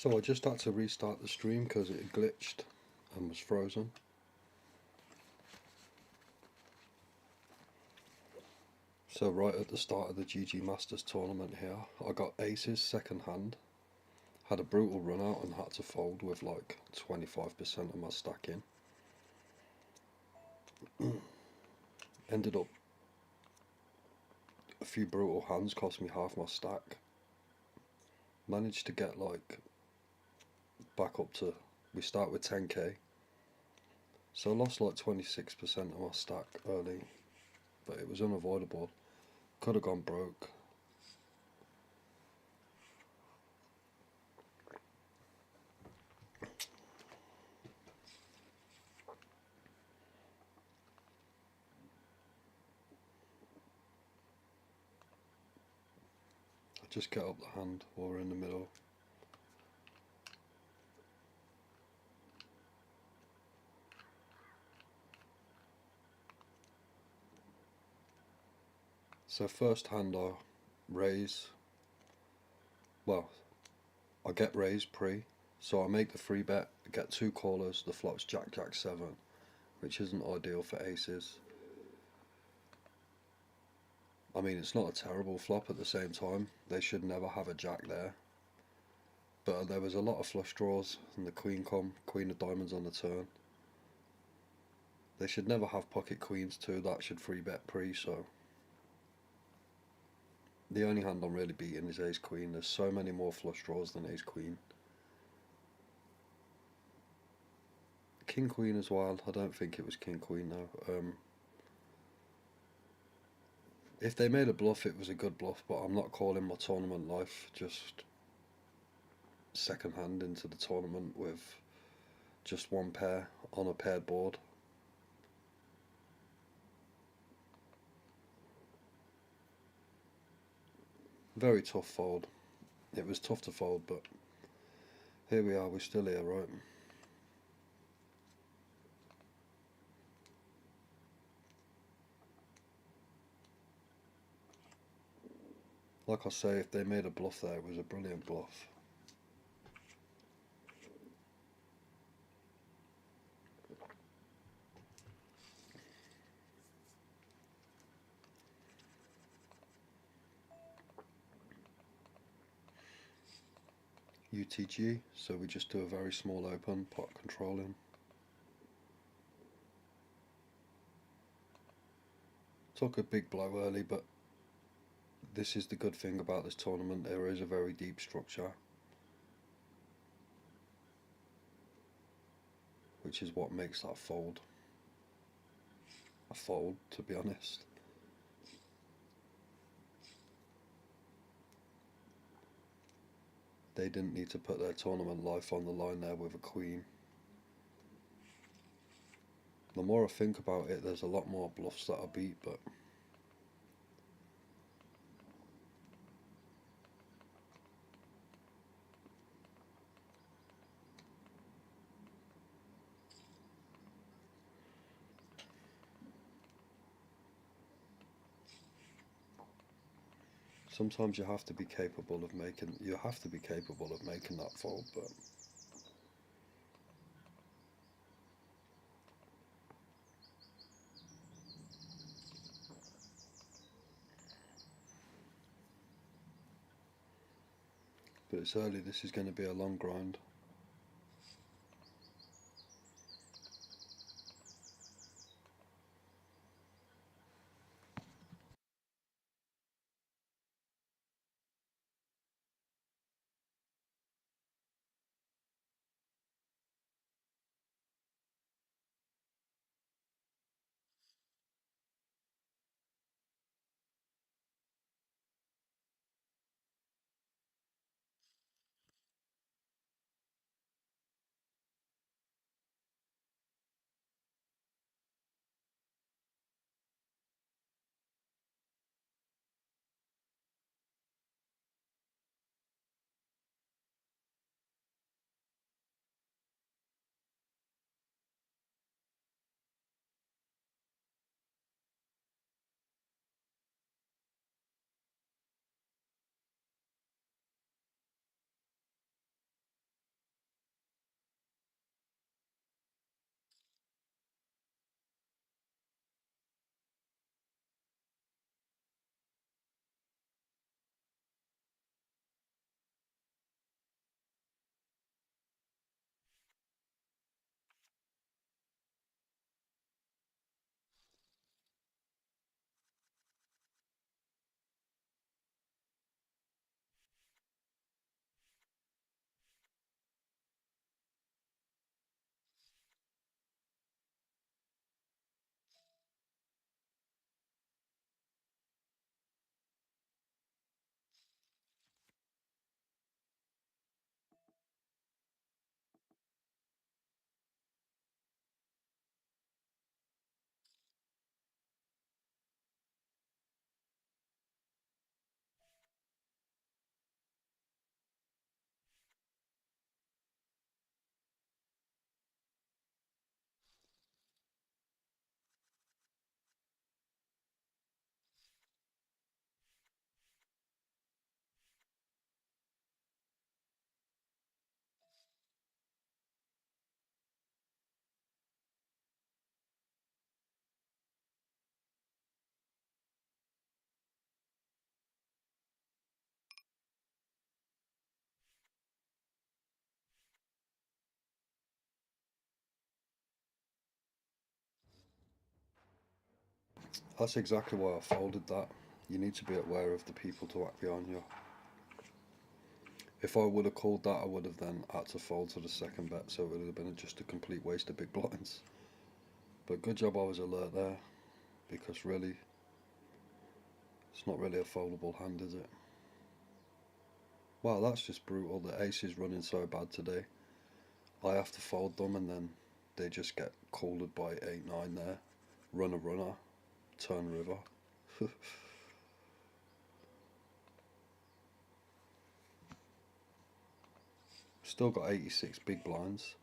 So I just had to restart the stream because it had glitched and was frozen. So right at the start of the GG Masters tournament here, I got aces second hand, had a brutal run out and had to fold with like 25% of my stack in. Ended up, a few brutal hands cost me half my stack. Managed to get like back up to, we start with 10k. So I lost like 26% of my stack early, but it was unavoidable. Could have gone broke. I just get up the hand while we're in the middle. So first hand I raise, well, I get raised pre, so I make the free bet, get two callers, the flop's Jack Jack 7, which isn't ideal for aces. I mean, it's not a terrible flop at the same time, they should never have a jack there. But there was a lot of flush draws, and the queen of diamonds on the turn. They should never have pocket queens too, that should free bet pre, so. The only hand I'm really beating is ace queen, there's so many more flush draws than ace queen. King queen as well, I don't think it was king queen though. If they made a bluff, it was a good bluff, but I'm not calling my tournament life just second hand into the tournament with just one pair on a paired board. Very tough fold. It was tough to fold, but here we are, we're still here, right? Like I say, if they made a bluff there, it was a brilliant bluff. UTG, so we just do a very small open, pot controlling. Took a big blow early, but this is the good thing about this tournament, there is a very deep structure, which is what makes that fold a fold, to be honest. They didn't need to put their tournament life on the line there with a queen. The more I think about it, there's a lot more bluffs that I beat, but sometimes you have to be capable of making that fold, but it's early, this is going to be a long grind. That's exactly why I folded that. You need to be aware of the people to act behind you. If I would have called that, I would have then had to fold to the second bet, so it would have been just a complete waste of big blinds. But good job I was alert there, because really, it's not really a foldable hand, is it? Wow, that's just brutal. The ace is running so bad today. I have to fold them and then they just get called by 8-9 there. Runner, runner, turn river. Still got 86 big blinds.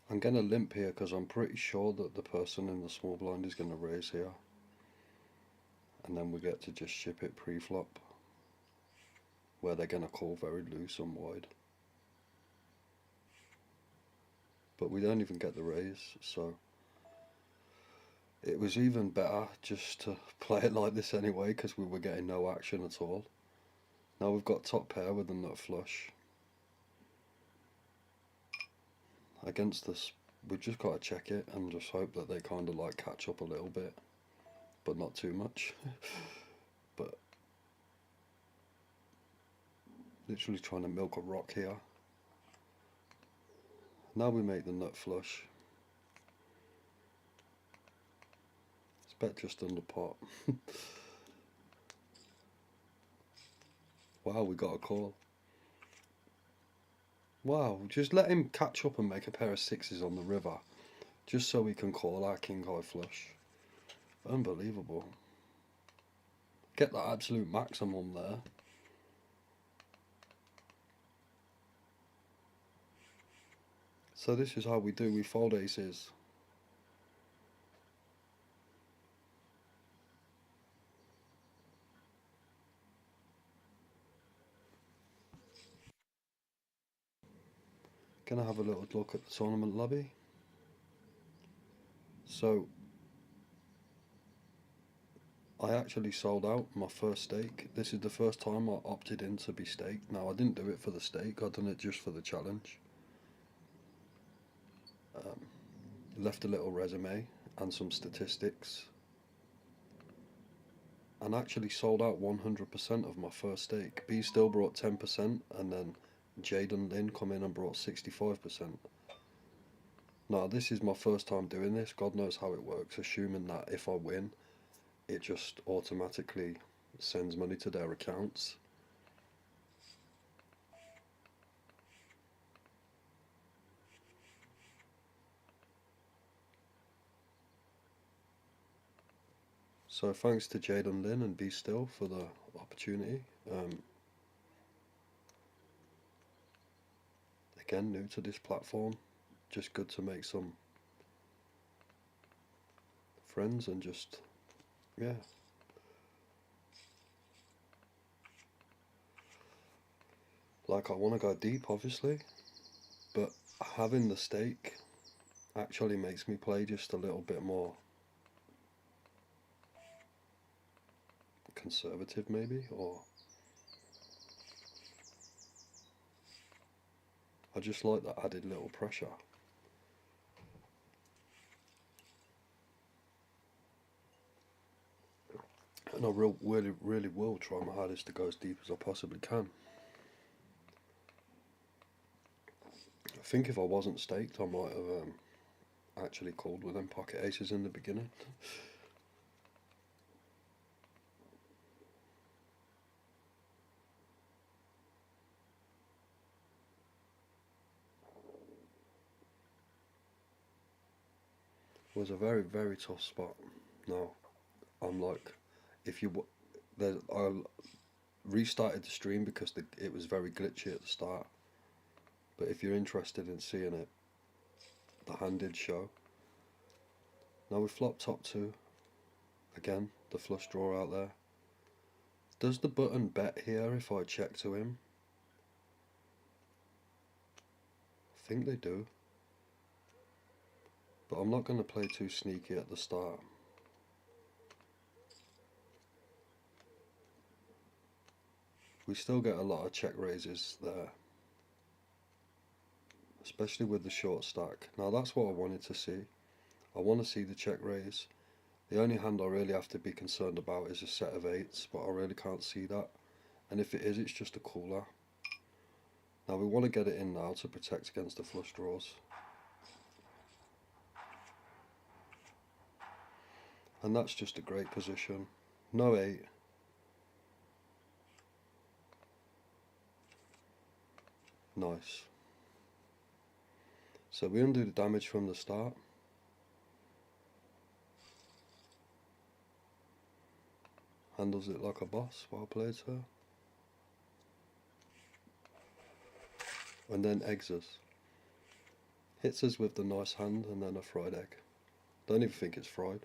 I'm going to limp here because I'm pretty sure that the person in the small blind is going to raise here. And then we get to just ship it pre-flop, where they're going to call very loose and wide. But we don't even get the raise, so it was even better just to play it like this anyway, because we were getting no action at all. Now we've got top pair with a nut flush. Against this, we've just got to check it and just hope that they kind of like catch up a little bit, but not too much. But literally trying to milk a rock here. Now we make the nut flush. It's bet just under pot. Wow, we got a call. Wow, just let him catch up and make a pair of sixes on the river, just so we can call our king high flush. Unbelievable. Get that absolute maximum there. So this is how we do, we fold aces. Gonna have a little look at the tournament lobby. So I actually sold out my first stake. This is the first time I opted in to be staked. Now I didn't do it for the stake, I done it just for the challenge. Left a little resume and some statistics, and actually sold out 100% of my first stake. B still brought 10%, and then Jaden Lin come in and brought 65%. Now this is my first time doing this. God knows how it works, assuming that if I win, it just automatically sends money to their accounts. So thanks to Jaden Lin and Be Still for the opportunity. Again, new to this platform, just good to make some friends and just, yeah. Like I want to go deep, obviously, but having the stake actually makes me play just a little bit more conservative, maybe, or I just like that added little pressure. And I really will try my hardest to go as deep as I possibly can. I think if I wasn't staked, I might have actually called with them pocket aces in the beginning. It was a very tough spot. Now I'm like, if you I restarted the stream because it was very glitchy at the start. But if you're interested in seeing it, the hand did show. Now we flop top two. Again, the flush draw out there. Does the button bet here if I check to him? I think they do. But I'm not going to play too sneaky at the start. We still get a lot of check raises there, especially with the short stack. Now that's what I wanted to see. I want to see the check raise. The only hand I really have to be concerned about is a set of eights, but I really can't see that. And if it is, it's just a cooler. Now we want to get it in now to protect against the flush draws. And that's just a great position. No eight. Nice. So we undo the damage from the start. Handles it like a boss, well played, sir. And then eggs us. Hits us with the nice hand and then a fried egg. Don't even think it's fried.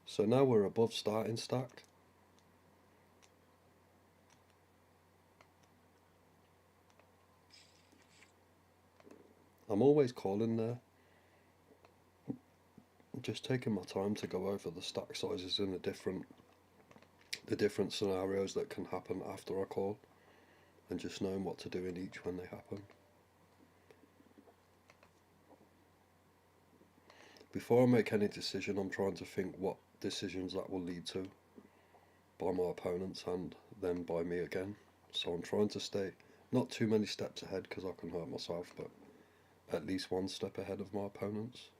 So now we're above starting stack. I'm always calling there. Just taking my time to go over the stack sizes in the different scenarios that can happen after I call, and just knowing what to do in each when they happen. Before I make any decision, I'm trying to think what decisions that will lead to by my opponents and then by me again. So I'm trying to stay not too many steps ahead because I can hurt myself, but at least one step ahead of my opponents.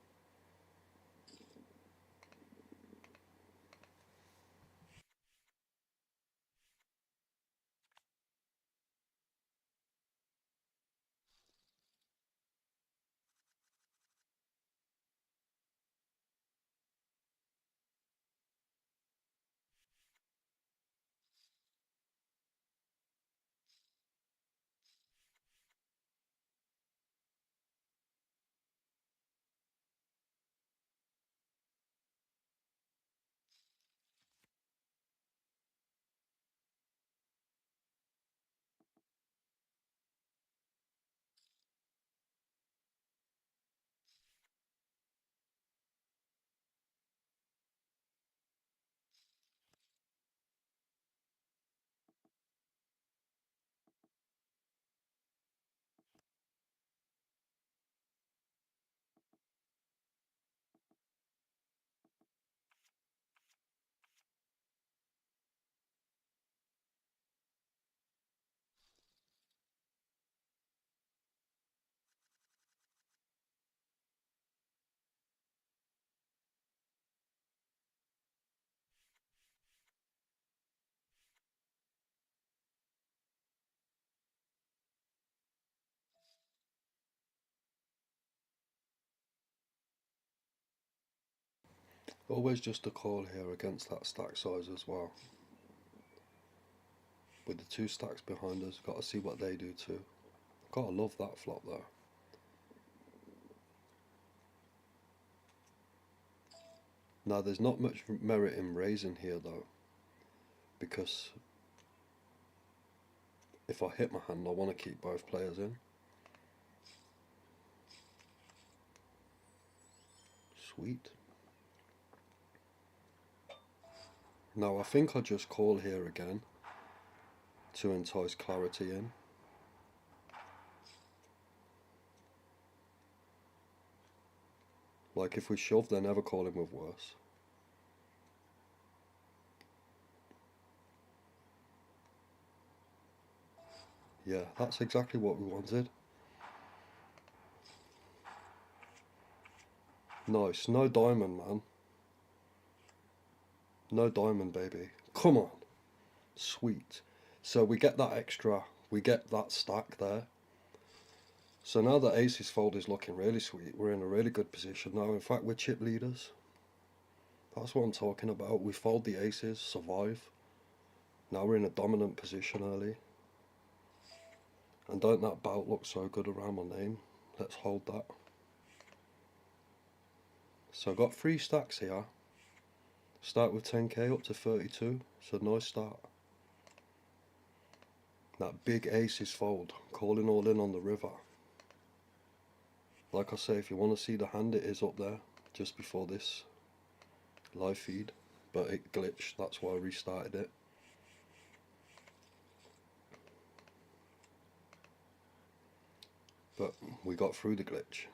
Always just a call here against that stack size as well. With the two stacks behind us, got to see what they do too. Gotta love that flop though. Now there's not much merit in raising here though, because if I hit my hand I want to keep both players in. Sweet. Now I think I just call here again to entice clarity in. Like if we shove, they're never calling with worse. Yeah, that's exactly what we wanted. Nice. No diamond, man. No diamond, baby. Come on. Sweet. So we get that extra, we get that stack there. So now the aces fold is looking really sweet. We're in a really good position now. In fact, we're chip leaders. That's what I'm talking about. We fold the aces, survive. Now we're in a dominant position early. And don't that bout look so good around my name? Let's hold that. So I got 3 stacks here. Start with 10k up to 32. So nice start. That big aces fold. Calling all in on the river. Like I say, if you want to see the hand, it is up there. Just before this live feed. But it glitched. That's why I restarted it. But we got through the glitch.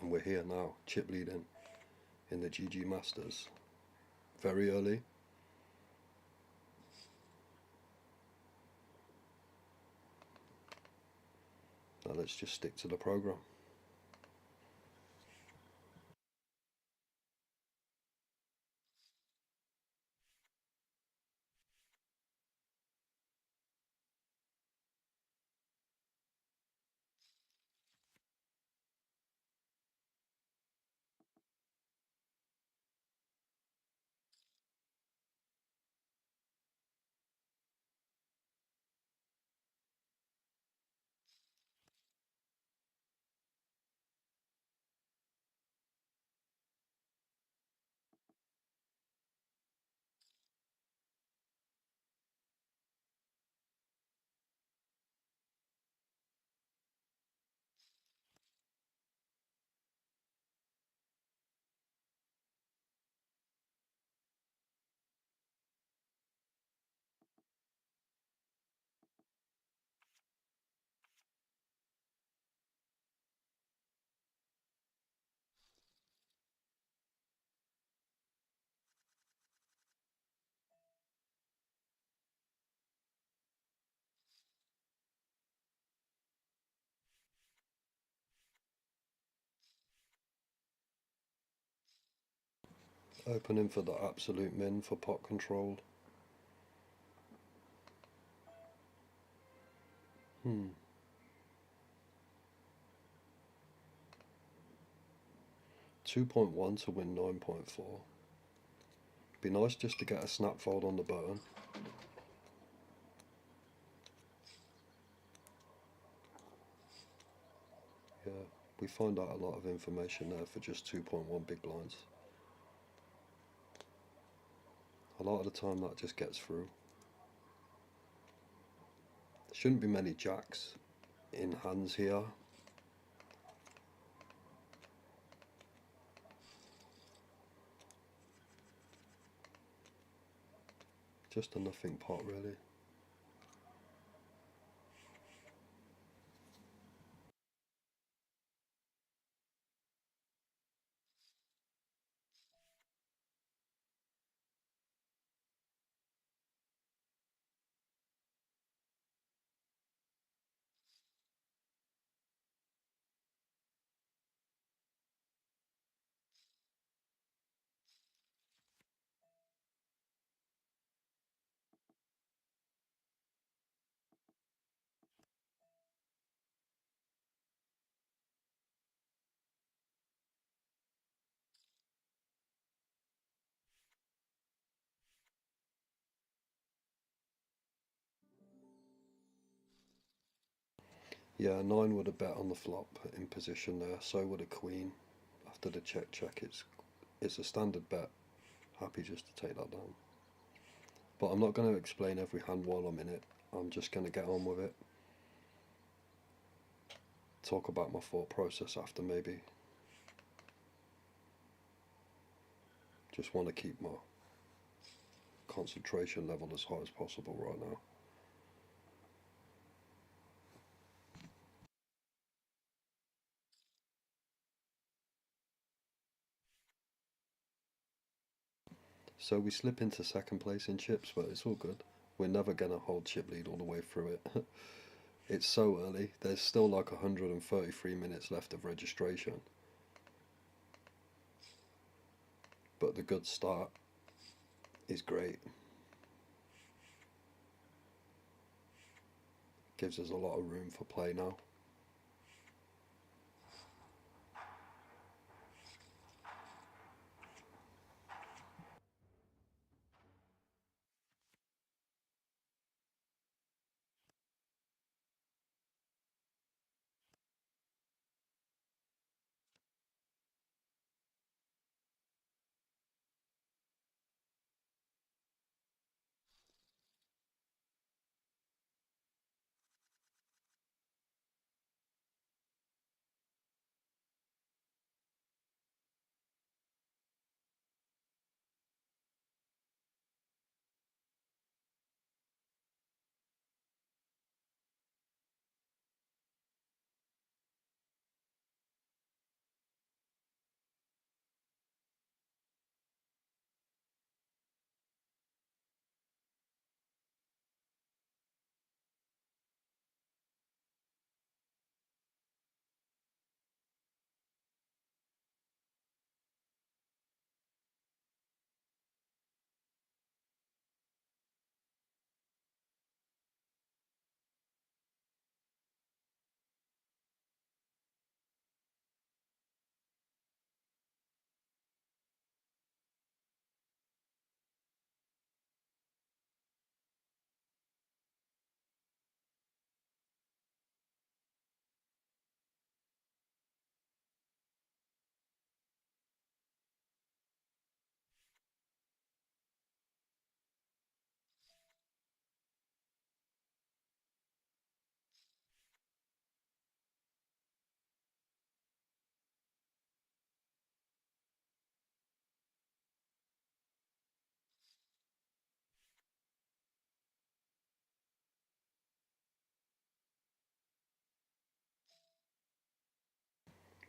And we're here now. Chip leading in the GG Masters. Very early. Now let's just stick to the program. Opening for the absolute min for pot control. 2.1 to win 9.4. Be nice just to get a snap fold on the button. Yeah, we find out a lot of information there for just 2.1 big blinds. A lot of the time that just gets through. There shouldn't be many jacks in hands here. Just a nothing pot really. Yeah, 9 would have bet on the flop in position there, so would a queen. After the check, it's a standard bet. Happy just to take that down. But I'm not going to explain every hand while I'm in it. I'm just going to get on with it. Talk about my thought process after maybe. Just want to keep my concentration level as high as possible right now. So we slip into second place in chips, but it's all good. We're never going to hold chip lead all the way through it. It's so early. There's still like 133 minutes left of registration. But the good start is great. Gives us a lot of room for play now.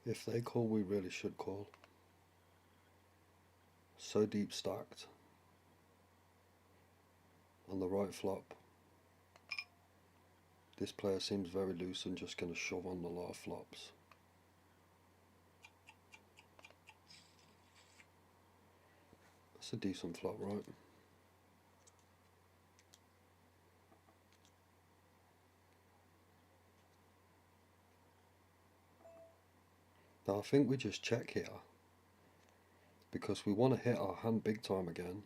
If they call, we really should call. So deep stacked. On the right flop. This player seems very loose and just going to shove on a lot of flops. That's a decent flop, right? Now I think we just check here. Because we want to hit our hand big time again.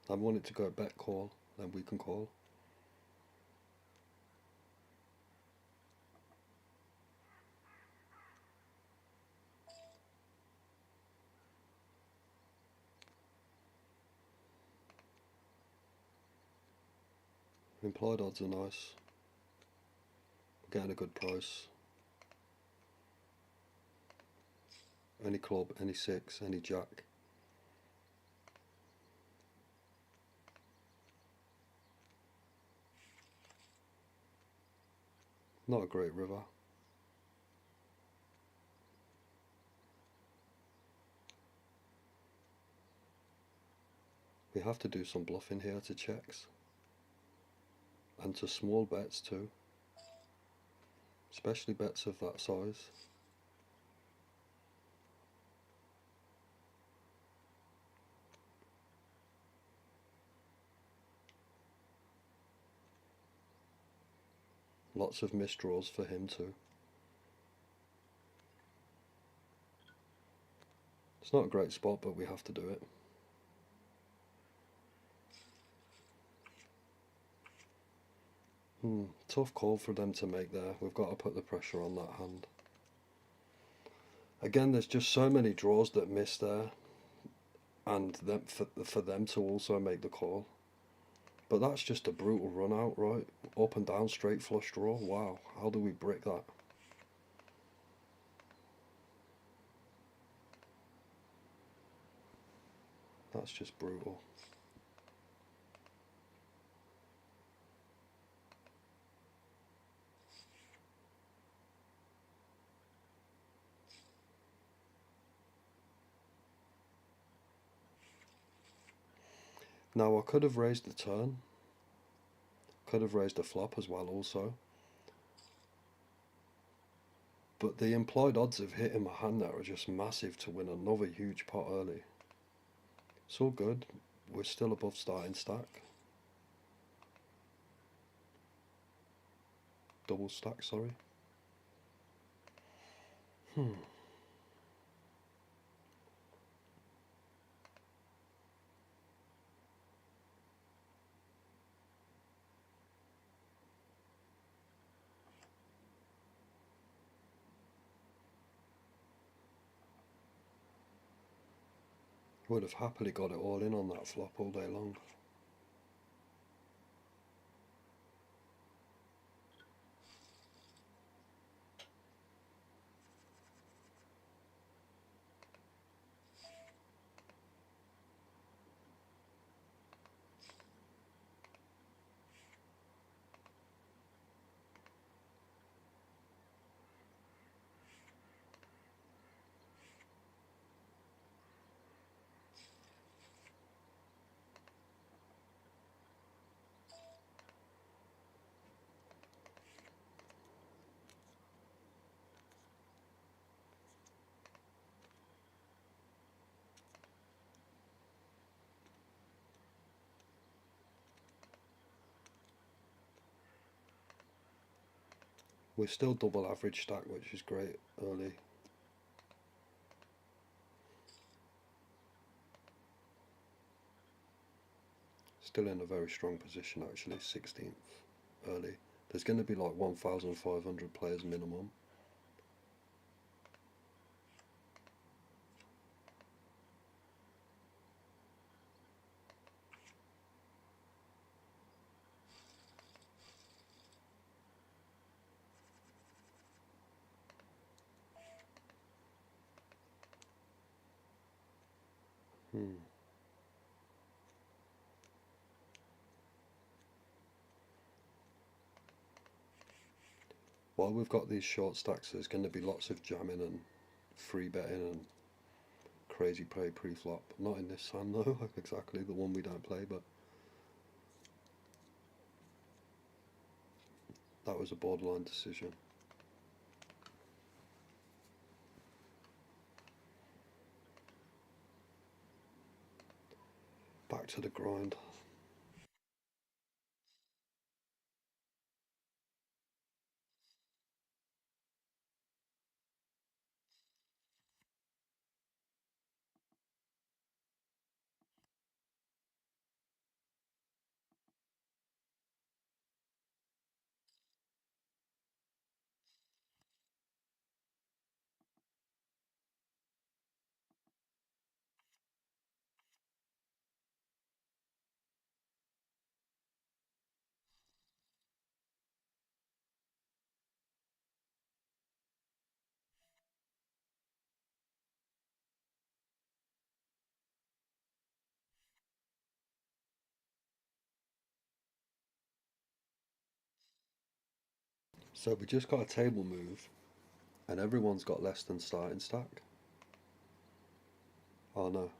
I want it to go bet call, then we can call. Implied odds are nice. We're getting a good price. Any club, any six, any jack. Not a great river. We have to do some bluffing here to checks. And to small bets too. Especially bets of that size. Lots of misdraws for him too. It's not a great spot, but we have to do it. Tough call for them to make there. We've got to put the pressure on that hand. Again, there's just so many draws that miss there. And for them to also make the call. But that's just a brutal run out, right? Up and down, straight flush draw. Wow, how do we break that? That's just brutal. Now I could have raised the turn, could have raised a flop as well also, but the implied odds of hitting my hand there are just massive to win another huge pot early. It's all good, we're still above starting stack. Double stack, sorry. Would have happily got it all in on that flop all day long. We're still double average stack, which is great early. Still in a very strong position actually, 16th early. There's going to be like 1,500 players minimum. While we've got these short stacks, there's going to be lots of jamming and free betting and crazy play pre-flop. Not in this hand though, exactly the one we don't play, but that was a borderline decision. Back to the grind. So we just got a table move and everyone's got less than starting stack. Oh no,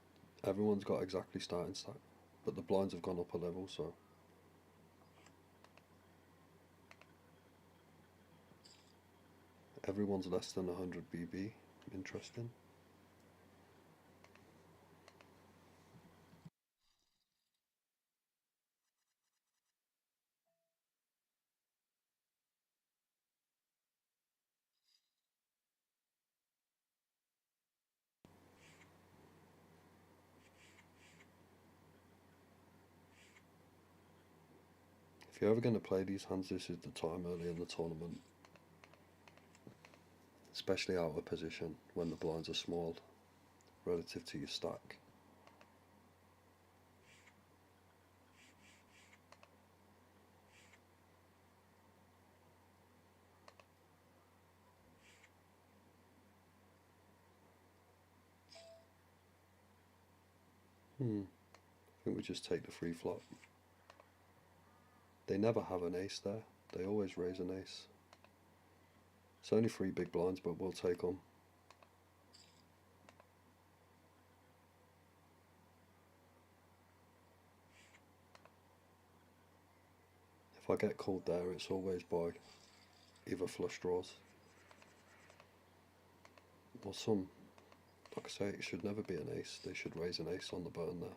everyone's got exactly starting stack, but the blinds have gone up a level, so everyone's less than 100 BB. Interesting. If you're ever going to play these hands, this is the time early in the tournament. Especially out of position when the blinds are small relative to your stack. I think we just take the free flop. They never have an ace there. They always raise an ace. It's only 3 big blinds, but we'll take them. If I get called there, it's always by either flush draws or some. Like I say, it should never be an ace. They should raise an ace on the burn there.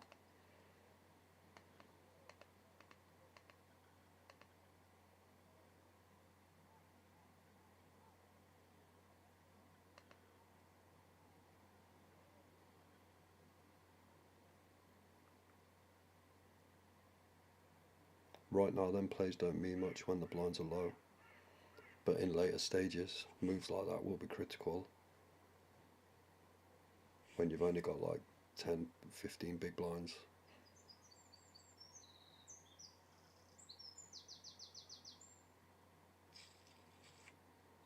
Right now, them plays don't mean much when the blinds are low, but in later stages, moves like that will be critical when you've only got like 10, 15 big blinds.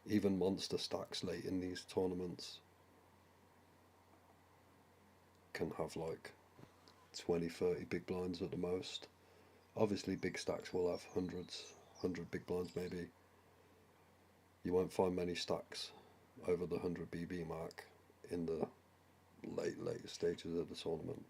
Even monster stacks late in these tournaments can have like 20, 30 big blinds at the most. Obviously, big stacks will have hundreds, 100 big blinds maybe. You won't find many stacks over the 100 BB mark in the late stages of the tournament.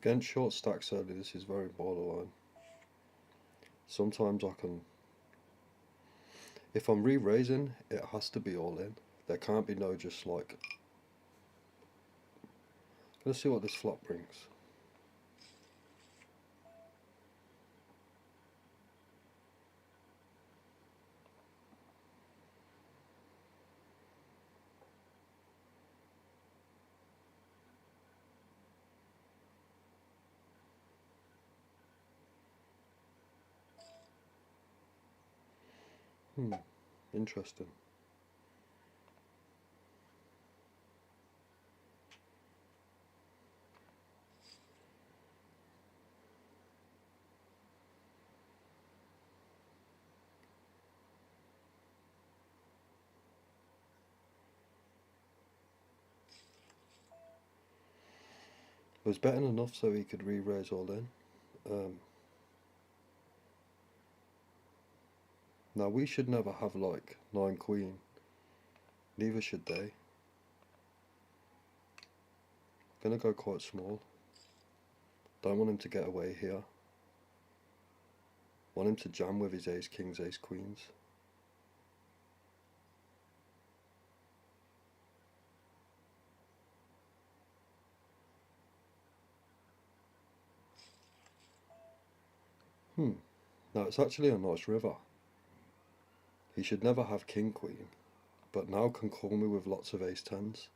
Against short stacks early, this is very borderline. Sometimes I can, if I'm re-raising, it has to be all in. There can't be no just like, let's see what this flop brings. Interesting. It was betting enough so he could re-raise all in. Now we should never have like 9 queen. Neither should they. Gonna go quite small. Don't want him to get away here. Want him to jam with his ace kings, ace queens. Now it's actually a nice river. He should never have king queen, but now can call me with lots of ace tens.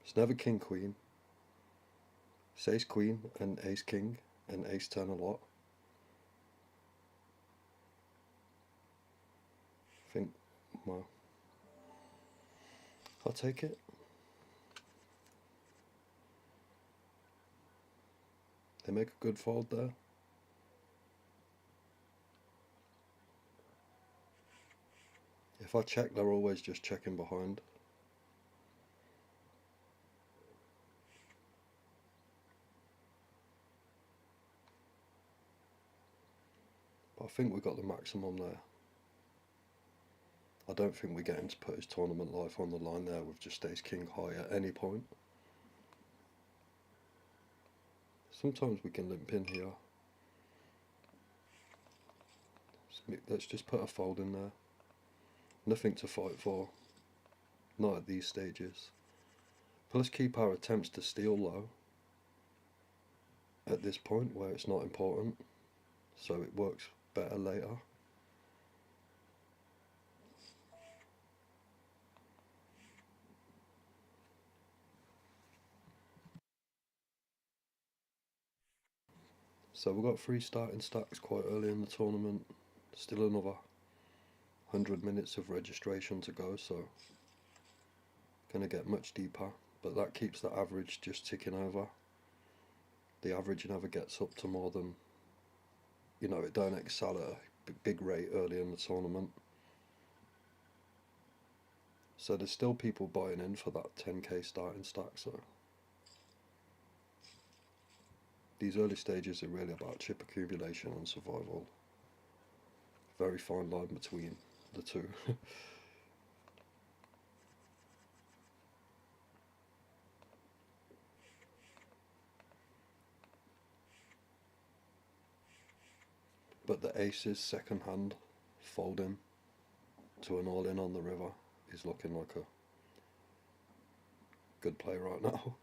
It's never king queen. It's ace queen and ace king and ace ten a lot. I think, well, I'll take it. They make a good fold there. If I check, they're always just checking behind. But I think we got the maximum there. I don't think we're getting to put his tournament life on the line there with just ace king high at any point. Sometimes we can limp in here. Let's just put a fold in there. Nothing to fight for. Not at these stages. But let's keep our attempts to steal low at this point where it's not important, so it works better later. So we've got 3 starting stacks quite early in the tournament. Still another 100 minutes of registration to go, so gonna get much deeper, but that keeps the average just ticking over. The average never gets up to more than, you know, it don't excel at a big rate early in the tournament. So there's still people buying in for that 10k starting stack, so these early stages are really about chip accumulation and survival. Very fine line between the two. But the aces second hand folding to an all in on the river is looking like a good play right now.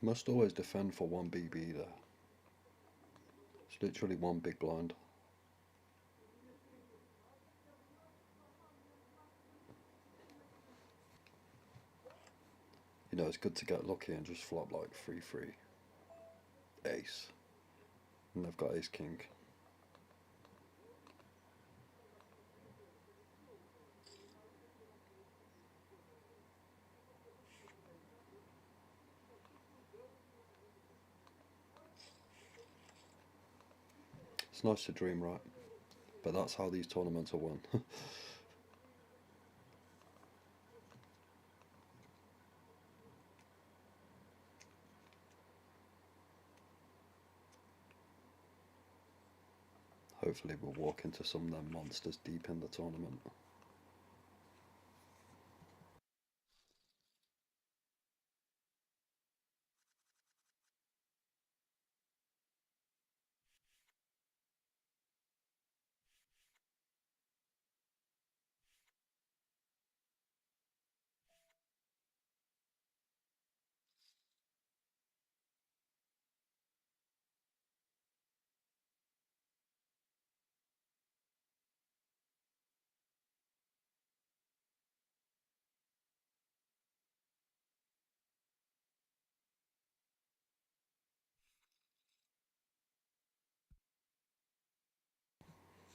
Must always defend for one BB there. It's literally one big blind. You know, it's good to get lucky and just flop like 3-3, ace, and they've got ace king. It's nice to dream, right? But that's how these tournaments are won. Hopefully we'll walk into some of them monsters deep in the tournament.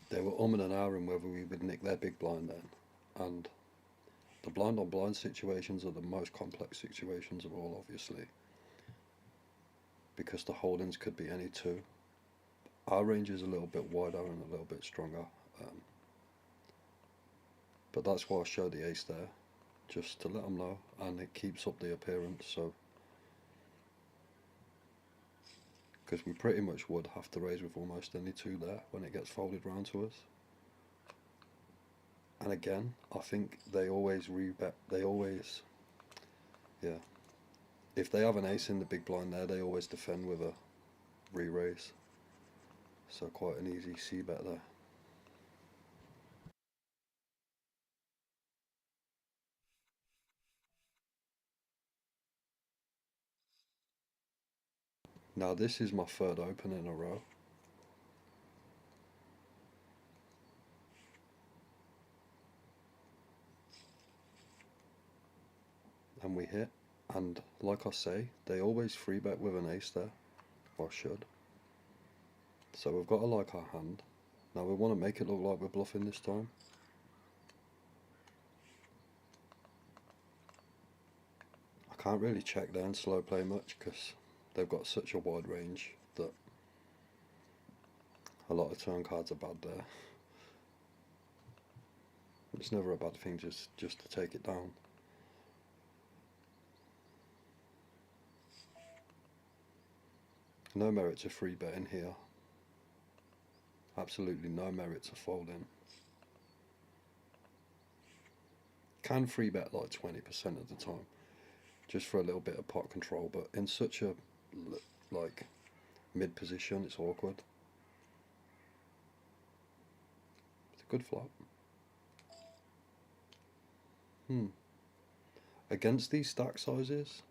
They were and ahhing whether we would nick their big blind then, and the blind on blind situations are the most complex situations of all, obviously, because the holdings could be any two. Our range is a little bit wider and a little bit stronger, but that's why I showed the ace there, just to let them know, and it keeps up the appearance. So, because we pretty much would have to raise with almost any two there when it gets folded round to us. And again, I think they always rebet. They always, yeah. If they have an ace in the big blind there, they always defend with a re-raise. So quite an easy c-bet there. Now this is my third open in a row. And we hit. And like I say, they always free bet with an ace there. Or should. So we've got to like our hand. Now we want to make it look like we're bluffing this time. I can't really check there and slow play much because they've got such a wide range that a lot of turn cards are bad there. It's never a bad thing just to take it down. No merit to free betting here. Absolutely no merit to folding. Can free bet like 20% of the time, just for a little bit of pot control, but in such a like mid position, it's awkward. It's a good flop. Against these stack sizes,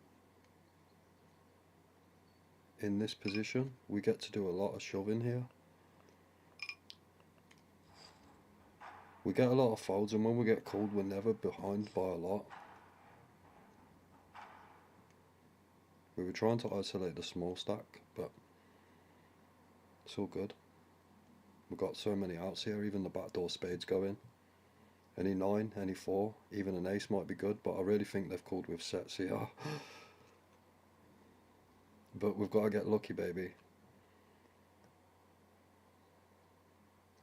in this position, we get to do a lot of shoving here. We get a lot of folds, and when we get called, we're never behind by a lot. We were trying to isolate the small stack, but it's all good. We've got so many outs here, even the backdoor spades go in. Any 9, any 4, even an ace might be good, but I really think they've called with sets here. But we've got to get lucky, baby.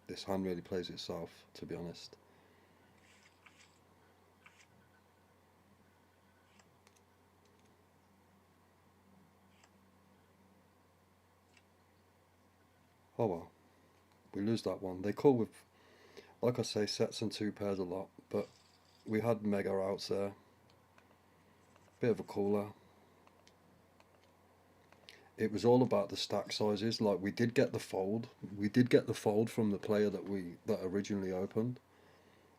This hand really plays itself, to be honest. Oh well, we lose that one. They call with, like I say, sets and two pairs a lot, but we had mega outs there. Bit of a cooler. It was all about the stack sizes. Like we did get the fold. We did get the fold from the player that originally opened.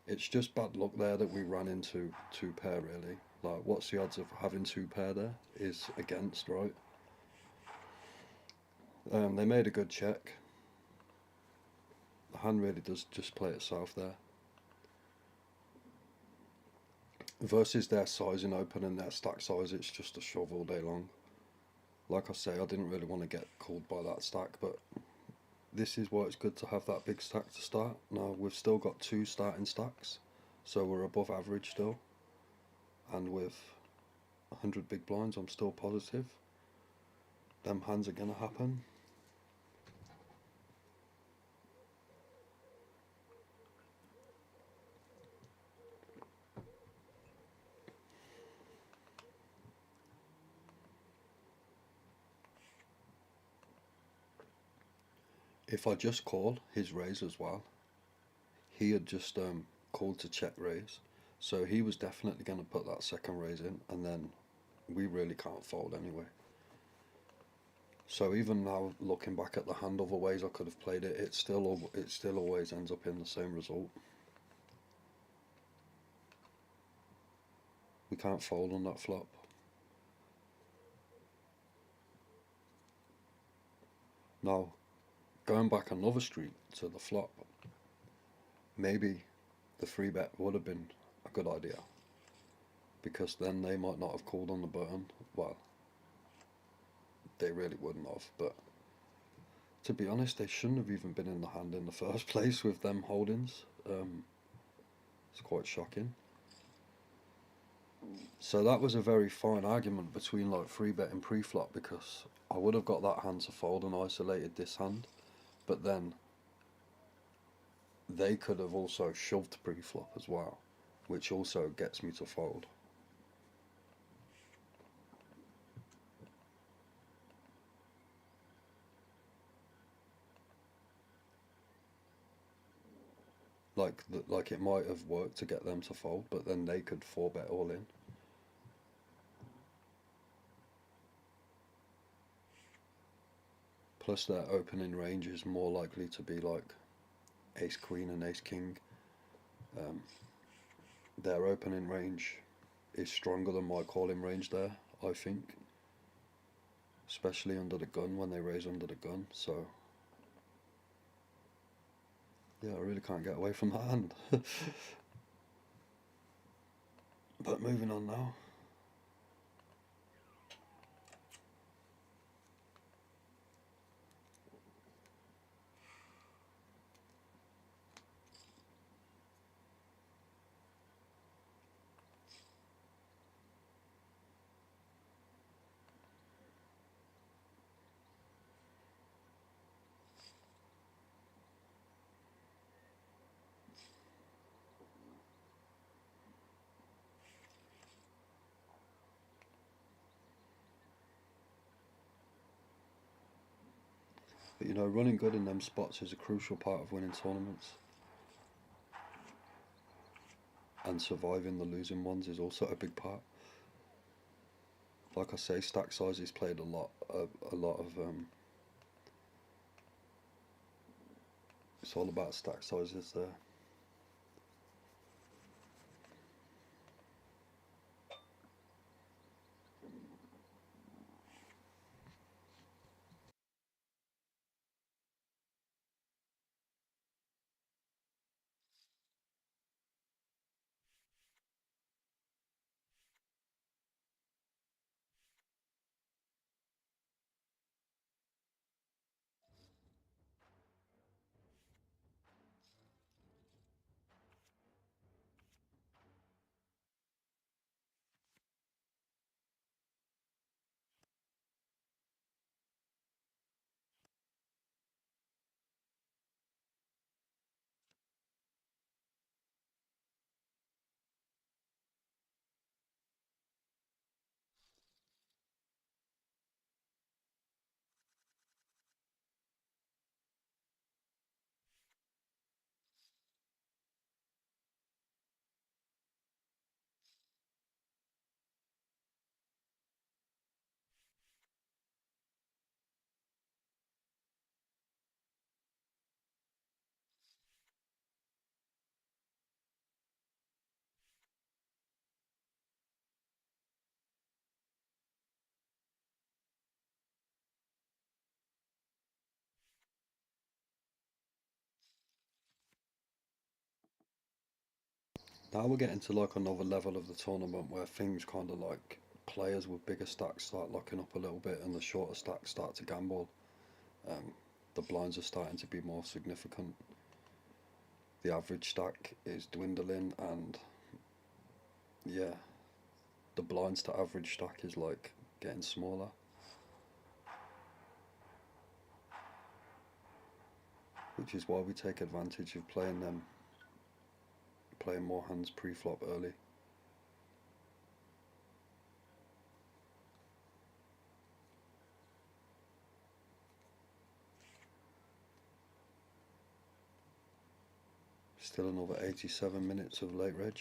It's just bad luck there that we ran into two pair really. Like what's the odds of having two pair there is against, right? They made a good check. The hand really does just play itself there. Versus their sizing open and their stack size, it's just a shove all day long. Like I say, I didn't really want to get called by that stack, but this is why it's good to have that big stack to start. Now we've still got 2 starting stacks, so we're above average still. And with 100 big blinds, I'm still positive them hands are going to happen. If I just call his raise as well, he had just called to check raise, so he was definitely going to put that second raise in, and then we really can't fold anyway. So even now, looking back at the hand, other ways I could have played it, it still always ends up in the same result. We can't fold on that flop. Now, going back another street to the flop, maybe the 3-bet would have been a good idea, because then they might not have called on the button. Well, they really wouldn't have, but to be honest, they shouldn't have even been in the hand in the first place with them holdings. It's quite shocking. So that was a very fine argument between like 3-bet and pre-flop, because I would have got that hand to fold and isolated this hand, but then they could have also shoved pre-flop as well, which also gets me to fold. Like it might have worked to get them to fold, but then they could 4-bet all in. Plus their opening range is more likely to be like ace queen and ace king. Their opening range is stronger than my calling range there, I think. Especially under the gun, when they raise under the gun, so yeah, I really can't get away from that hand. But moving on now. But you know, running good in them spots is a crucial part of winning tournaments. And surviving the losing ones is also a big part. Like I say, stack sizes played a lot of it's all about stack sizes there. Now we're getting to like another level of the tournament where things kind of like players with bigger stacks start locking up a little bit and the shorter stacks start to gamble. Um, the blinds are starting to be more significant. The average stack is dwindling, and yeah, the blinds to average stack is like getting smaller. Which is why we take advantage of playing more hands pre-flop early. Still another 87 minutes of late reg.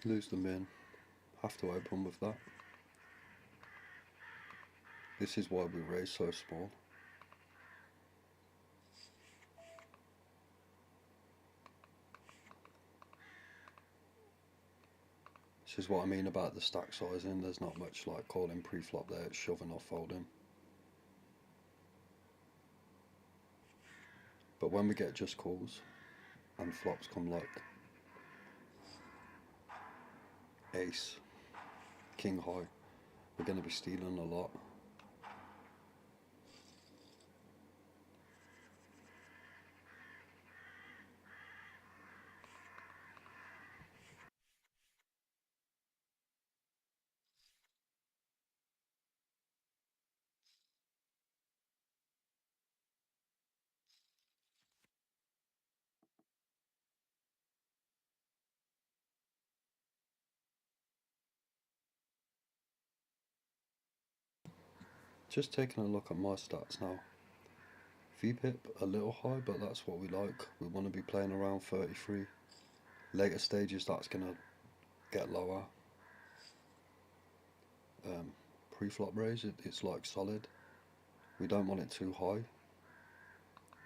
Lose the min. Have to open with that. This is why we raise so small. This is what I mean about the stack sizing. There's not much like calling pre-flop there. It's shoving or folding. But when we get just calls and flops come like ace, king high, we're going to be stealing a lot. Just taking a look at my stats now. VPIP a little high, but that's what we like. We want to be playing around 33. Later stages that's going to get lower. Pre-flop raise, it's like solid. We don't want it too high.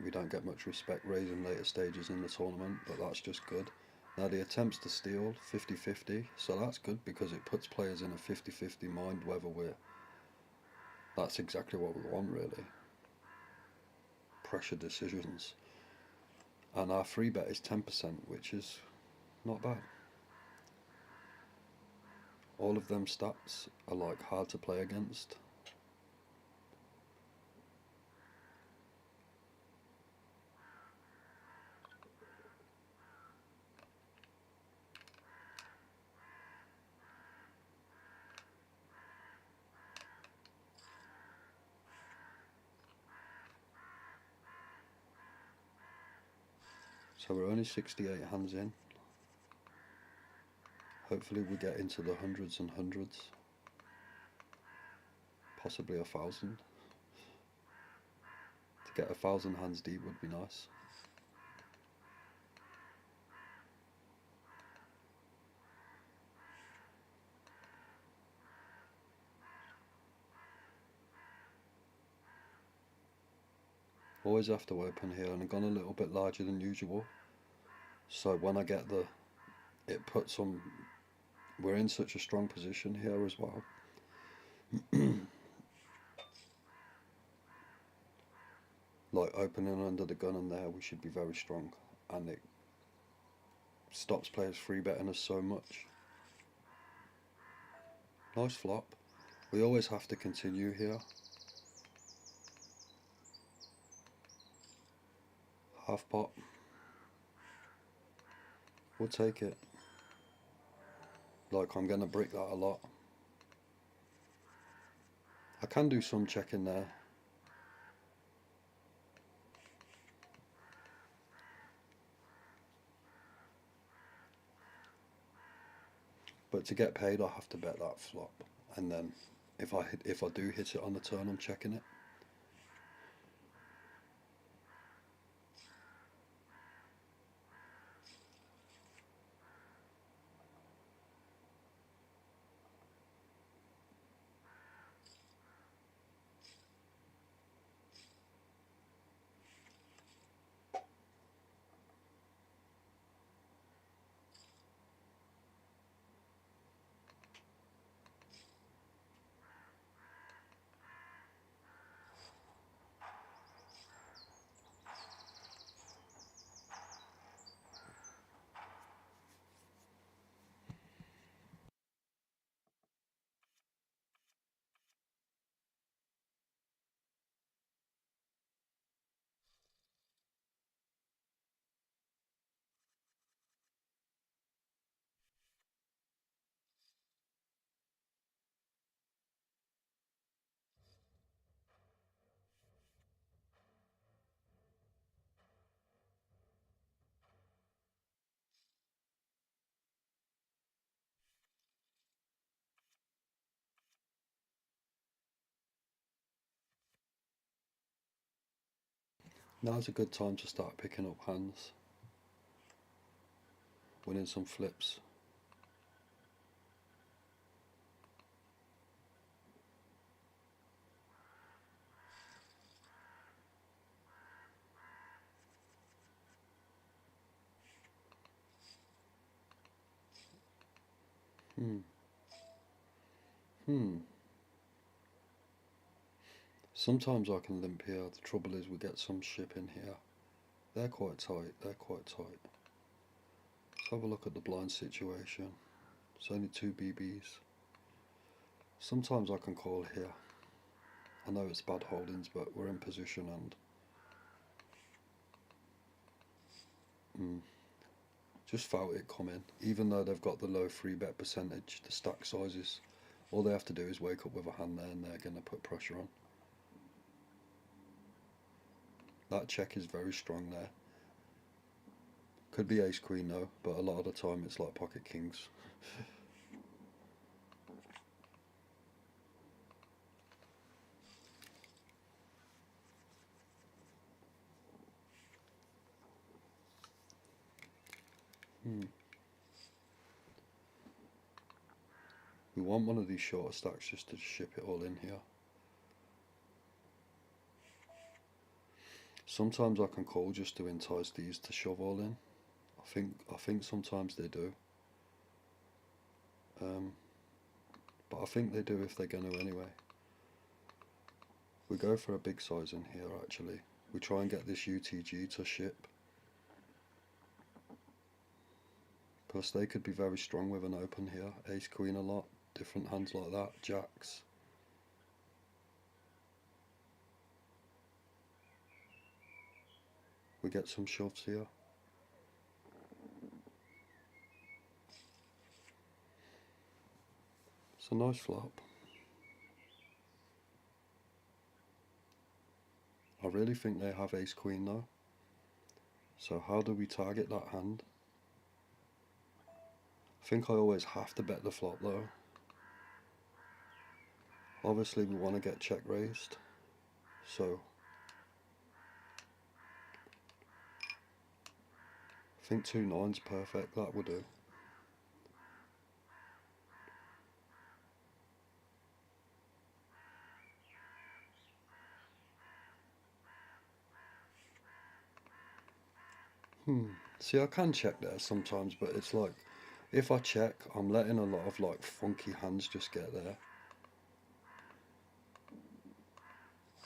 We don't get much respect raising later stages in the tournament, but that's just good. Now the attempts to steal 50-50, so that's good because it puts players in a 50-50 mind whether that's exactly what we want really. Pressure decisions. And our free bet is 10%, which is not bad. All of them stats are like hard to play against. So we're only 68 hands in. Hopefully we get into the hundreds and hundreds. Possibly 1,000. To get 1,000 hands deep would be nice. Always have to open here, and I've gone a little bit larger than usual. So when I get it puts on, we're in such a strong position here as well. Like opening under the gun and there, we should be very strong. And stops players free betting us so much. Nice flop. We always have to continue here. Half pot. We'll take it. Like, I'm gonna brick that a lot. I can do some checking there. But to get paid, I have to bet that flop, and then if I do hit it on the turn, I'm checking it. Now's a good time to start picking up hands, winning some flips. Hmm. Hmm. Sometimes I can limp here. The trouble is we get some ship in here. They're quite tight. They're quite tight. Let's have a look at the blind situation. It's only 2 BBs. Sometimes I can call here. I know it's bad holdings, but we're in position and just felt it coming. Even though they've got the low free bet percentage, the stack sizes, all they have to do is wake up with a hand there and they're going to put pressure on. That check is very strong there. Could be ace queen though, but a lot of the time it's like pocket kings. We want one of these shorter stacks just to ship it all in here. Sometimes I can call just to entice these to shove all in. I think sometimes they do. But I think they do if they're going to anyway. We go for a big size in here actually. We try and get this UTG to ship. Plus they could be very strong with an open here. Ace queen a lot. Different hands like that. Jacks. We get some shoves here. It's a nice flop. I really think they have ace queen though. So how do we target that hand? I think I always have to bet the flop though. Obviously we want to get check raised. So I think 2-9's perfect, that will do. See, I can check there sometimes, but it's like, if I check, I'm letting a lot of like funky hands just get there.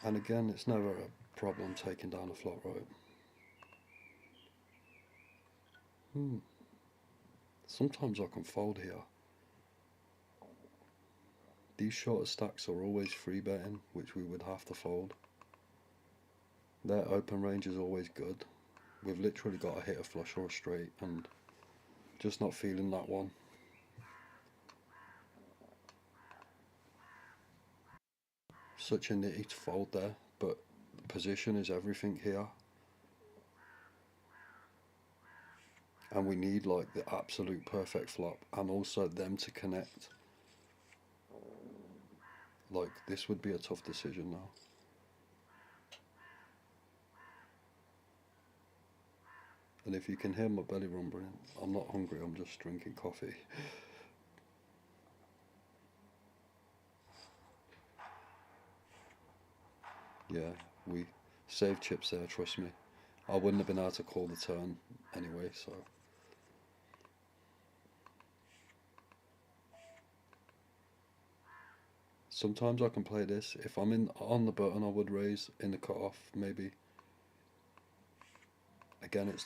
And again, it's never a problem taking down a flop, right? Sometimes I can fold here. These shorter stacks are always free betting, which we would have to fold. Their open range is always good. We've literally got to hit a flush or a straight, and just not feeling that one. Such a nitty to fold there, but position is everything here. And we need like the absolute perfect flop, and also them to connect. Like, this would be a tough decision now. And if you can hear my belly rumbling, I'm not hungry, I'm just drinking coffee. Yeah, we saved chips there, trust me. I wouldn't have been able to call the turn anyway, so. Sometimes I can play this. If I'm in on the button, I would raise in the cutoff, maybe. Again, it's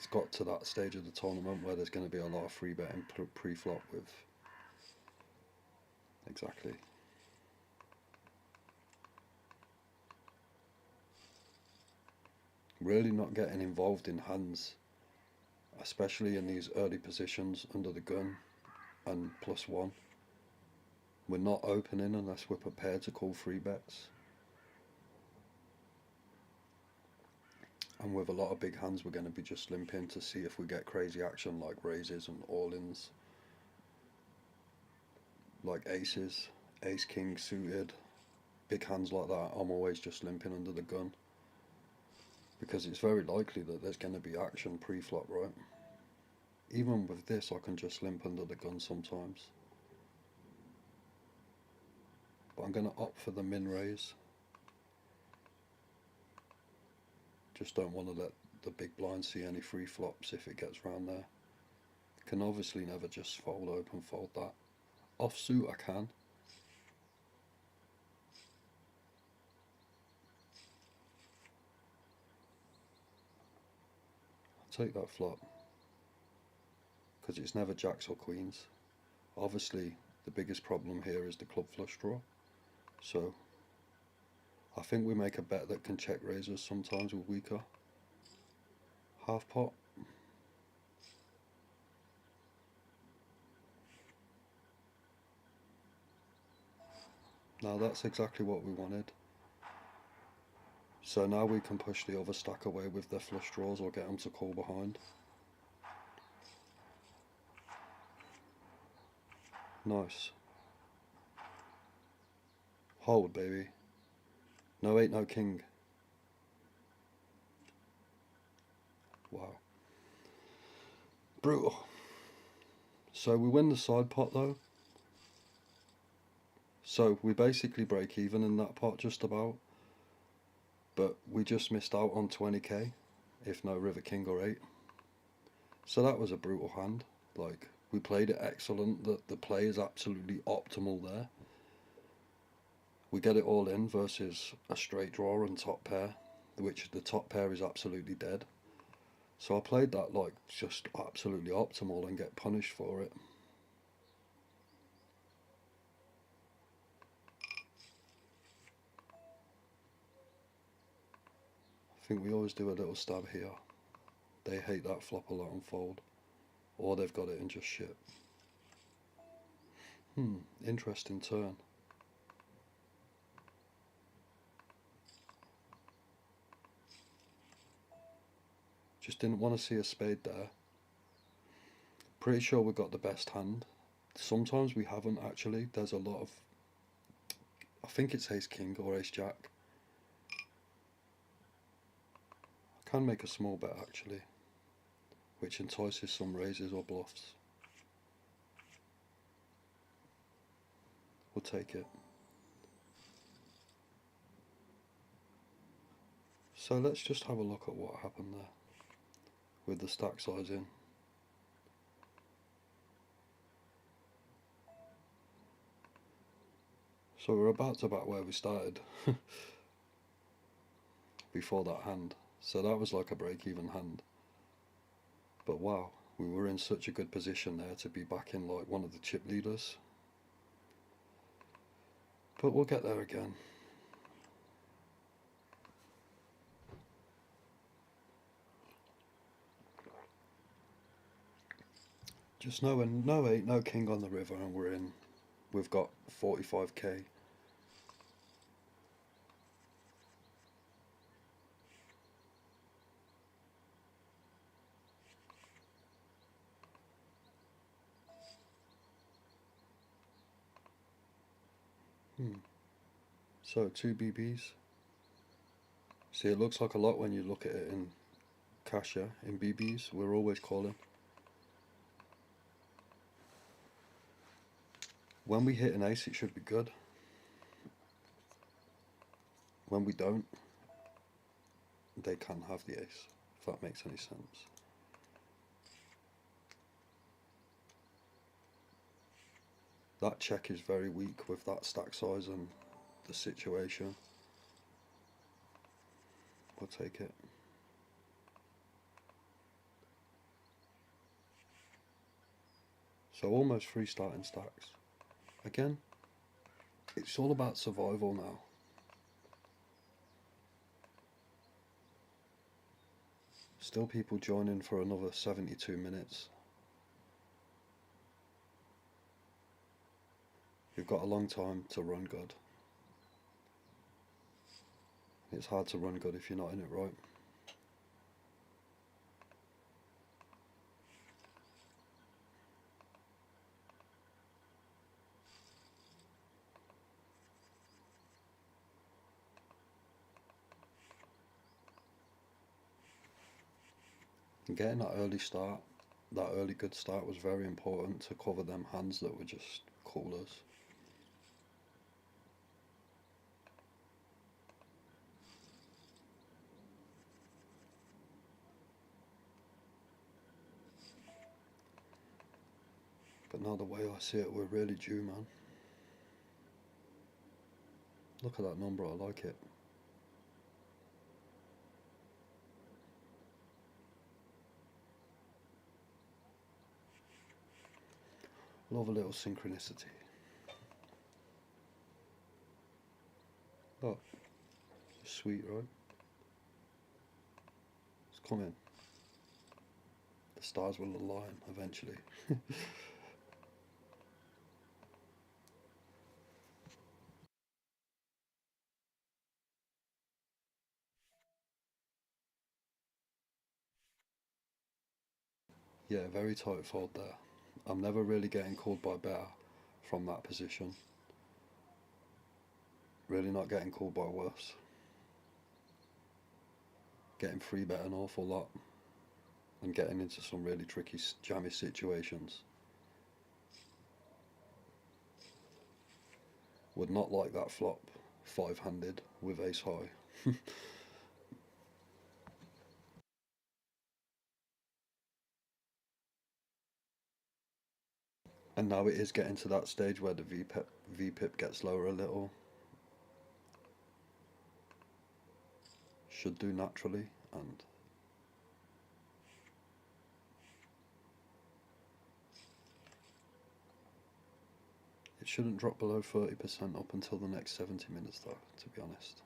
got to that stage of the tournament where there's going to be a lot of free betting pre-flop with. Exactly. Really not getting involved in hands, especially in these early positions under the gun and +1. We're not opening unless we're prepared to call free bets. And with a lot of big hands, we're going to be just limping to see if we get crazy action like raises and all-ins. Like aces, ace king suited, big hands like that, I'm always just limping under the gun. Because it's very likely that there's going to be action pre-flop, right? Even with this, I can just limp under the gun sometimes. But I'm going to opt for the min raise. Just don't want to let the big blind see any free flops if it gets round there. Can obviously never just fold open, fold that. Offsuit I can. I'll take that flop. Because it's never jacks or queens. Obviously the biggest problem here is the club flush draw. So I think we make a bet that can check raises sometimes with weaker. Half pot. Now that's exactly what we wanted. So now we can push the other stack away with their flush draws or get them to call behind. Nice. Hold, baby. No, ain't no king. Wow. Brutal. So we win the side pot though. So we basically break even in that pot just about. But we just missed out on 20k, if no river king or 8. So that was a brutal hand. Like, we played it excellent. The play is absolutely optimal there. We get it all in versus a straight draw and top pair, which the top pair is absolutely dead. So I played that like just absolutely optimal and get punished for it. I think we always do a little stab here. They hate that flop a lot and fold. Or they've got it in just shit. Interesting turn. Just didn't want to see a spade there. Pretty sure we got the best hand. Sometimes we haven't actually. There's a lot of... I think it's ace king or ace jack. I can make a small bet actually, which entices some raises or bluffs. We'll take it. So let's just have a look at what happened there with the stack size in. So we're about to back where we started before that hand. So that was like a break-even hand. But wow, We were in such a good position there to be back in like one of the chip leaders. But we'll get there again. Just knowing no 8, no king on the river, and we're in. We've got 45k. So 2 BBs. See, it looks like a lot when you look at it in cash, yeah? In BBs, we're always calling. When we hit an ace, it should be good. When we don't, they can have the ace, if that makes any sense. That check is very weak with that stack size and the situation. We'll take it. So almost 3 starting stacks. Again, it's all about survival now. Still people joining for another 72 minutes. You've got a long time to run good. It's hard to run good if you're not in it right. And getting that early start, that early good start was very important to cover them hands that were just callers. But now the way I see it, we're really due, man. Look at that number, I like it. Love a little synchronicity. Oh, sweet, right? It's coming. The stars will align eventually. Yeah, very tight fold there. I'm never really getting called by better from that position. Really not getting called by worse. Getting free bet an awful lot and getting into some really tricky, jammy situations. Would not like that flop 5-handed with ace high. And now it is getting to that stage where the VPIP gets lower a little. Should do naturally, and it shouldn't drop below 30% up until the next 70 minutes though, to be honest.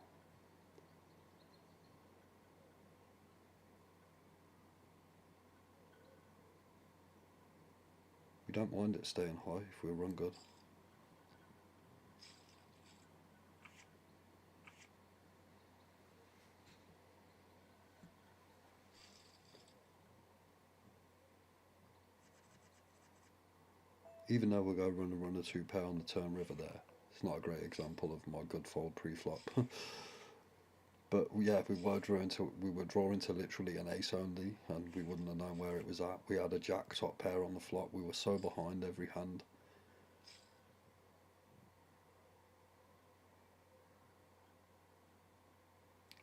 We don't mind it staying high if we run good. Even though we're going to run a 2 pair on the turn river there, it's not a great example of my good fold pre-flop. But yeah, we were drawing to literally an ace only, and we wouldn't have known where it was at. We had a jack top pair on the flop. We were so behind every hand.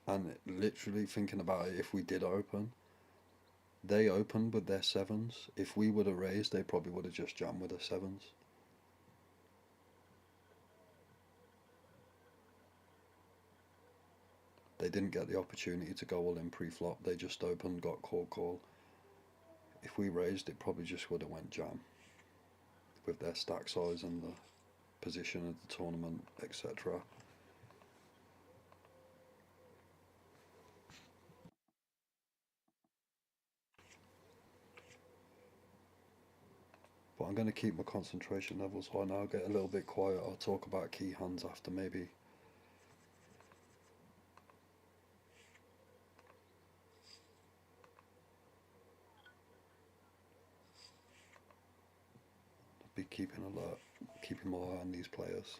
And literally thinking about it, if we did open, they opened with their sevens. If we would have raised, they probably would have just jammed with their sevens. They didn't get the opportunity to go all in pre-flop. They just opened, got call. if we raised, it probably just would have went jam with their stack size and the position of the tournament, etc. But I'm going to keep my concentration levels high now, get a little bit quiet. I'll talk about key hands after maybe. Be keeping alert, keeping my eye on these players.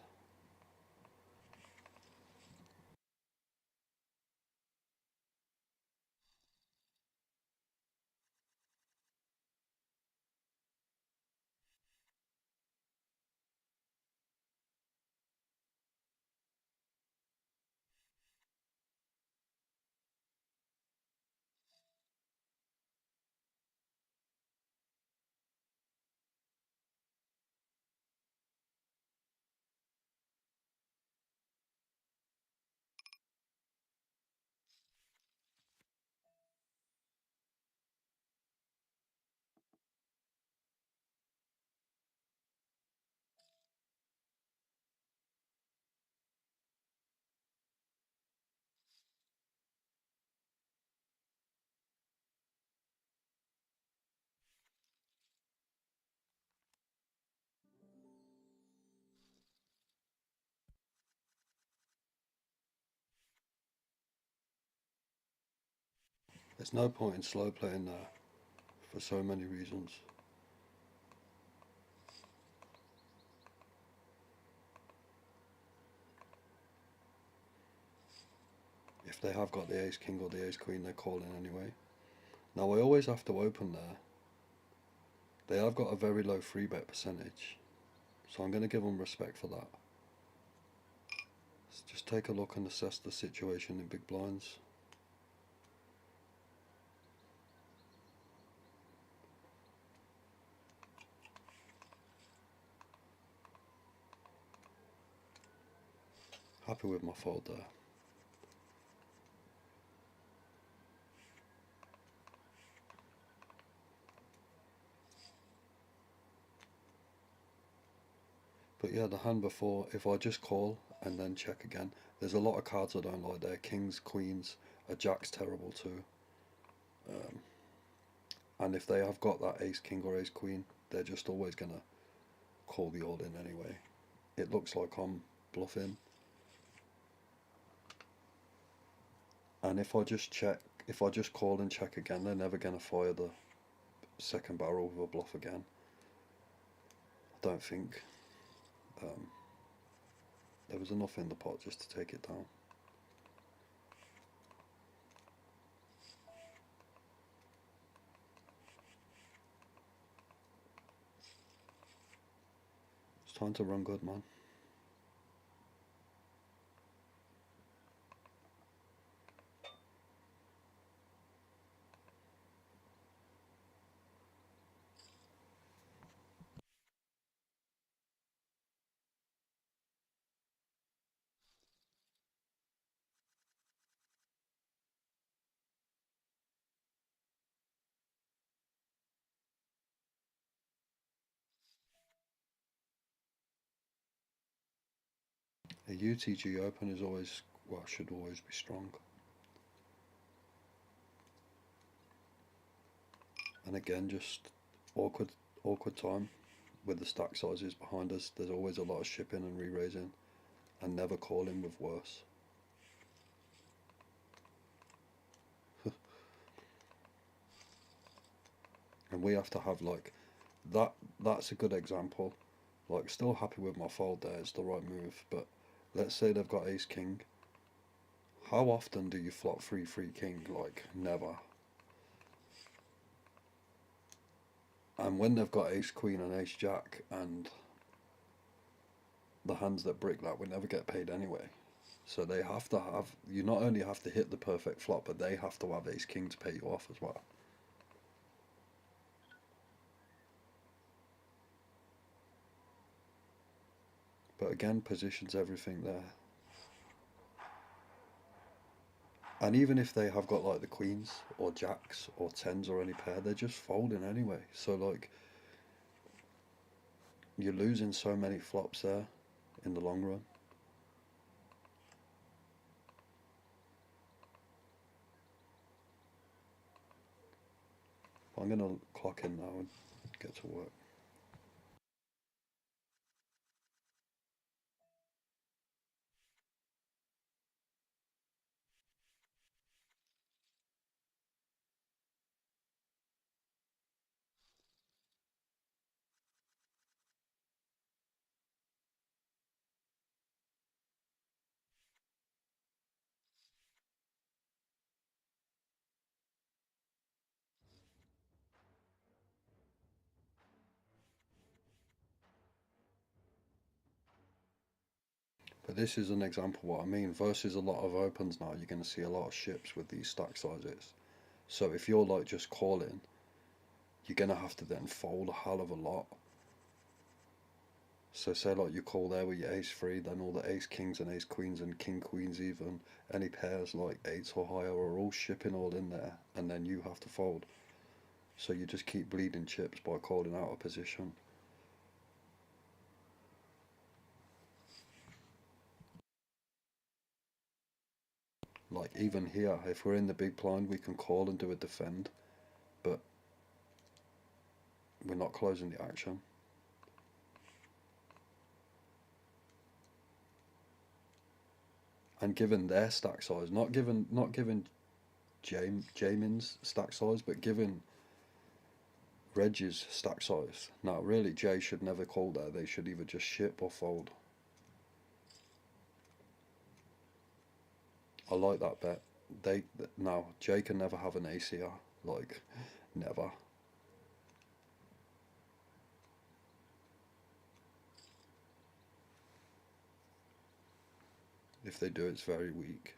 There's no point in slow playing there for so many reasons. If they have got the ace king or the ace queen, they're calling anyway. Now I always have to open there. They have got a very low free bet percentage, so I'm going to give them respect for that. Let's just take a look and assess the situation in big blinds. Happy with my fold there. But yeah, the hand before, if I just call and then check again, there's a lot of cards I don't like there. Kings, queens, a jack's terrible too. And if they have got that ace king or ace queen, they're just always going to call the all in anyway. It looks like I'm bluffing. And if I just check, if I just call and check again, they're never going to fire the second barrel with a bluff again. I don't think. There was enough in the pot just to take it down. It's time to run good, man. A UTG Open is always, well, should always be strong. And again, just awkward time with the stack sizes behind us. There's always a lot of shipping and re-raising, and never calling with worse. And we have to have like that. That's a good example. Like, still happy with my fold there. It's the right move. But let's say they've got ace king. How often do you flop 3-3 king? Like, never. And when they've got ace queen and ace jack and the hands that brick that, we never get paid anyway. So they have to have, you not only have to hit the perfect flop, but they have to have ace king to pay you off as well. But again, positions everything there. And even if they have got like the queens or jacks or tens or any pair, they're just folding anyway. So like you're losing so many flops there in the long run. I'm gonna clock in now and get to work. But this is an example of what I mean. Versus a lot of opens now, you're gonna see a lot of ships with these stack sizes. So if you're like just calling, you're gonna have to then fold a hell of a lot. So say like you call there with your ace three, then all the ace kings and ace queens and king queens even, any pairs like eights or higher are all shipping all in there, and then you have to fold. So you just keep bleeding chips by calling out a position. Like even here, if we're in the big blind, we can call and do a defend, but we're not closing the action. And given their stack size, not given Jamin's stack size, but given Reg's stack size. Now really Jay should never call there. They should either just ship or fold. I like that bet. They now Jay can never have an ACR. Like never. If they do, it's very weak.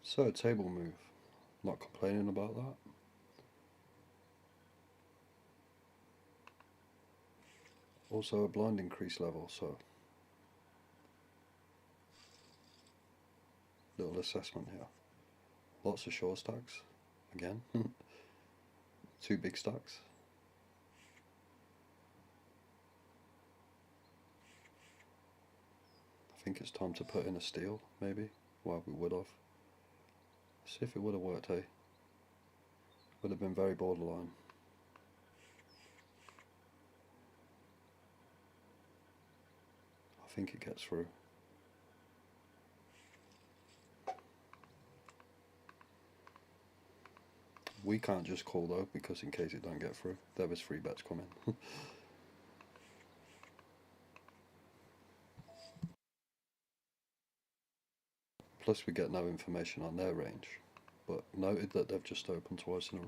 So table move, not complaining about that. Also a blind increase level, so little assessment here. Lots of short stacks, again. 2 big stacks. I think it's time to put in a steal, maybe. Well, we would have. See if it would have worked, hey? Would have been very borderline. I think it gets through. We can't just call though, because in case it don't get through, there was 3 bets coming. Plus we get no information on their range, but noted that they've just opened twice in a row.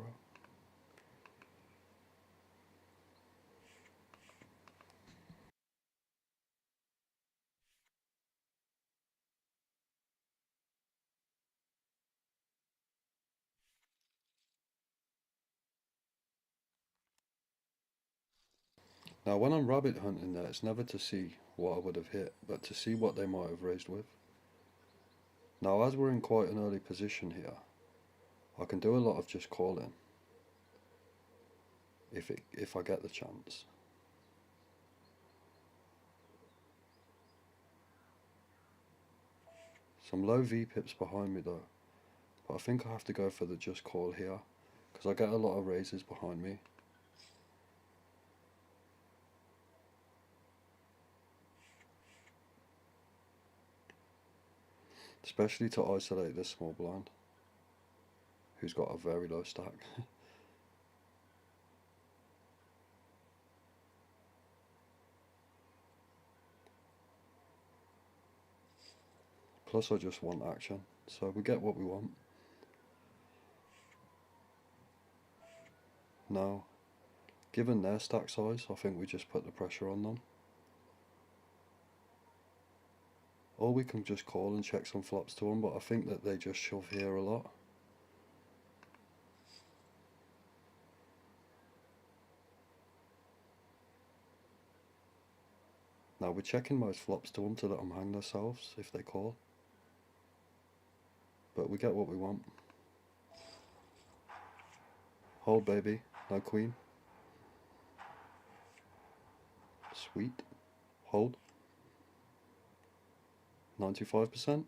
Now when I'm rabbit hunting there, it's never to see what I would have hit, but to see what they might have raised with. Now as we're in quite an early position here, I can do a lot of just calling if I get the chance. Some low V pips behind me though, but I think I have to go for the just call here, because I get a lot of raises behind me. Especially to isolate this small blind, who's got a very low stack. Plus I just want action, so we get what we want. Now, given their stack size, I think we just put the pressure on them. Or we can just call and check some flops to them, but I think that they just shove here a lot. Now we're checking most flops to them to let them hang themselves if they call. But we get what we want. Hold baby, no queen. Sweet. Hold. 95%.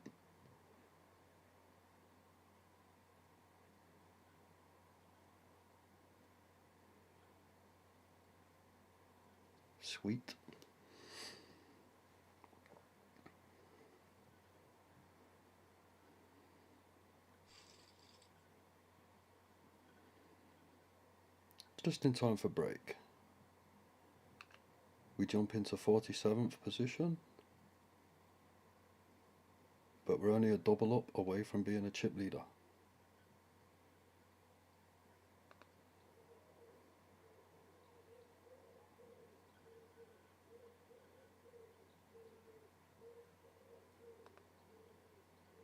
Sweet. Just in time for break. We jump into 47th position. But we're only a double up away from being a chip leader.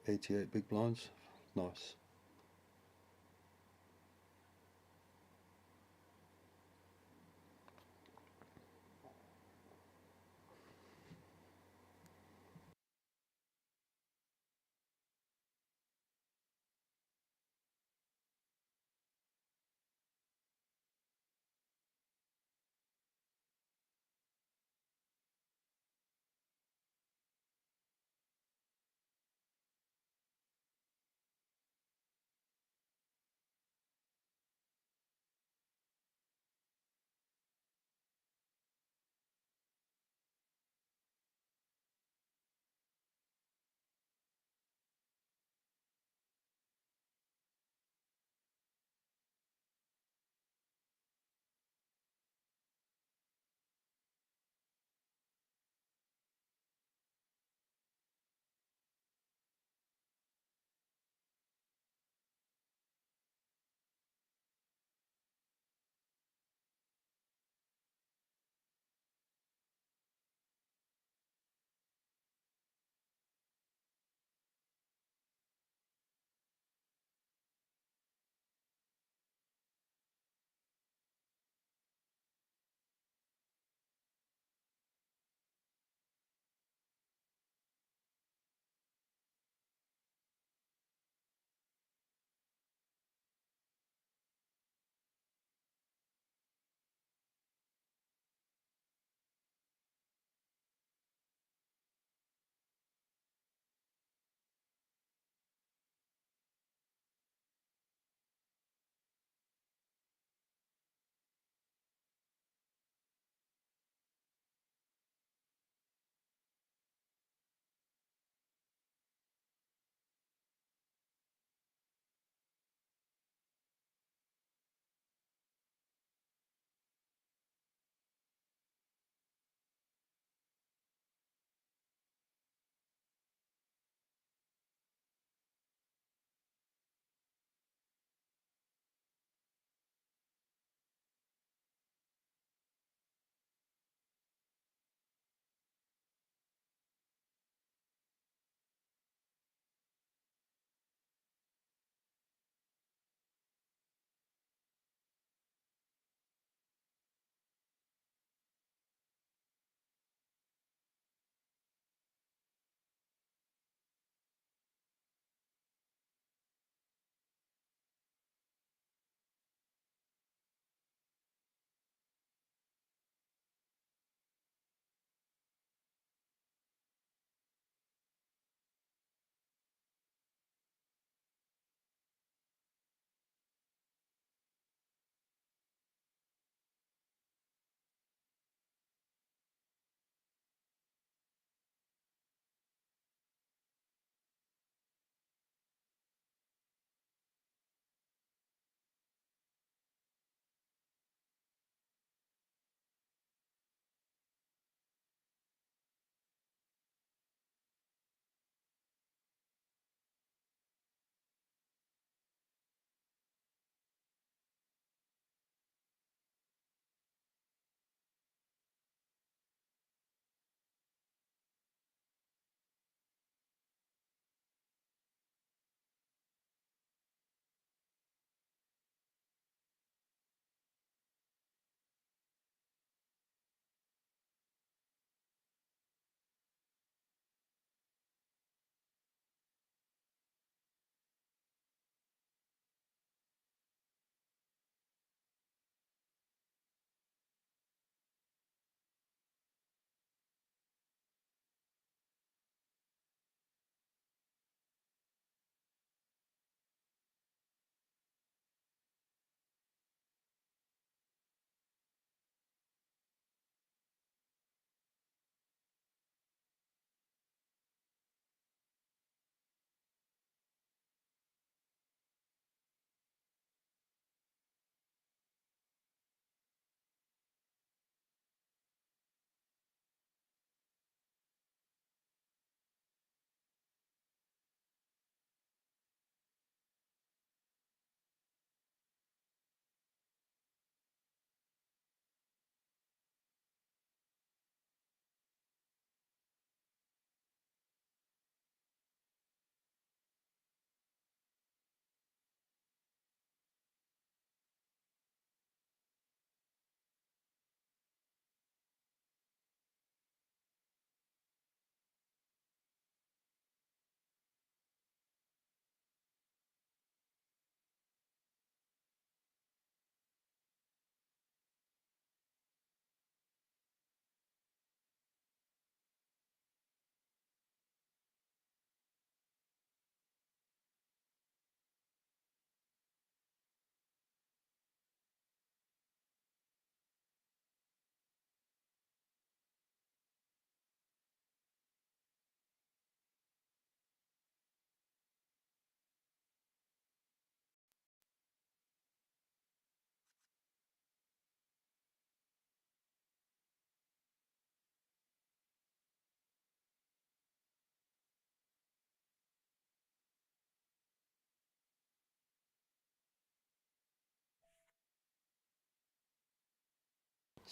$88 big blinds. Nice.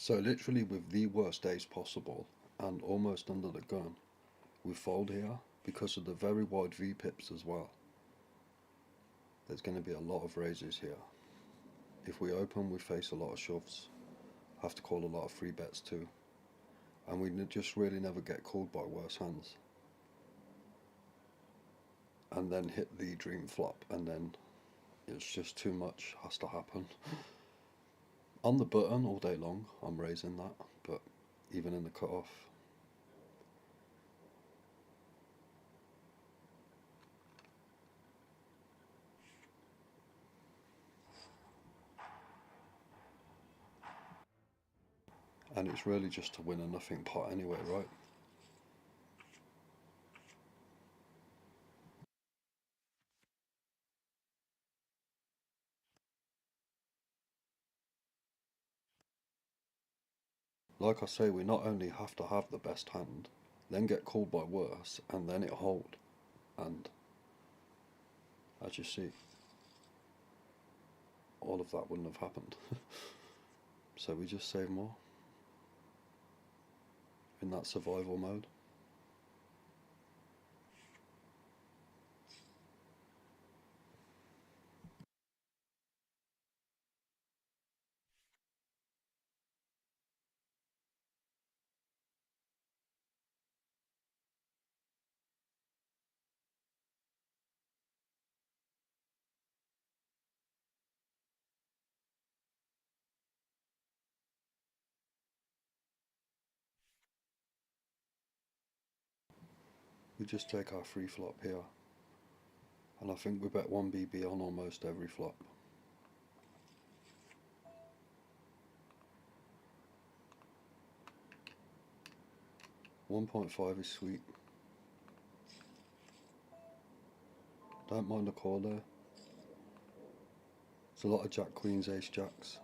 So literally with the worst ace possible and almost under the gun, we fold here because of the very wide V-pips as well. There's going to be a lot of raises here. If we open, we face a lot of shoves, have to call a lot of free bets too, and we just really never get called by worse hands. And then hit the dream flop, and then it's just too much has to happen. On the button all day long, I'm raising that, but even in the cutoff, and it's really just to win a nothing pot anyway, right? Like I say, we not only have to have the best hand, then get called by worse, and then it hold. And as you see, all of that wouldn't have happened. So we just save more in that survival mode. We just take our free flop here, and I think we bet 1BB on almost every flop. $1.5 is sweet. Don't mind the call there. There's a lot of jack queens, ace jacks.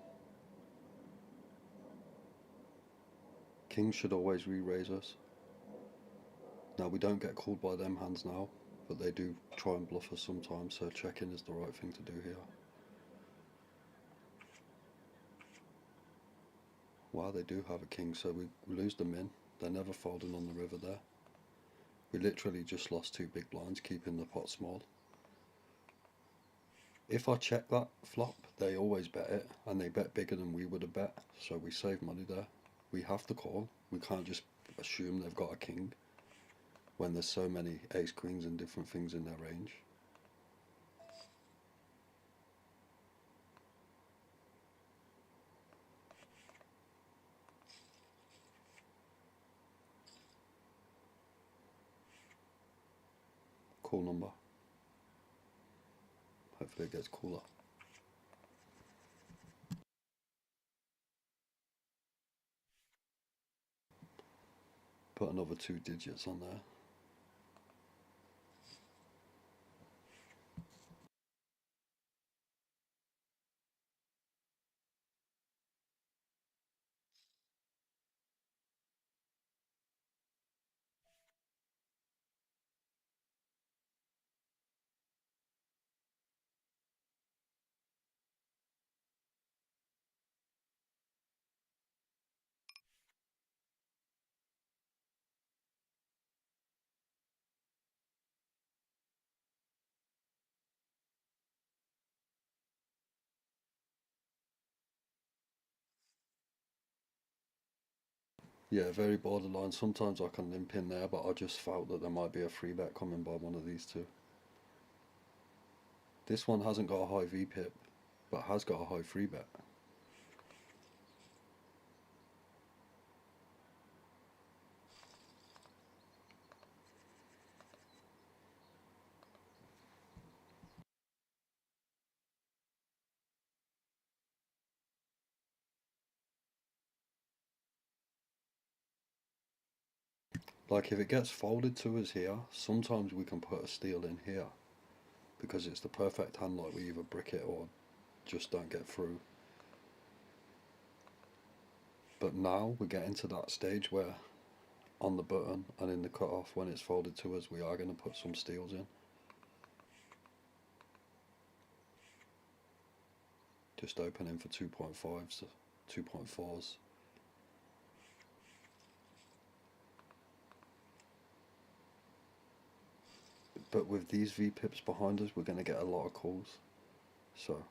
Kings should always re-raise us. Now we don't get called by them hands now, but they do try and bluff us sometimes, so checking is the right thing to do here. Wow, they do have a king, so we lose the min. They're never folding on the river there. We literally just lost 2 big blinds, keeping the pot small. If I check that flop, they always bet it, and they bet bigger than we would have bet, so we save money there. We have to call. We can't just assume they've got a king when there's so many ace queens and different things in their range. Cool number. Hopefully it gets cooler. Put another 2 digits on there. Yeah, very borderline. Sometimes I can limp in there, but I just felt that there might be a free bet coming by one of these two. This one hasn't got a high V-pip, but has got a high free bet. Like if it gets folded to us here, sometimes we can put a steal in here because it's the perfect hand, like we either brick it or just don't get through. But now we're getting to that stage where on the button and in the cutoff when it's folded to us, we are going to put some steals in. Just opening for 2.5s, 2.4s. But with these VPIPs behind us, we're going to get a lot of calls. So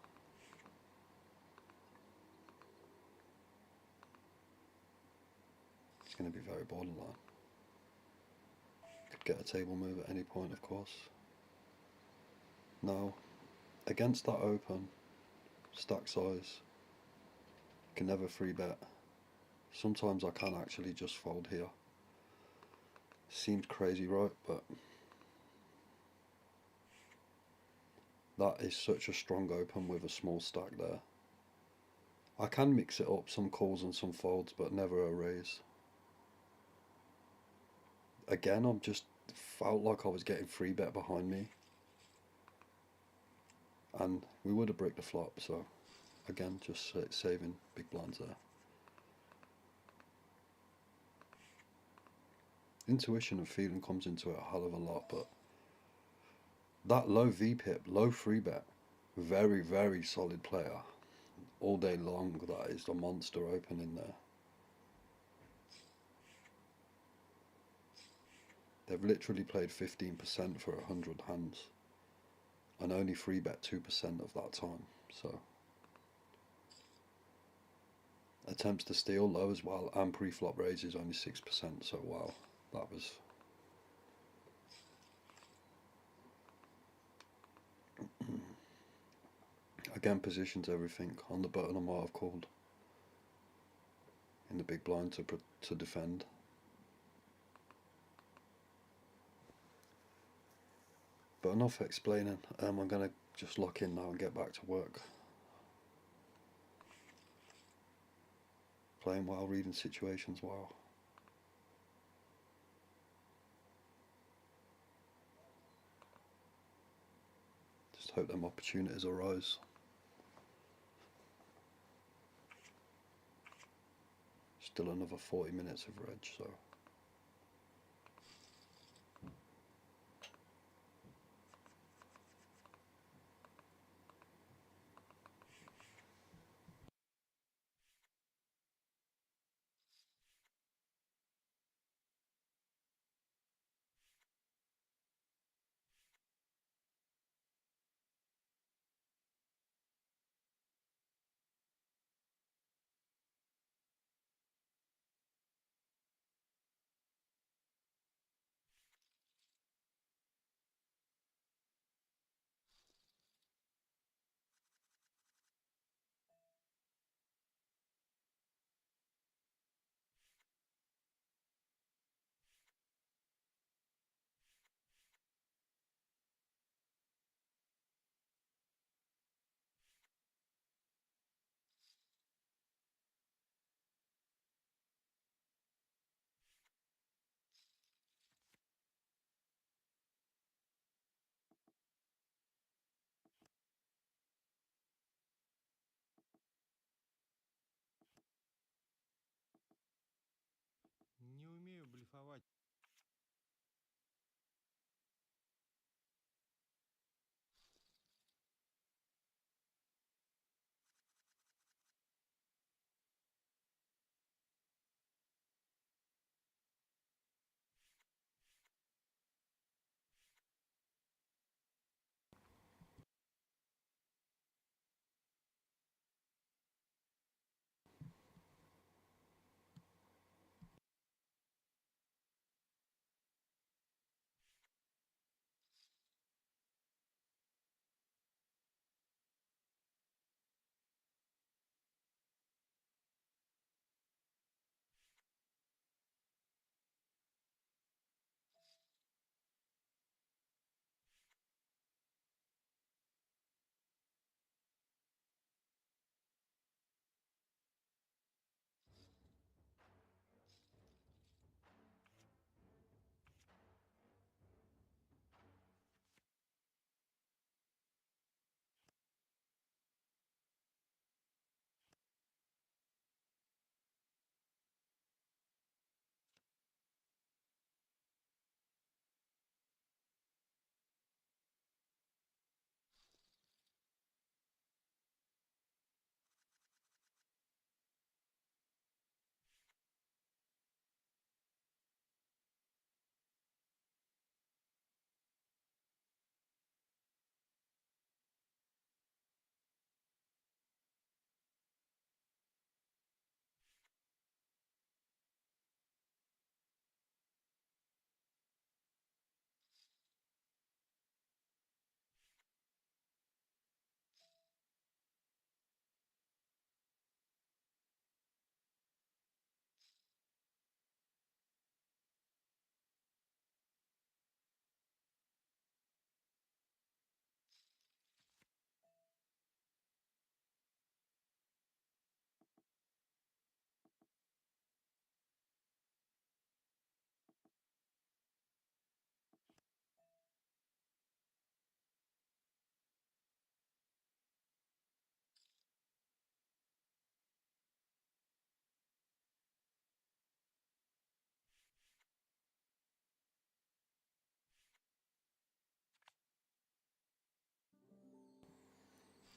it's going to be very borderline. Could get a table move at any point, of course. Now, against that open stack size, you can never free bet. Sometimes I can actually just fold here. Seems crazy, right? But that is such a strong open with a small stack there. I can mix it up, some calls and some folds, but never a raise. Again, I'm just felt like I was getting free bet behind me. And we would have bricked the flop, so again, just saving big blinds there. Intuition and feeling comes into it a hell of a lot, but that low VPIP, low free bet, very, very solid player. All day long, that is the monster open in there. They've literally played 15% for 100 hands and only free bet 2% of that time, so attempts to steal low as well, and pre-flop raises only 6%, so wow, that was again positions everything. On the button I might have called in the big blind to defend. But enough explaining. I'm gonna just lock in now and get back to work. Playing well, reading situations well. Just hope them opportunities arise. Still another 40 minutes of reg, so Не умею блефовать.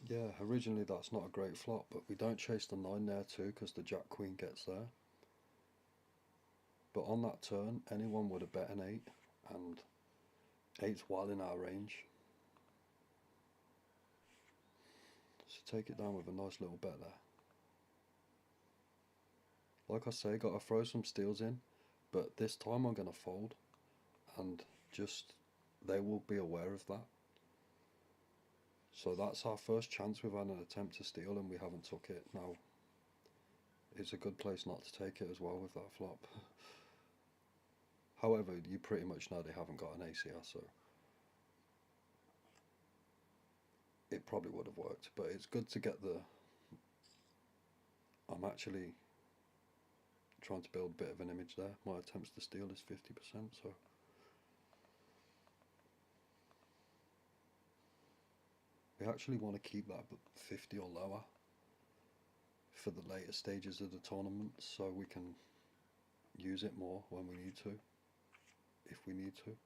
Yeah, originally that's not a great flop, but we don't chase the 9 there too because the Jack Queen gets there. But on that turn, anyone would have bet an 8, and 8's well in our range. So take it down with a nice little bet there. Like I say, got to throw some steals in, but this time I'm going to fold, and just they will be aware of that. So that's our first chance we've had an attempt to steal and we haven't took it. Now, it's a good place not to take it as well with that flop. However, you pretty much know they haven't got an ace here, so it probably would have worked. But it's good to get the... I'm actually trying to build a bit of an image there. My attempts to steal is 50%, so... We actually want to keep that 50 or lower for the later stages of the tournament, so we can use it more when we need to, if we need to.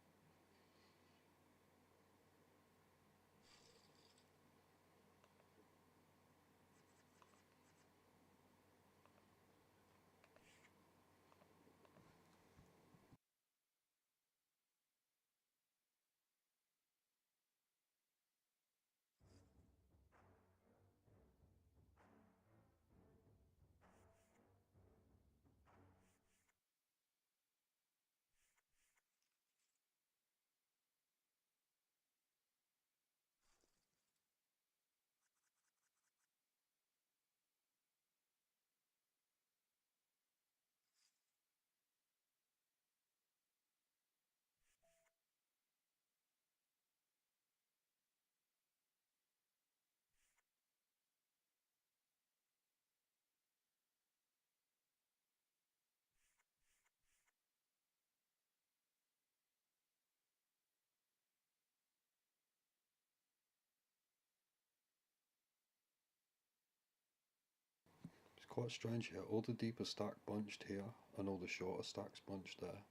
It's quite strange here. All the deeper stack bunched here and all the shorter stacks bunched there.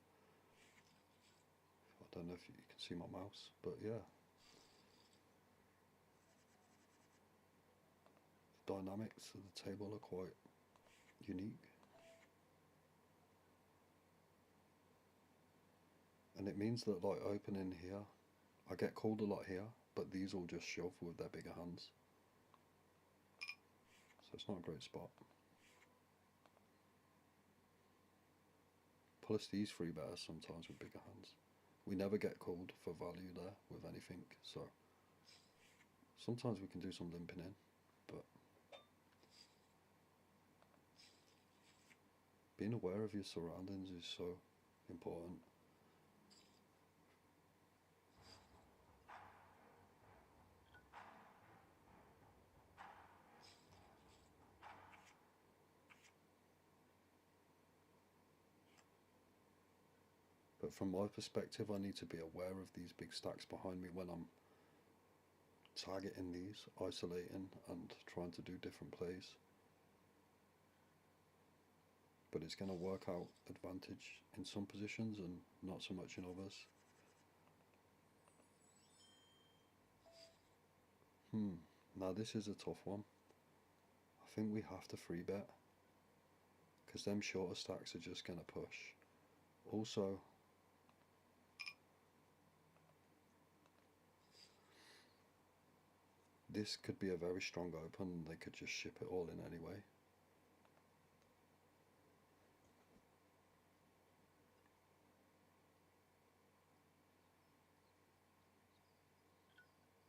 I don't know if you can see my mouse, but yeah. The dynamics of the table are quite unique. And it means that like opening here, I get called a lot here, but these all just shove with their bigger hands. So it's not a great spot. Plus these free betters sometimes with bigger hands. We never get called for value there with anything, so sometimes we can do some limping in, but being aware of your surroundings is so important. But from my perspective, I need to be aware of these big stacks behind me when I'm targeting these, isolating and trying to do different plays. But it's going to work out advantage in some positions and not so much in others. Now this is a tough one. I think we have to free bet because them shorter stacks are just going to push. Also, this could be a very strong open and they could just ship it all in anyway.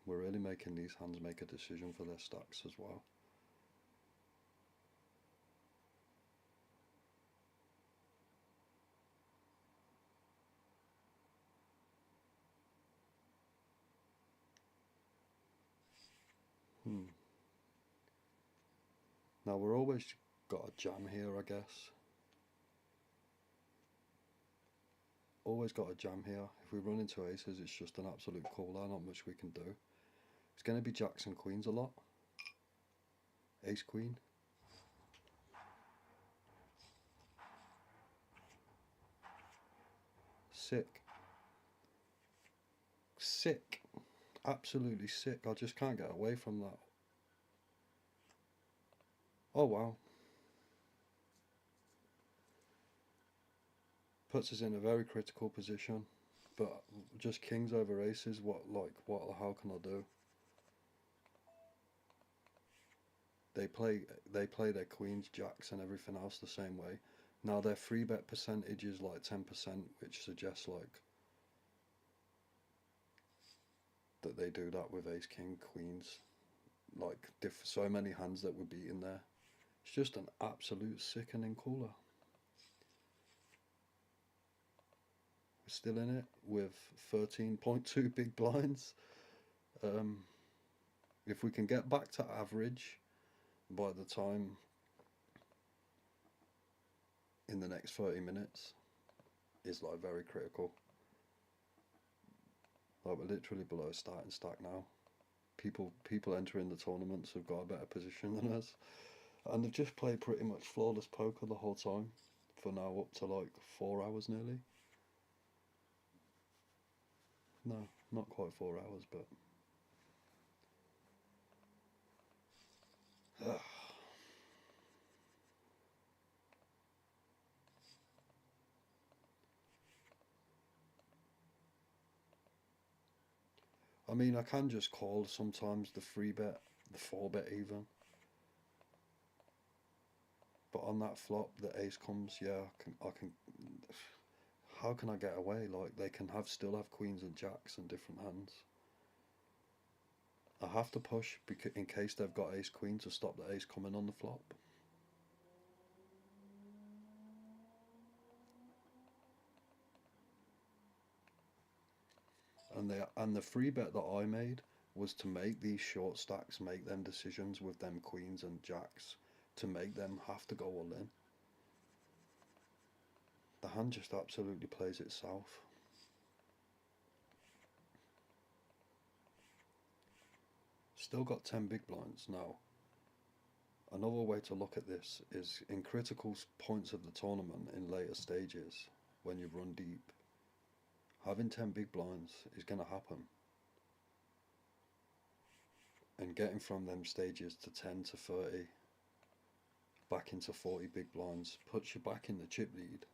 We're really making these hands make a decision for their stacks as well. Now we're always got a jam here, I guess. Always got a jam here. If we run into aces, it's just an absolute caller, not much we can do. It's going to be jacks and queens a lot. Ace queen. Sick. Sick. Absolutely sick. I just can't get away from that. Oh wow. Puts us in a very critical position. But just kings over aces, how can I do? They play their queens, jacks, and everything else the same way. Now their free bet percentage is like 10%, which suggests like that they do that with ace, king, queens, like so many hands that would be in there. It's just an absolute sickening cooler. We're still in it with 13.2 big blinds. Um, if we can get back to average by the time in the next 30 minutes is like very critical. Like we're literally below starting stack now. People entering the tournaments have got a better position than us, and they've just played pretty much flawless poker the whole time for now up to like 4 hours nearly. No, not quite 4 hours, but I mean I can just call sometimes the free bet, the four bet even. But on that flop, the ace comes. Yeah, I can. How can I get away? Like they can still have queens and jacks and different hands. I have to push because in case they've got ace queen to stop the ace coming on the flop. And the free bet that I made was to make these short stacks make them decisions with them queens and jacks to make them have to go all in. The hand just absolutely plays itself. Still got 10 big blinds now. Another way to look at this is in critical points of the tournament in later stages when you run deep. Having 10 big blinds is going to happen. And getting from them stages to 10 to 30 back into 40 big blinds puts you back in the chip lead.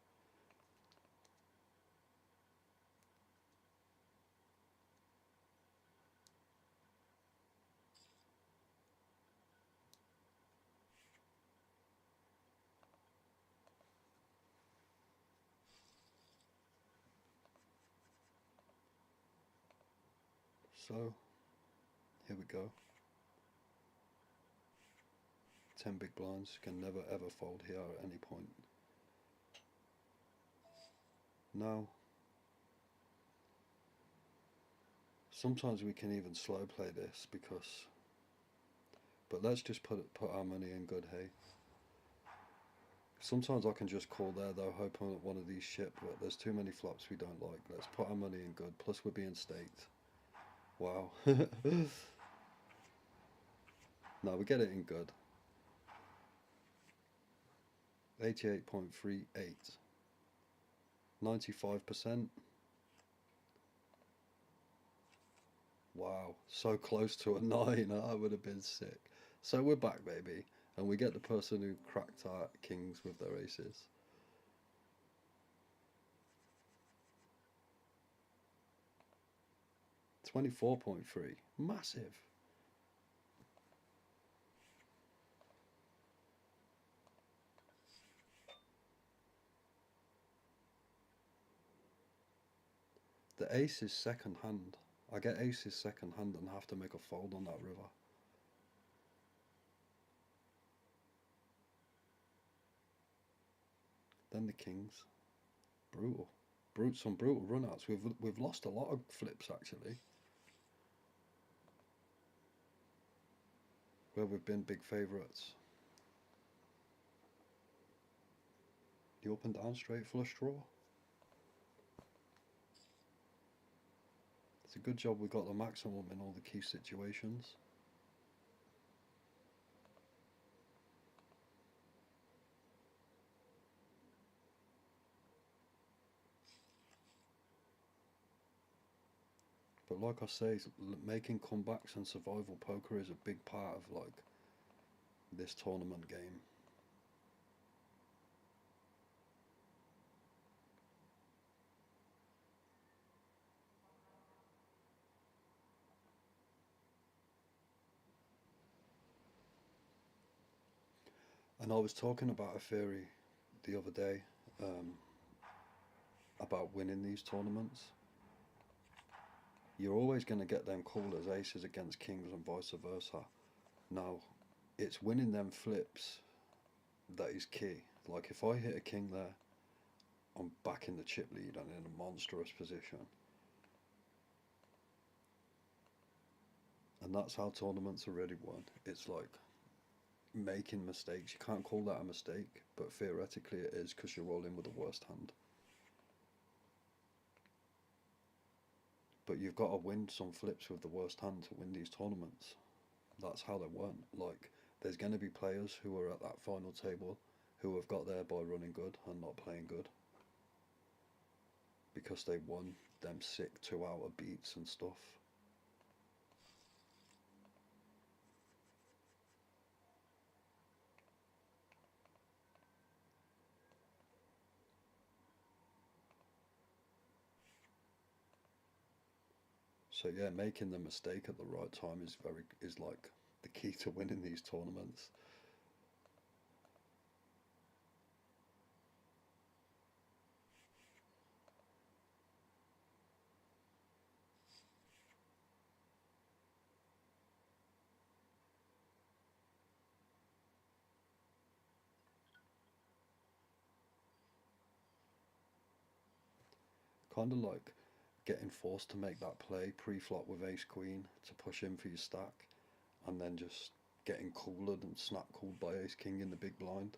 So here we go. 10 big blinds can never ever fold here at any point. Now, sometimes we can even slow play this because, but let's just put our money in good, hey. Sometimes I can just call there though, hoping that one of these ship, but there's too many flops we don't like. Let's put our money in good, plus we're being staked. Wow. No, we get it in good. 88.38. 95%. Wow, so close to a 9. That would have been sick. So we're back, baby. And we get the person who cracked our kings with their aces. $24.3. Massive. The ace is second hand. I get aces second hand and have to make a fold on that river. Then the kings. Brutal. Some brutal runouts. We've lost a lot of flips actually. Where we've been big favourites. The up and down straight flush draw. It's a good job we got the maximum in all the key situations. But like I say, making comebacks and survival poker is a big part of like this tournament game. And I was talking about a theory the other day um, about winning these tournaments. You're always going to get them callers aces against kings and vice versa. Now, it's winning them flips that is key. Like if I hit a king there, I'm back in the chip lead and in a monstrous position. And that's how tournaments are really won. It's like making mistakes. You can't call that a mistake, but theoretically it is because you're rolling with the worst hand. But you've got to win some flips with the worst hand to win these tournaments. That's how they won. Like, there's going to be players who are at that final table who have got there by running good and not playing good because they won them sick 2 hour beats and stuff. So yeah, making the mistake at the right time is like the key to winning these tournaments. Kind of like getting forced to make that play pre-flop with ace queen to push in for your stack, and then just getting cooled and snap cooled by ace king in the big blind,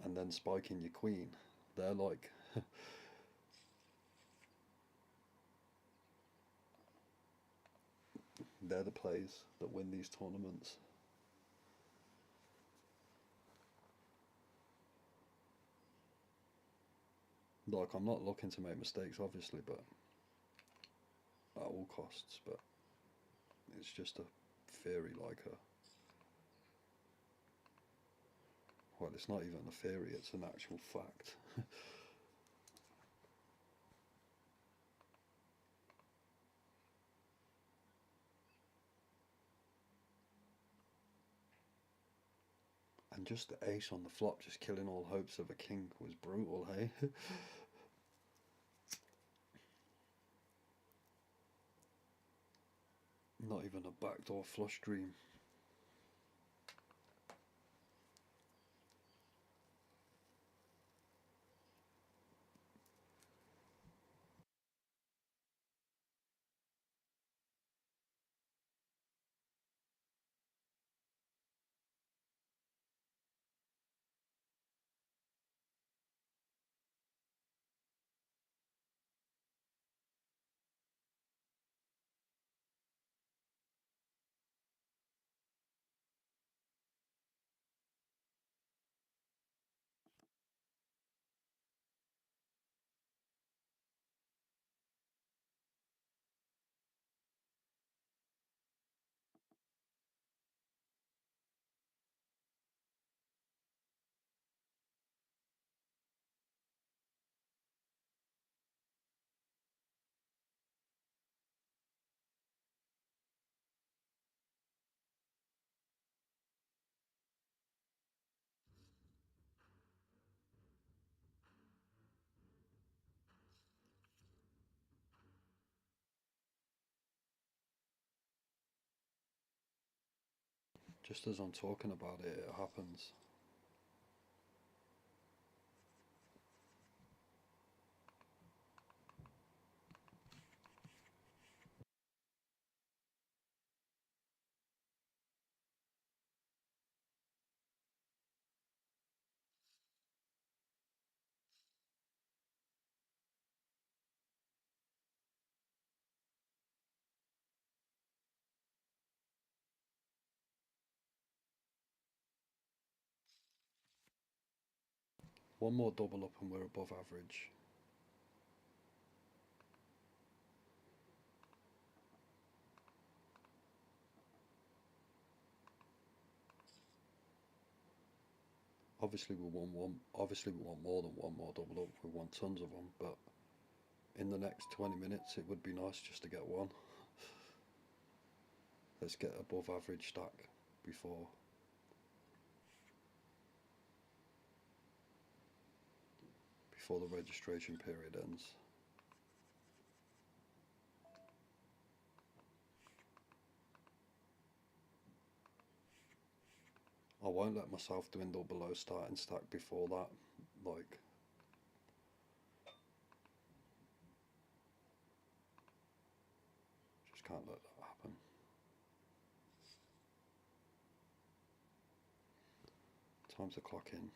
and then spiking your queen. They're like they're the plays that win these tournaments. Like, I'm not looking to make mistakes, obviously, but at all costs. But it's just a theory, like a well, it's not even a theory; it's an actual fact. And just the ace on the flop, just killing all hopes of a king, was brutal, hey? Not even a backdoor flush dream. Just as I'm talking about it, it happens. One more double up and we're above average. Obviously we want one. Obviously we want more than one more double up. We want tons of them, but in the next 20 minutes it would be nice just to get one. Let's get above average stack before the registration period ends. I won't let myself dwindle below starting stack before that, like, just can't let that happen. Time to clock in.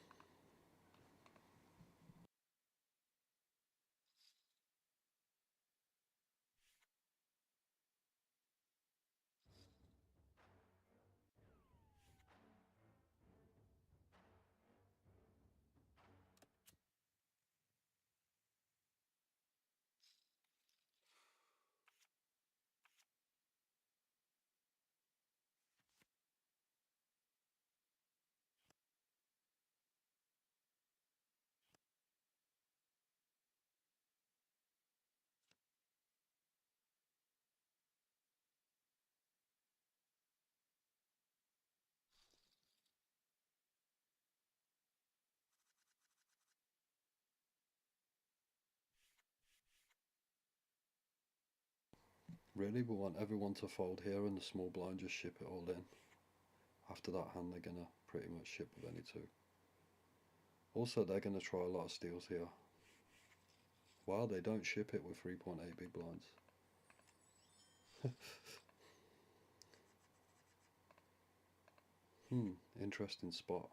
Really, we want everyone to fold here and the small blind just ship it all in. After that hand, they're gonna pretty much ship with any two. Also, they're gonna try a lot of steals here. Wow, they don't ship it with 3.8 big blinds. Interesting spot.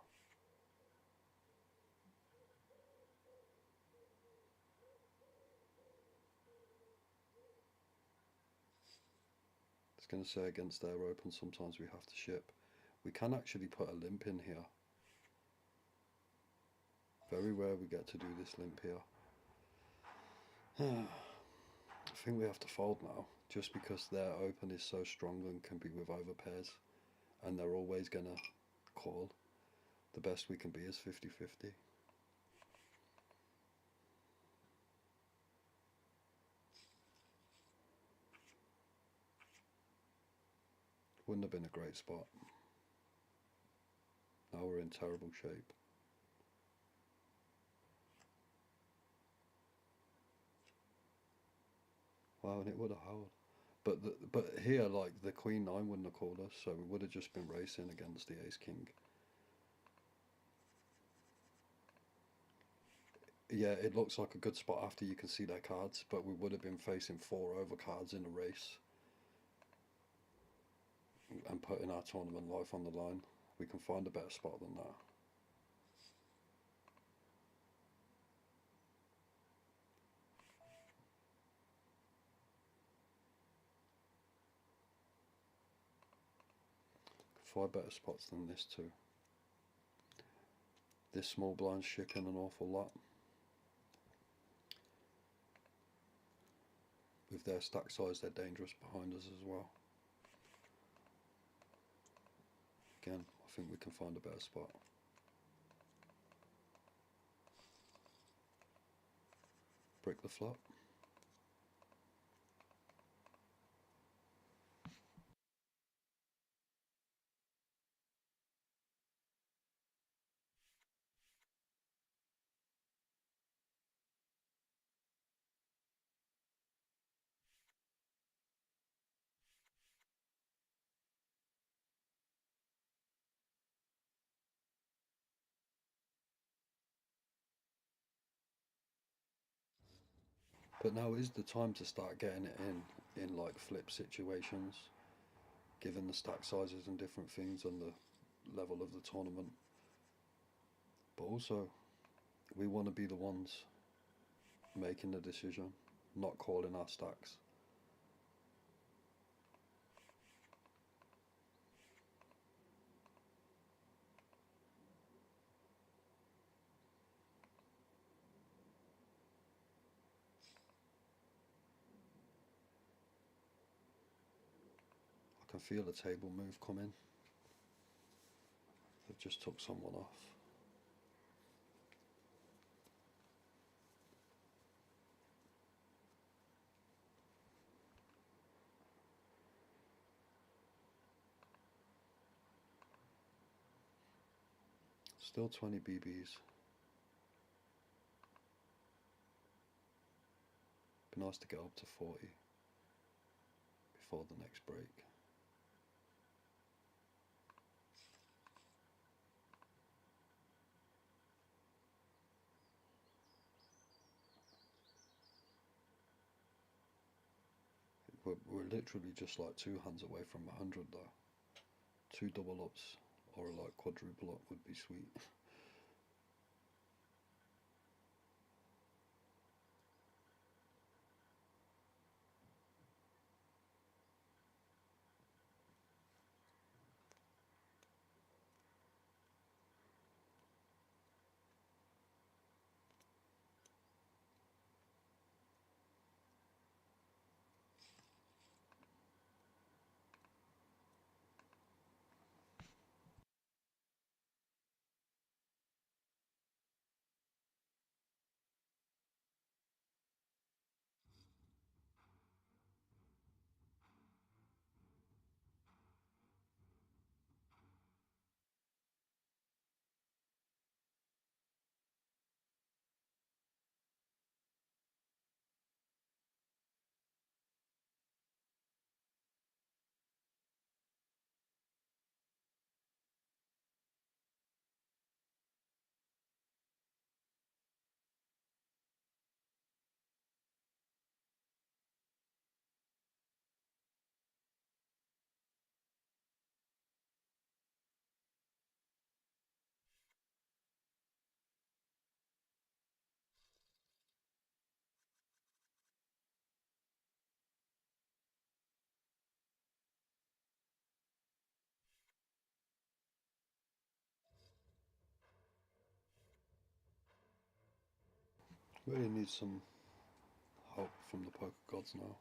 It's going to say against their open, sometimes we have to ship. We can actually put a limp in here. Very rare we get to do this limp here. I think we have to fold now, just because their open is so strong and can be with over pairs, and they're always going to call. The best we can be is 50-50. Wouldn't have been a great spot. Now we're in terrible shape. Wow, and it would have held. But here, like, the Queen 9 wouldn't have called us, so we would have just been racing against the Ace King. Yeah, it looks like a good spot after you can see their cards, but we would have been facing 4 over cards in a race and putting our tournament life on the line. We can find a better spot than that. Find better spots than this too. This small blind's shipping an awful lot. With their stack size, they're dangerous behind us as well. Again, I think we can find a better spot. Brick the flop. But now is the time to start getting it in like flip situations, given the stack sizes and different things and the level of the tournament. But also, we want to be the ones making the decision, not calling our stacks. I can feel a table move coming. They've just took someone off. Still 20 BBs. Be nice to get up to 40 before the next break. We're literally just like 2 hands away from 100 though. 2 double ups or like quadruple up would be sweet. Really need some help from the poker gods now.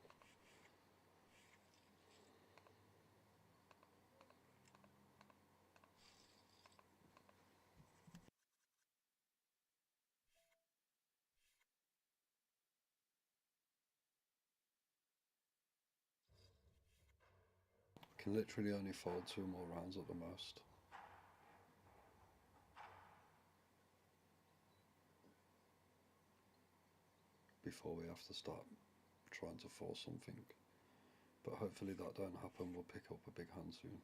Can literally only fold 2 more rounds at the most. Before we have to start trying to force something. But hopefully that don't happen, we'll pick up a big hand soon.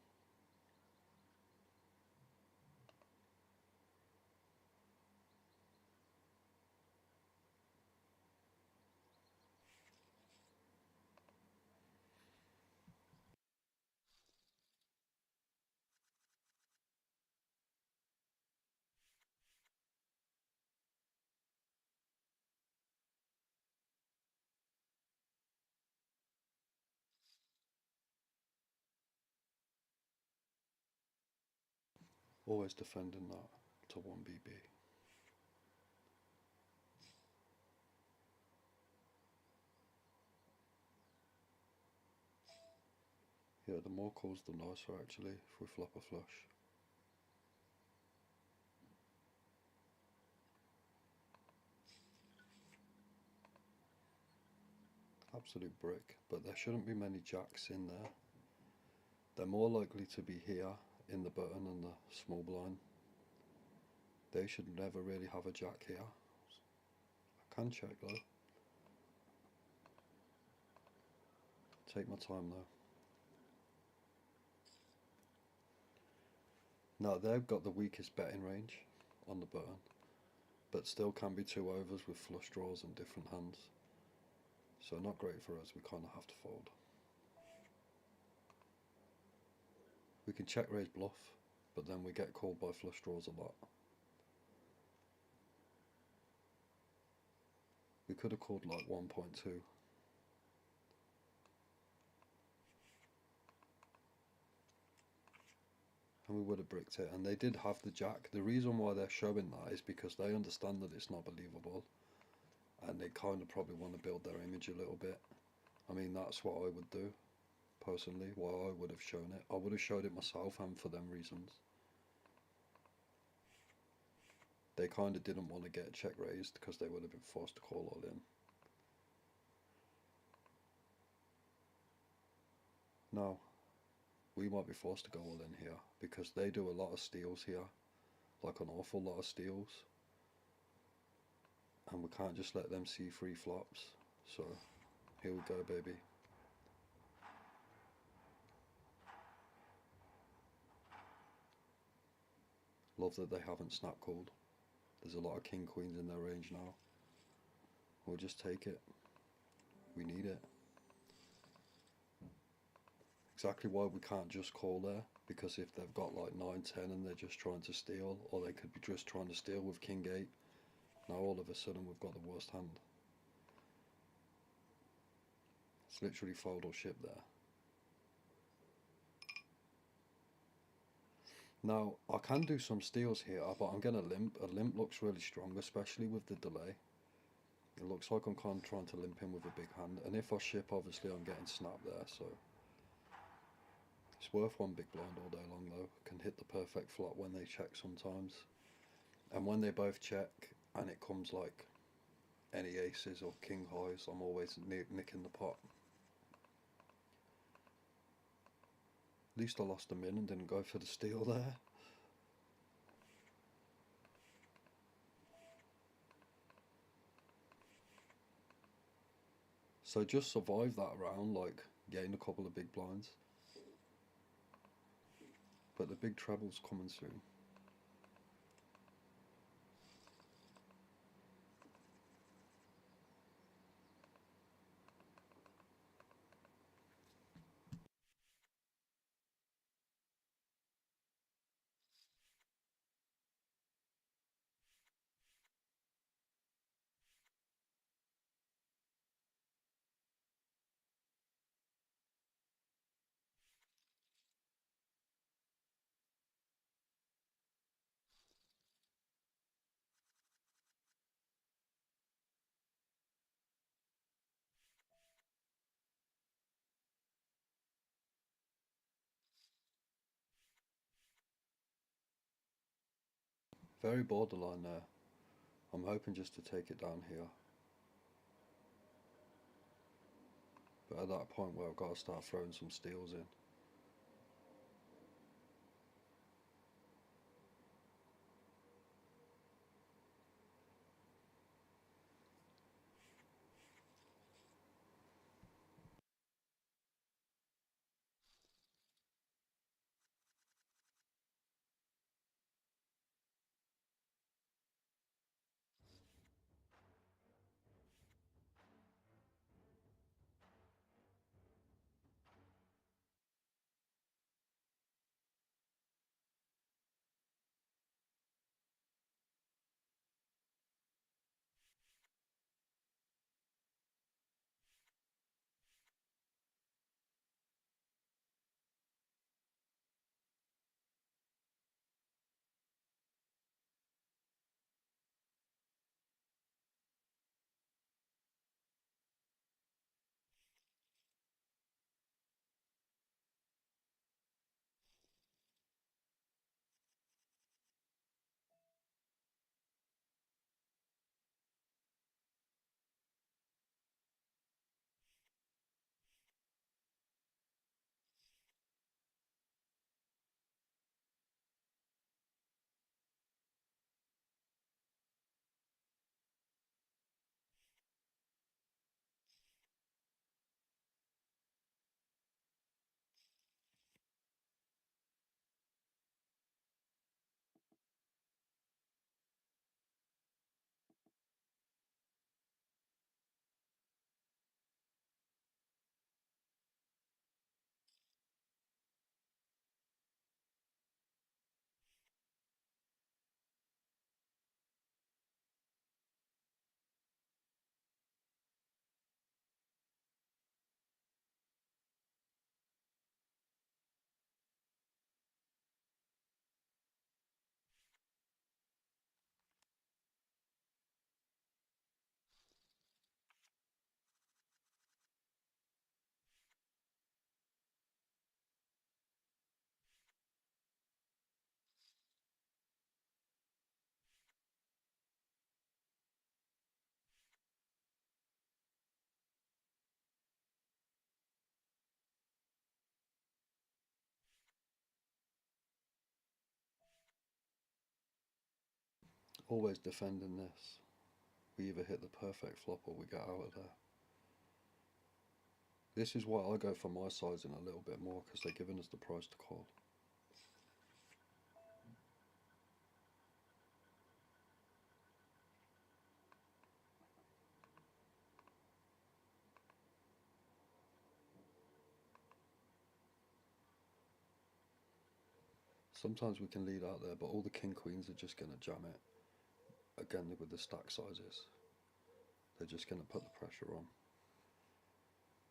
Always defending that to 1 BB. Yeah, the more calls the nicer actually if we flop a flush. Absolute brick, but there shouldn't be many jacks in there. They're more likely to be here in the button and the small blind. They should never really have a jack here. I can check though. Take my time though. Now they've got the weakest betting range on the button, but still can be 2 overs with flush draws and different hands. So not great for us, we kind of have to fold. We can check raise bluff, but then we get called by flush draws a lot. We could have called like 1.2. And we would have bricked it, and they did have the jack. The reason why they're showing that is because they understand that it's not believable, and they kind of probably want to build their image a little bit. I mean, that's what I would do, personally, why I would have shown it. I would have showed it myself, and for them reasons. They kind of didn't want to get a check raised because they would have been forced to call all in. Now, we might be forced to go all in here because they do a lot of steals here. like an awful lot of steals, and we can't just let them see free flops. So here we go, baby. Love that they haven't snap called. There's a lot of king queens in their range now. We'll just take it. We need it. Exactly why we can't just call there, because if they've got like 9-10 and they're just trying to steal, or they could be just trying to steal with king 8, now all of a sudden we've got the worst hand. It's literally fold or ship there. Now I can do some steals here, but I'm gonna limp. A limp looks really strong, especially with the delay. It looks like I'm kind of trying to limp in with a big hand, and if I ship, obviously I'm getting snapped there, so it's worth one big blind all day long though. Can hit the perfect flop when they check sometimes, and when they both check and it comes like any aces or king highs, I'm always nicking the pot. At least I lost a min and didn't go for the steal there. So just survive that round, like gain a couple of big blinds. But the big treble's coming soon. Very borderline there. I'm hoping just to take it down here. But at that point where I've got to start throwing some steals in. always defending this. We either hit the perfect flop or we get out of there. This is why I go for my sizing a little bit more, because they're giving us the price to call. Sometimes we can lead out there, but all the king queens are just going to jam it. Again, with the stack sizes, they're just going to put the pressure on.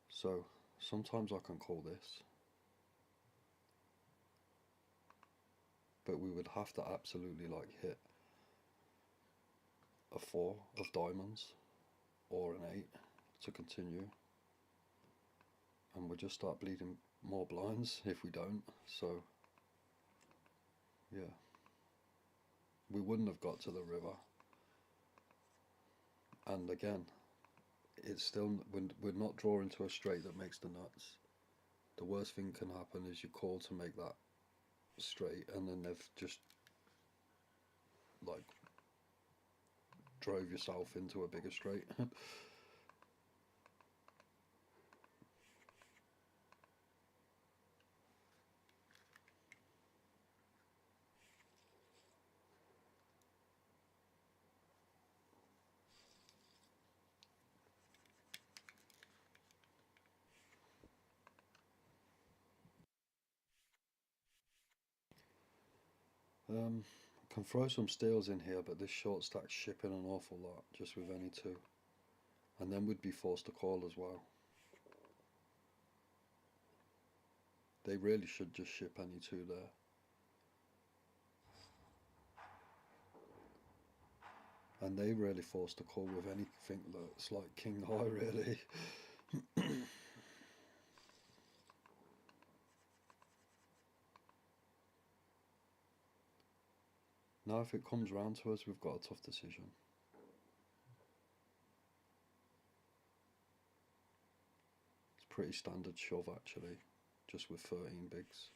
So sometimes I can call this, but we would have to absolutely like hit a 4 of diamonds or an 8 to continue, and we'll just start bleeding more blinds if we don't. So yeah, we wouldn't have got to the river. And again, it's still, we're not drawing to a straight that makes the nuts. The worst thing can happen is you call to make that straight, and then they've just like drove yourself into a bigger straight. Can throw some steals in here, but this short stack's shipping an awful lot just with any 2, and then we'd be forced to call as well. They really should just ship any 2 there. And they really forced to call with anything that's like king high, really. Now if it comes round to us, we've got a tough decision. It's pretty standard shove actually, just with 13 bigs.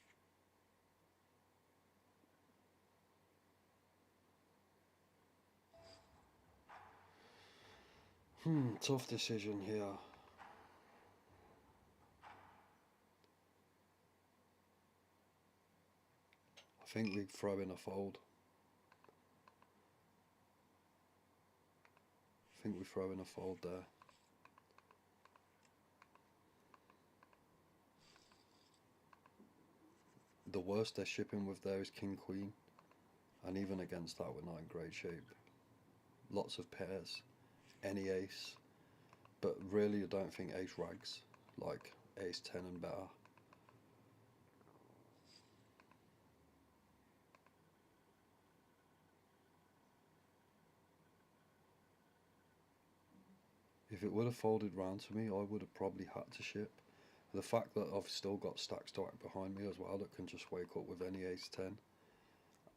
Tough decision here. I think we throw in a fold. I think we throw in a fold there. The worst they're shipping with there is king queen, and even against that we're not in great shape. Lots of pairs, any ace, but really I don't think ace rags, like ace 10 and better. If it would have folded round to me, I would have probably had to ship. The fact that I've still got stack behind me as well that can just wake up with any ace 10,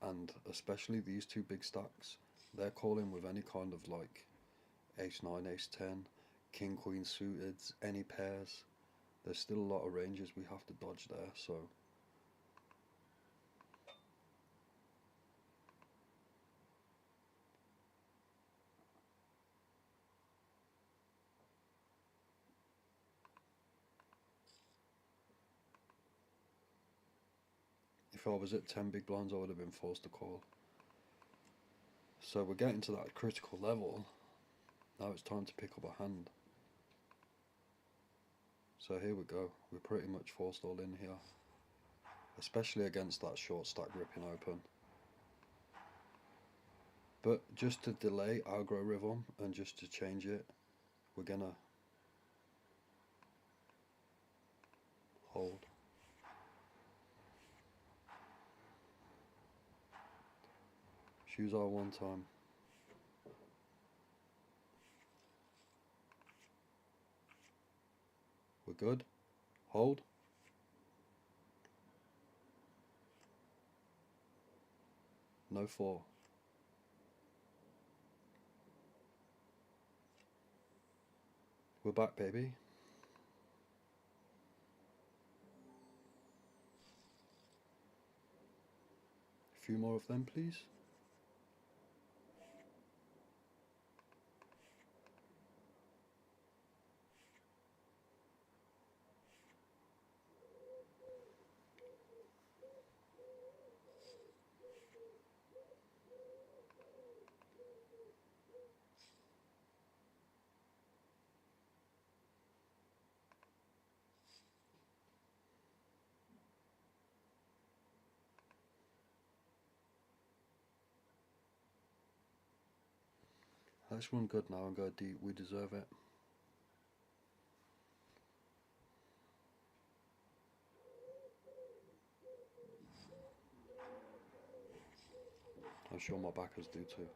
and especially these 2 big stacks, they're calling with any kind of like ace 9, ace 10, king queen suited, any pairs. There's still a lot of ranges we have to dodge there, so if I was at 10 big blinds I would have been forced to call. So we're getting to that critical level. Now it's time to pick up a hand. So here we go, we're pretty much forced all in here, especially against that short stack ripping open. But just to delay aggro rhythm and just to change it, we're gonna hold. Choose our 1 time. We're good. Hold. No 4. We're back, baby. A few more of them, please. Let's run good now and go deep. We deserve it. I'm sure my backers do too.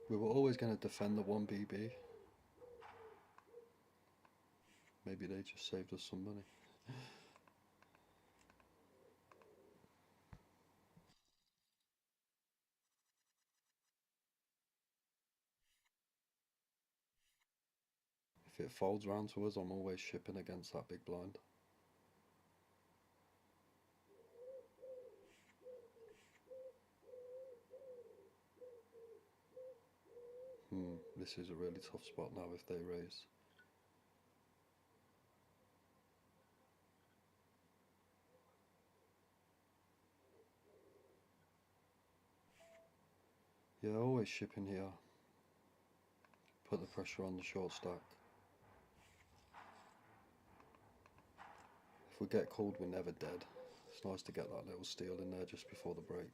We were always going to defend the 1BB. Maybe they just saved us some money. If it folds round to us, I'm always shipping against that big blind. This is a really tough spot now if they raise. Yeah, always shipping here. Put the pressure on the short stack. If we get called, we're never dead. It's nice to get that little steal in there just before the break.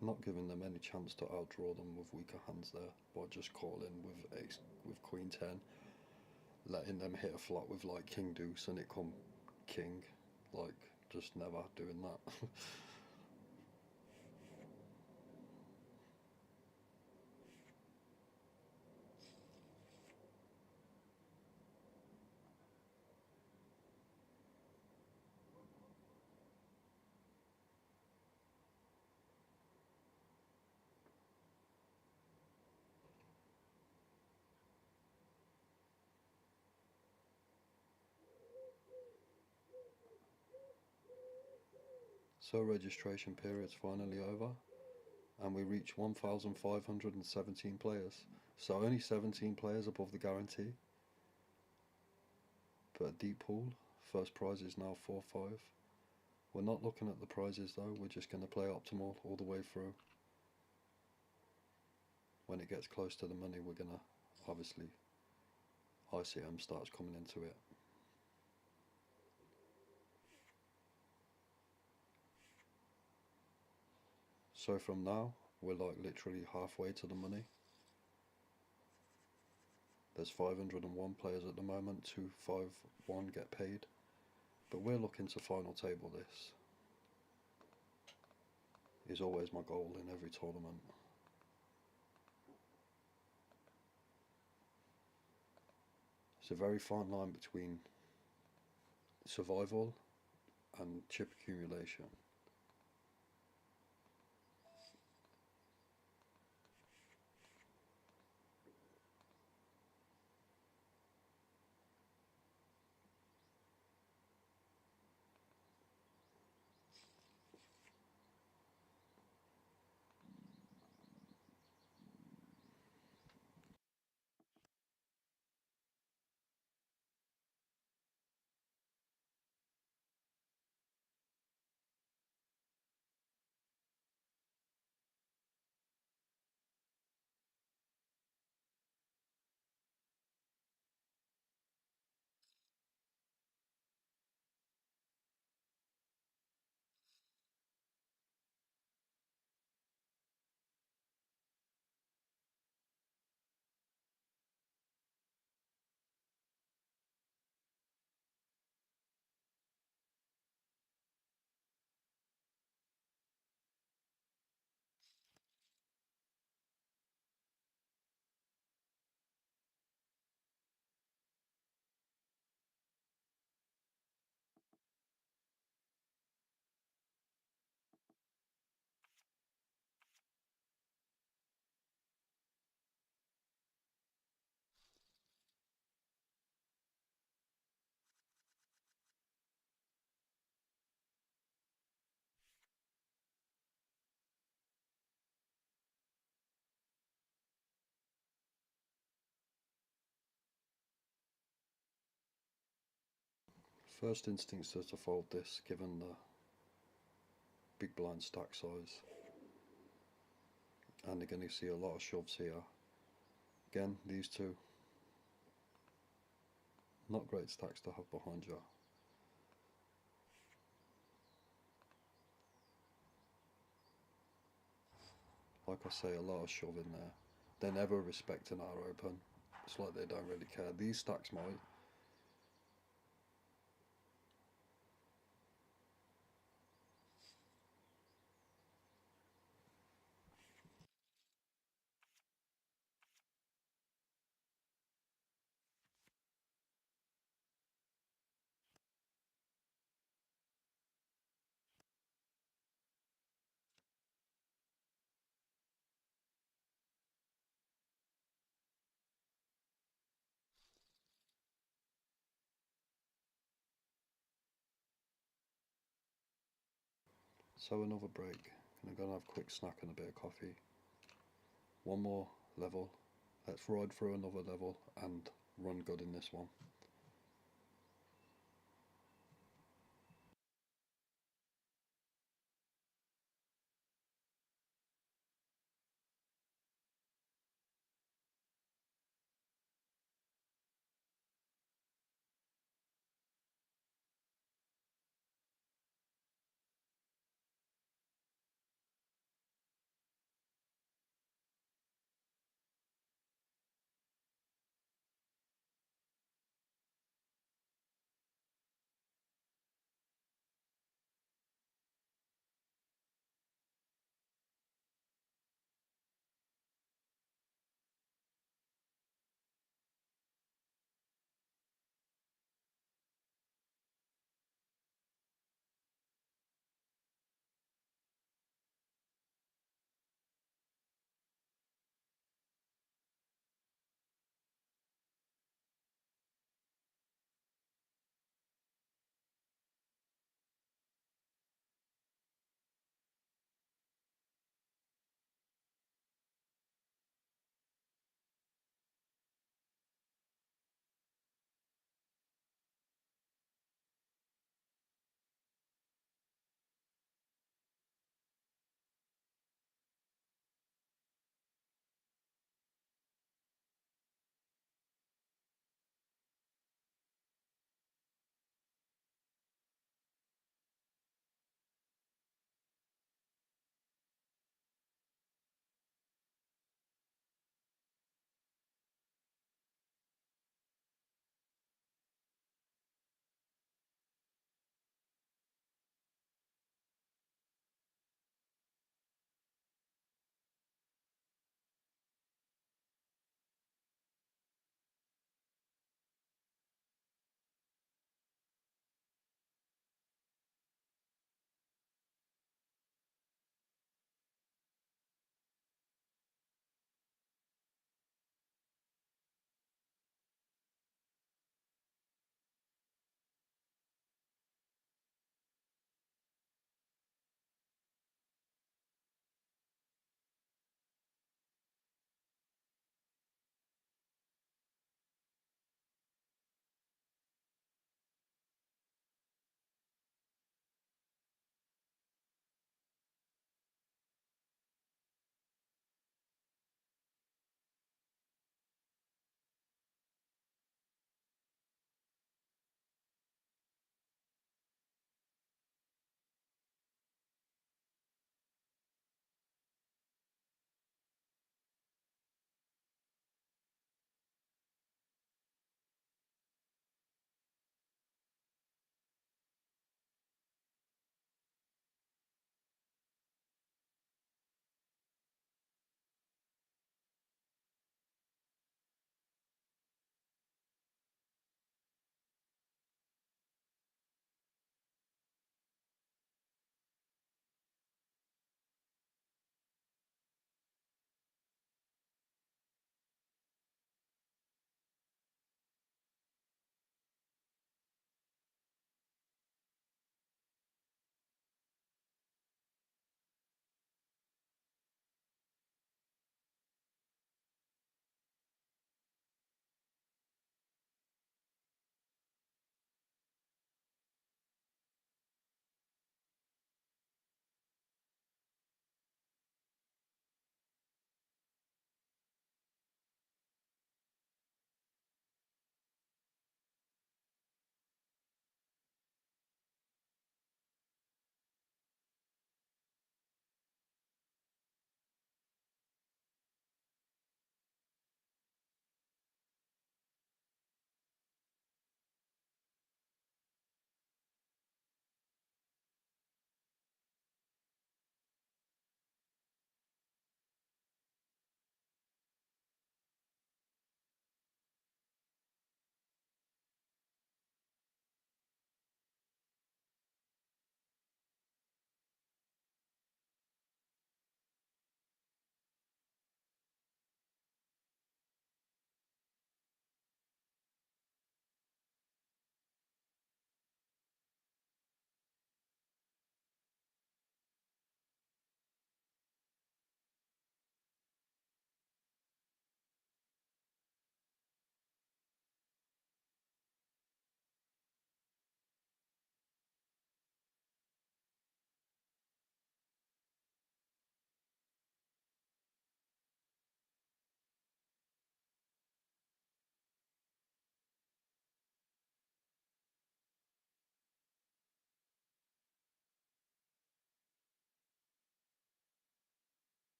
Not giving them any chance to outdraw them with weaker hands there, by just calling with ace, with queen 10, letting them hit a flop with like king deuce and it come king, like just never doing that. So registration period's finally over and we reach 1,517 players. So only 17 players above the guarantee. But a deep pool, first prize is now 4-5. We're not looking at the prizes though, we're just going to play optimal all the way through. When it gets close to the money, we're going to, obviously, ICM starts coming into it. So from now, we're like literally halfway to the money. There's 501 players at the moment, 251 get paid. But we're looking to final table this. Is always my goal in every tournament. It's a very fine line between survival and chip accumulation. First instinct is to fold this given the big blind stack size, and you're going to see a lot of shoves here. Again, these two, not great stacks to have behind you. Like I say, a lot of shove in there. They never respect an R open. It's like they don't really care. These stacks might. So another break, and I'm going to have a quick snack and a bit of coffee. One more level. Let's ride through another level and run good in this one.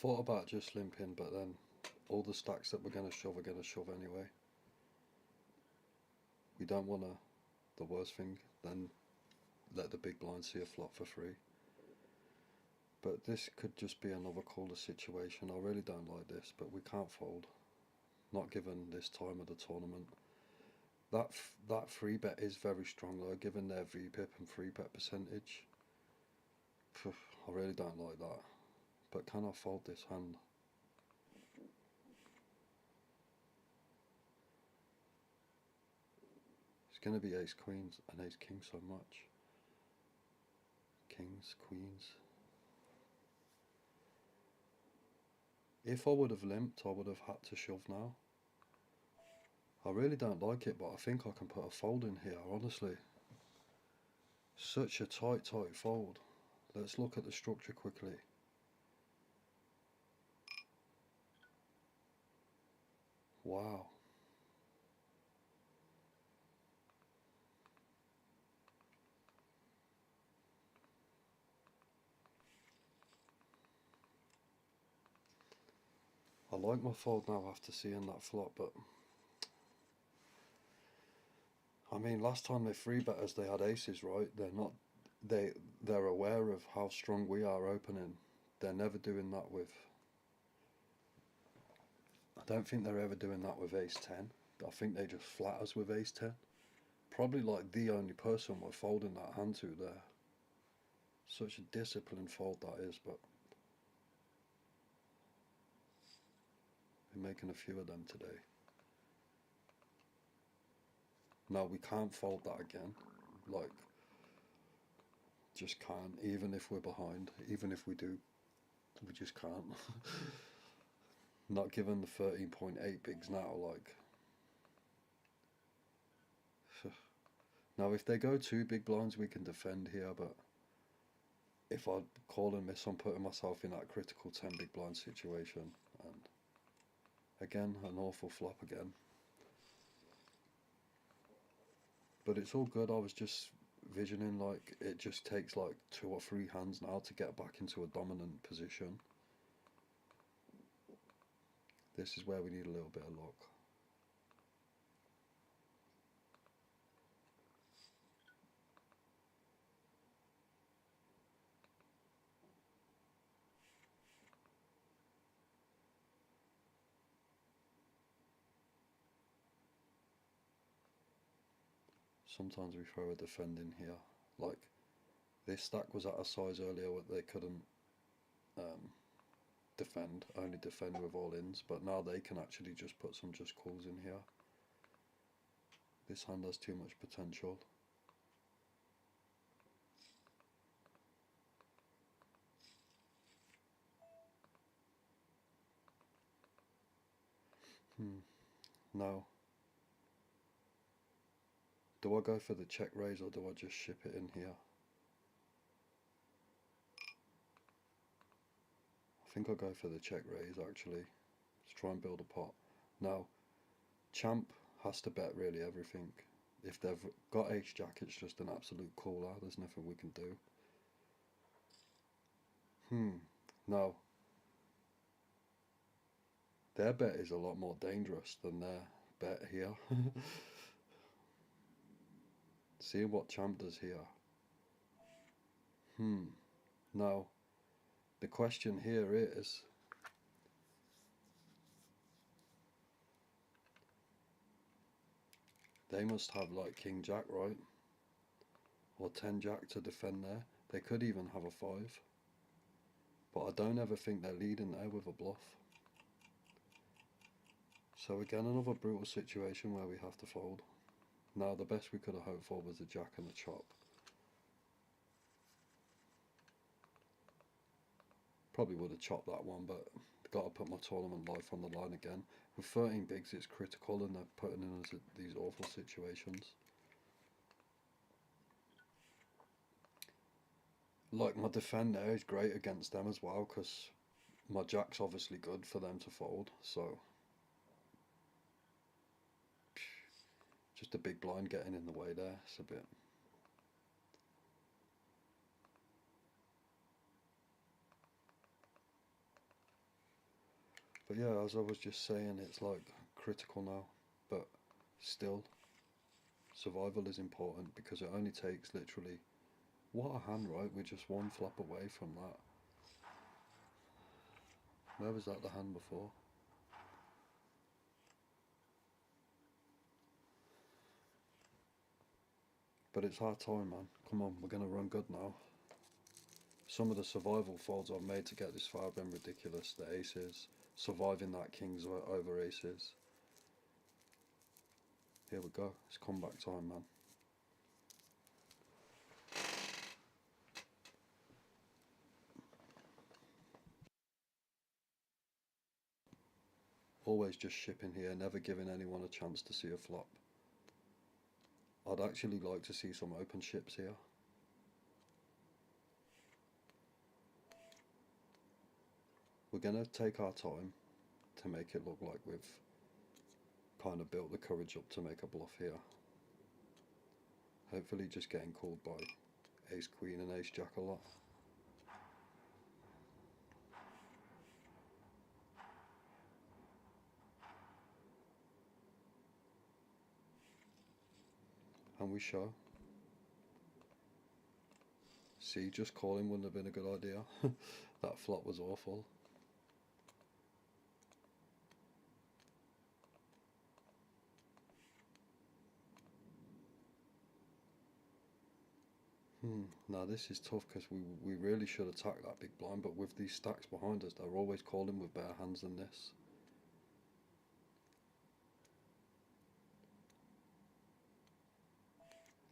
thought about just limping, but then all the stacks that we're going to shove are going to shove anyway. We don't want to, the worst thing, then let the big blind see a flop for free. But this could just be another caller situation. I really don't like this, but we can't fold. Not given this time of the tournament. That free bet is very strong though, given their VPIP and free bet percentage. I really don't like that. But can I fold this hand? It's going to be ace queens and ace king so much. Kings, queens. If I would have limped, I would have had to shove now. I really don't like it, but I think I can put a fold in here, honestly. Such a tight fold. Let's look at the structure quickly. Wow. I like my fold now after seeing that flop, but I mean, last time they free bet us, they had aces, right? They're aware of how strong we are opening. They're never doing that with. I don't think they're ever doing that with ace 10. I think they just flat us with ace 10. Probably like the only person we're folding that hand to there. Such a disciplined fold that is, but we're making a few of them today. No, we can't fold that again. Like, just can't. Even if we're behind, even if we do, we just can't. Not given the 13.8 bigs now, like. Now, if they go 2 big blinds, we can defend here, but if I call and miss, I'm putting myself in that critical 10 big blind situation. And again, an awful flop again. But it's all good. I was just visioning like it just takes like 2 or 3 hands now to get back into a dominant position. This is where we need a little bit of luck. Sometimes we throw a defend in here. Like, this stack was at a size earlier where they couldn't defend, only defend with all ins, but now they can actually just put some just calls in here. This hand has too much potential. Now, do I go for the check raise or do I just ship it in here? I think I'll go for the check raise actually. Let's try and build a pot. Now, champ has to bet really everything. If they've got ace-jack, it's just an absolute caller. There's nothing we can do. Now, their bet is a lot more dangerous than their bet here. See what champ does here. Now, the question here is, they must have like king jack, right? Or 10 jack to defend there. They could even have a 5. But I don't ever think they're leading there with a bluff. So again, another brutal situation where we have to fold. Now, the best we could have hoped for was a jack and a chop. Probably would have chopped that one, but got to put my tournament life on the line again. With 13 bigs, it's critical, and they're putting in us these awful situations. Like, my defend there is great against them as well, because my jack's obviously good for them to fold, so just a big blind getting in the way there. It's a bit. But yeah, as I was just saying, it's like critical now, but still, survival is important because it only takes literally, what a hand, right? We're just one flop away from that. Where was that the hand before? But it's our time, man. Come on, we're gonna run good now. Some of the survival folds I've made to get this far have been ridiculous. The aces, surviving that king's over aces. Here we go. It's comeback time, man. Always just shipping here, never giving anyone a chance to see a flop. I'd actually like to see some open ships here. We're going to take our time to make it look like we've kind of built the courage up to make a bluff here. Hopefully just getting called by ace queen and ace jack a lot. And we show. See, just calling wouldn't have been a good idea. That flop was awful. Now this is tough because we really should attack that big blind, but with these stacks behind us, they're always calling with better hands than this.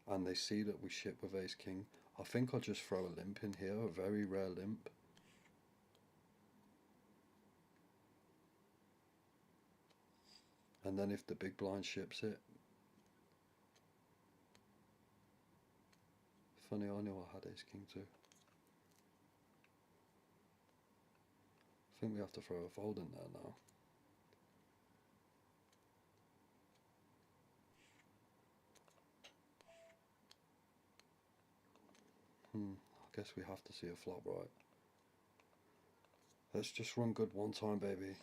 And they see that we ship with ace king. I think I'll just throw a limp in here, a very rare limp. And then if the big blind ships it. Funny, I knew I had ace king too. I think we have to throw a fold in there now. I guess we have to see a flop, right? Let's just run good one time, baby.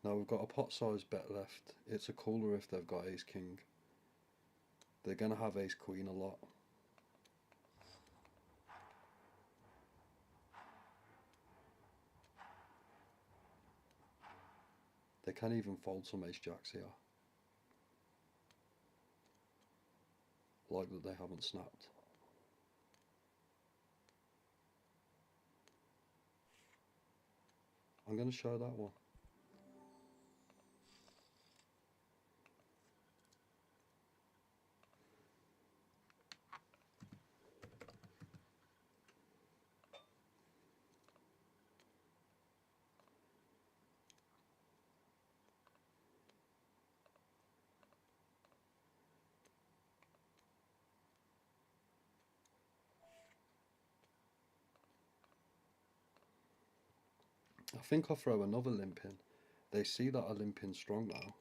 Now we've got a pot size bet left. It's a cooler if they've got ace king. They're going to have ace queen a lot. They can even fold some ace jacks here. Like that they haven't snapped. I'm going to show that one. I think I'll throw another limp in. They see that I limp in strong now.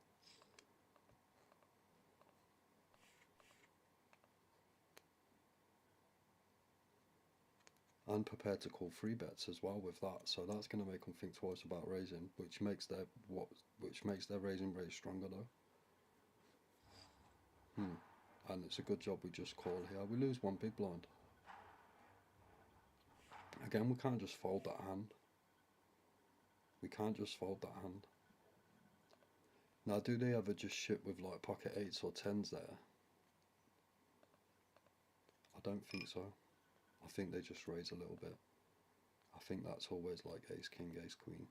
And prepared to call free bets as well with that, so that's going to make them think twice about raising, which makes their raising rate stronger though. And it's a good job we just call here. We lose one big blind. Again, we can't just fold that hand. We can't just fold that hand. Now, do they ever just ship with like pocket eights or tens there? I don't think so. I think they just raise a little bit. I think that's always like ace king, ace queen.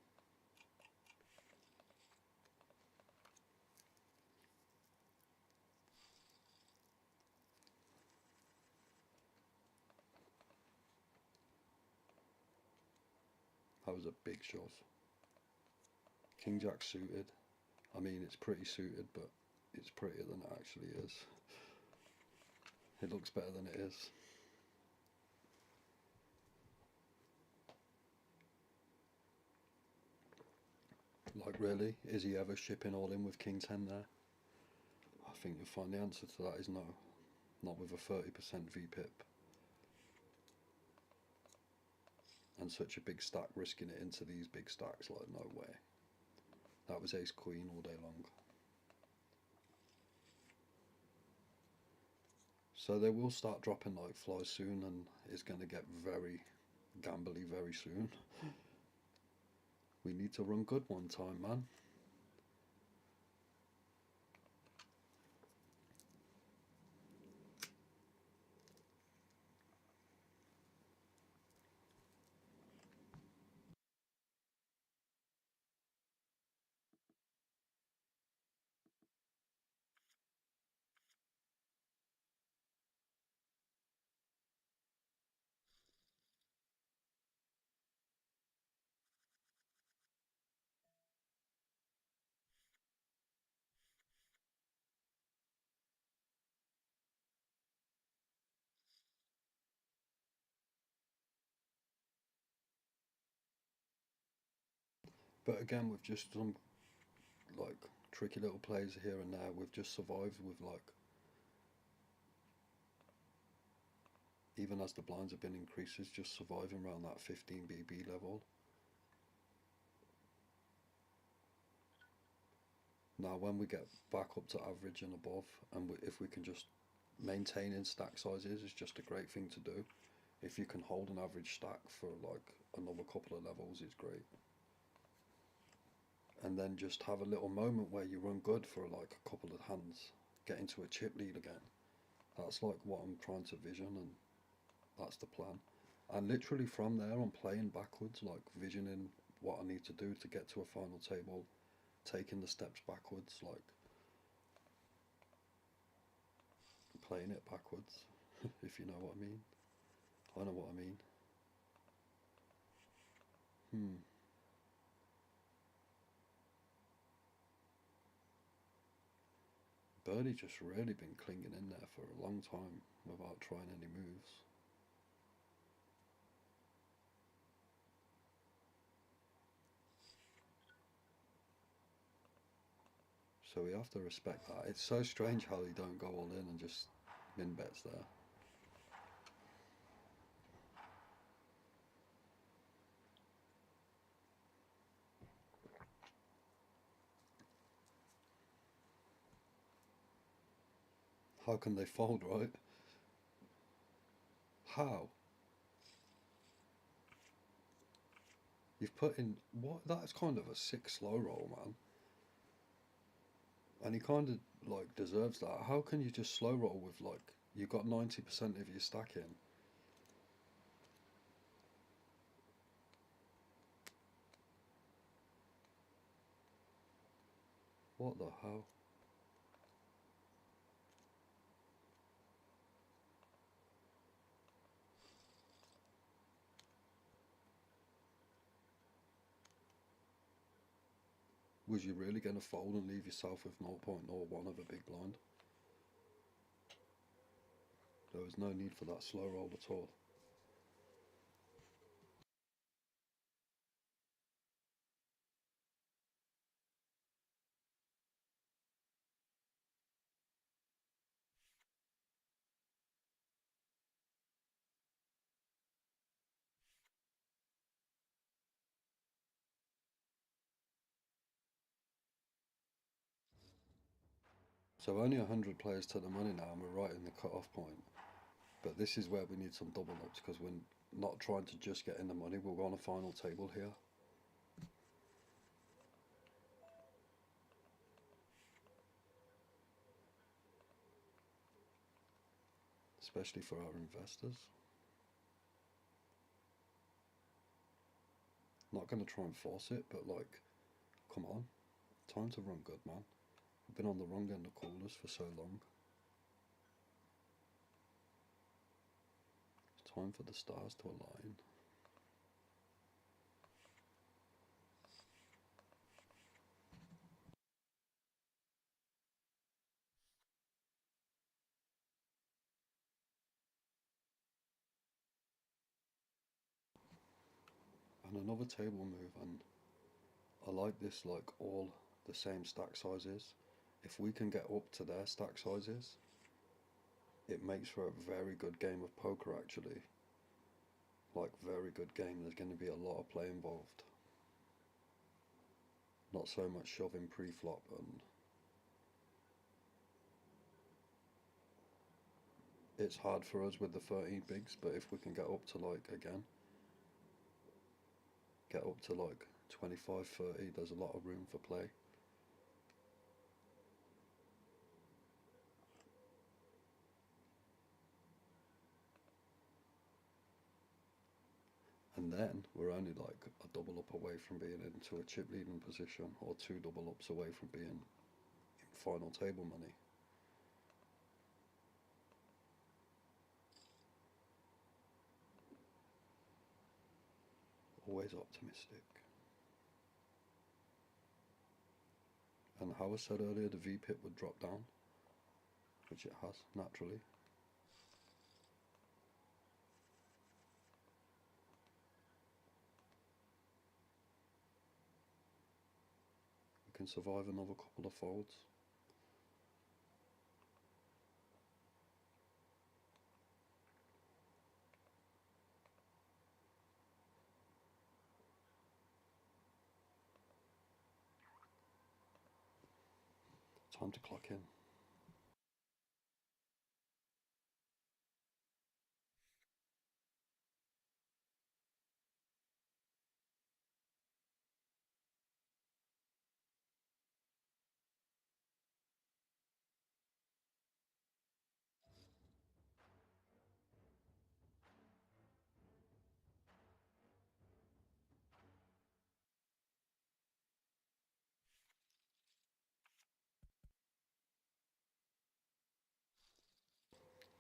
That was a big shove. King jack suited. I mean, it's pretty suited, but it's prettier than it actually is. It looks better than it is. Like, really? Is he ever shipping all in with king 10 there? I think you'll find the answer to that is no. Not with a 30% VPIP. and such a big stack, risking it into these big stacks, like no way. That was ace queen all day long. So they will start dropping like flies soon, and it's going to get very gambly very soon. We need to run good one time, man. But again, with just some like tricky little plays here and there, we've just survived with like, even as the blinds have been increases, just surviving around that 15 BB level. Now when we get back up to average and above, and if we can just maintain in stack sizes, it's just a great thing to do. If you can hold an average stack for like another couple of levels, it's great. And then just have a little moment where you run good for like a couple of hands, get into a chip lead again. That's like what I'm trying to vision, and that's the plan. And literally from there, I'm playing backwards, like visioning what I need to do to get to a final table, taking the steps backwards, like playing it backwards, if you know what I mean. I know what I mean. Birdie just really been clinging in there for a long time without trying any moves. So we have to respect that. It's so strange how he don't go all in and just min bets there. How can they fold, right? How? You've put in what? That's kind of a sick slow roll, man. And he kind of like deserves that. How can you just slow roll with like you got 90% of your stack in? What the hell? Was you really going to fold and leave yourself with 0.01 of a big blind? There was no need for that slow roll at all. So only 100 players to the money now, and we're right in the cut-off point. But this is where we need some double ups, because we're not trying to just get in the money. We're on a final table here. Especially for our investors. Not going to try and force it, but like, come on. Time to run good, man. We've been on the wrong end of coolers for so long. It's time for the stars to align. And another table move, and I like this, like all the same stack sizes. If we can get up to their stack sizes, it makes for a very good game of poker actually. like very good game, there's going to be a lot of play involved. Not so much shoving pre-flop and it's hard for us with the 13 bigs, but if we can get up to like, again, get up to like 25, 30, there's a lot of room for play. And then we're only like a double up away from being into a chip leading position, or two double ups away from being in final table money. Always optimistic. And how I said earlier, the V-pip would drop down, which it has naturally. We can survive another couple of folds. Time to clock in.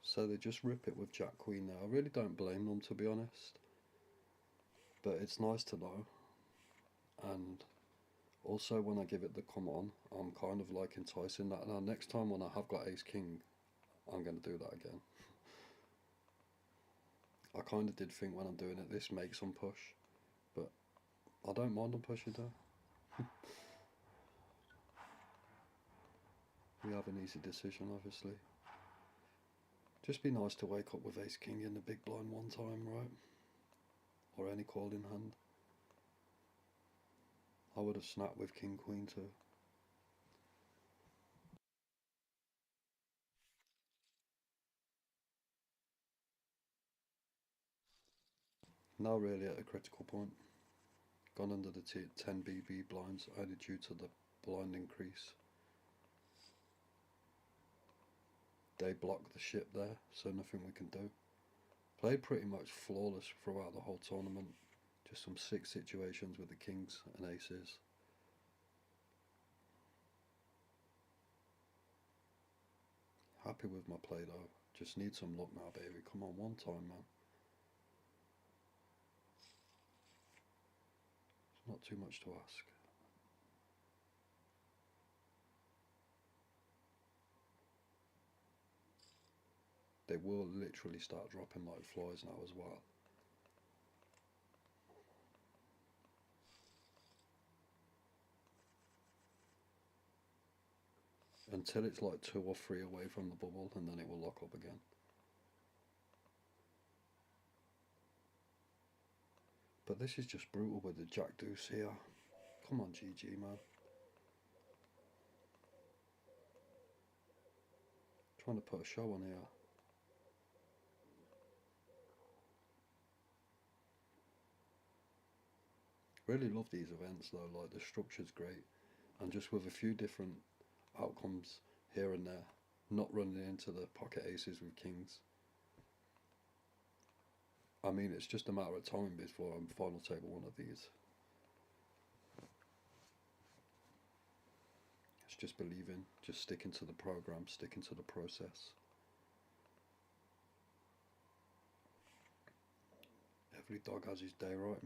So they just rip it with Jack Queen there. I really don't blame them, to be honest. But it's nice to know. And also when I give it the come on, I'm kind of like enticing that. Now next time when I have got Ace King, I'm going to do that again. I kind of did think when I'm doing it, this makes them push. But I don't mind them pushing there. We have an easy decision, obviously. Just be nice to wake up with Ace King in the big blind one time, right? Or any call in hand. I would have snapped with King Queen too. Now really at a critical point. Gone under the 10 BB blinds only due to the blind increase. They blocked the ship there, so nothing we can do. Played pretty much flawless throughout the whole tournament. Just some sick situations with the kings and aces. Happy with my play though. Just need some luck now, baby. Come on, one time, man. It's not too much to ask. They will literally start dropping like flies now as well. Until it's like 2 or 3 away from the bubble, and then it will lock up again. But this is just brutal with the Jack Deuce here. Come on, GG, man. Trying to put a show on here. Really love these events though, like the structure's great. And just with a few different outcomes here and there, not running into the pocket aces with kings. I mean, it's just a matter of time before I'm final table one of these. It's just believing, just sticking to the program, sticking to the process. Every dog has his day, right?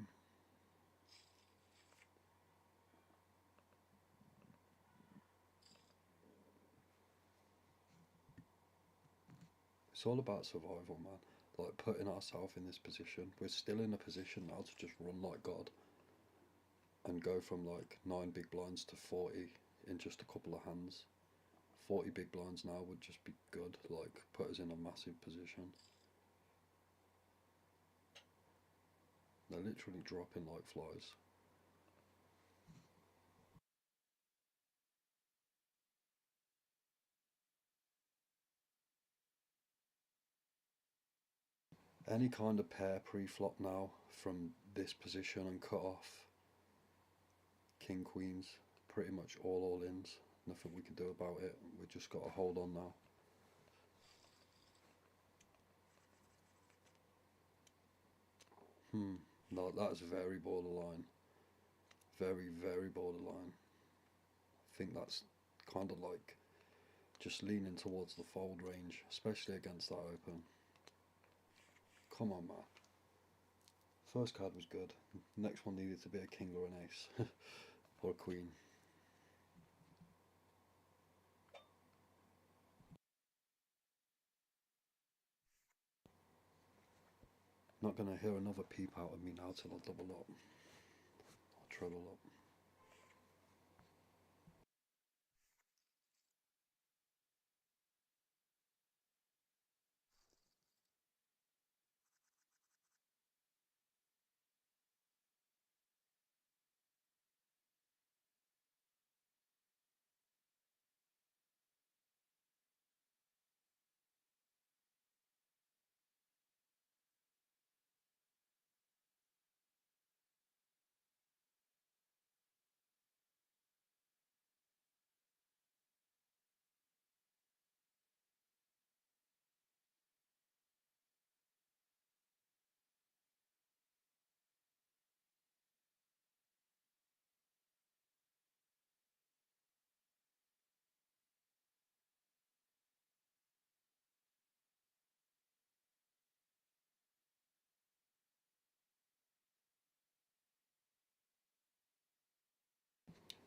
It's all about survival, man. Like putting ourselves in this position. We're still in a position now to just run like God and go from like 9 big blinds to 40 in just a couple of hands. 40 big blinds now would just be good, like put us in a massive position. They're literally dropping like flies. Any kind of pair pre-flop now from this position and cut off. King queens, pretty much all ins. Nothing we can do about it. We just got to hold on now. No, that's very borderline. Very, very borderline. I think that's kind of like just leaning towards the fold range, especially against that open. Come on, man. First card was good. Next one needed to be a king or an ace. Or a queen. Not gonna hear another peep out of me now till I double up. I'll treble up.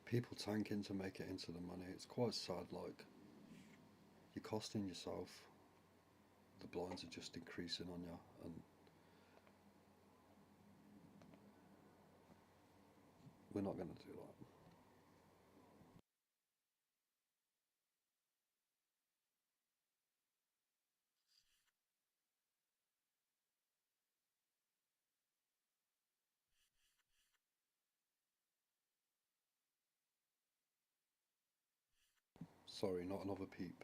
People tanking to make it into the money. It's quite sad, like, you're costing yourself. The blinds are just increasing on you, and we're not going to do that. Sorry, not another peep.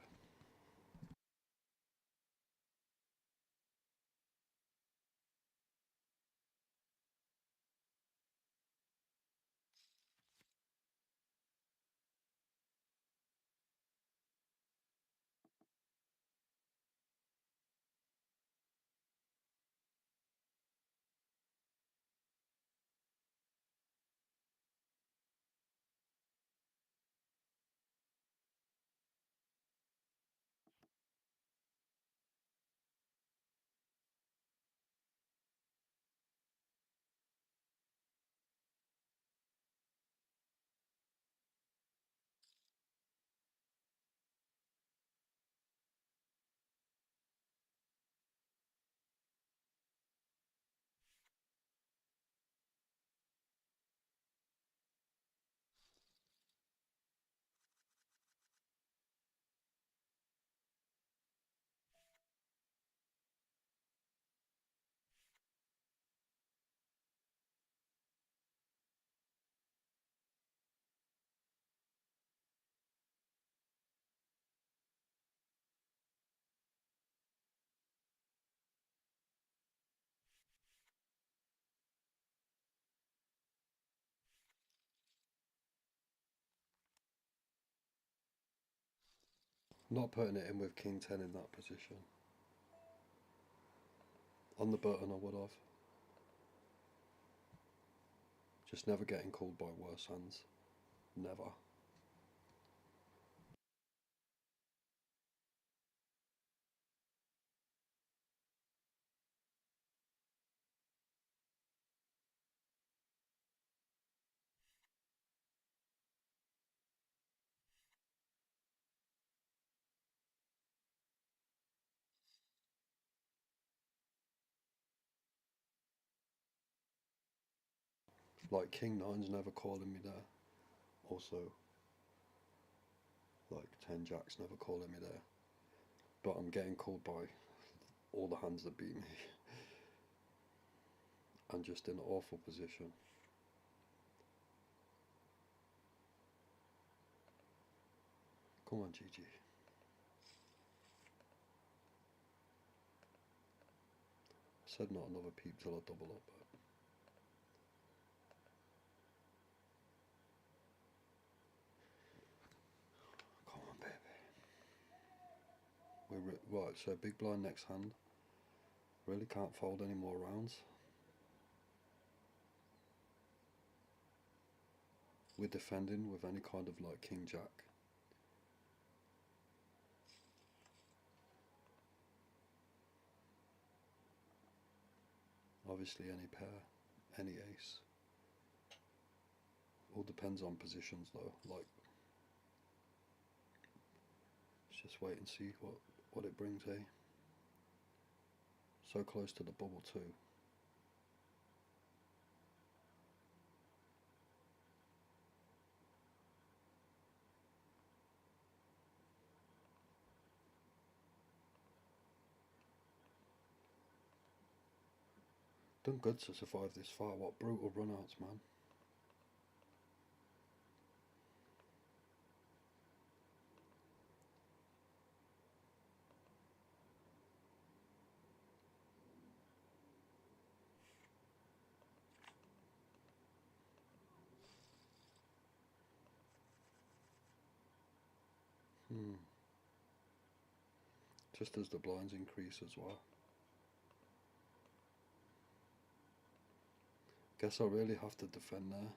Not putting it in with king 10 in that position. On the button, I would have. Just never getting called by worse hands. Never. Like king 9's never calling me there. Also, like 10 jacks never calling me there. But I'm getting called by all the hands that beat me. and just in awful position. Come on, GG. I said not another peep till I double up. Come on, baby. Right, so big blind next hand. Really can't fold any more rounds. We're defending with any kind of like king jack. Obviously any pair, any ace. All depends on positions though. Like, let's just wait and see what it brings, eh? So close to the bubble too. Done good to survive this far. What brutal runouts, man. Just as the blinds increase as well. Guess I really have to defend there.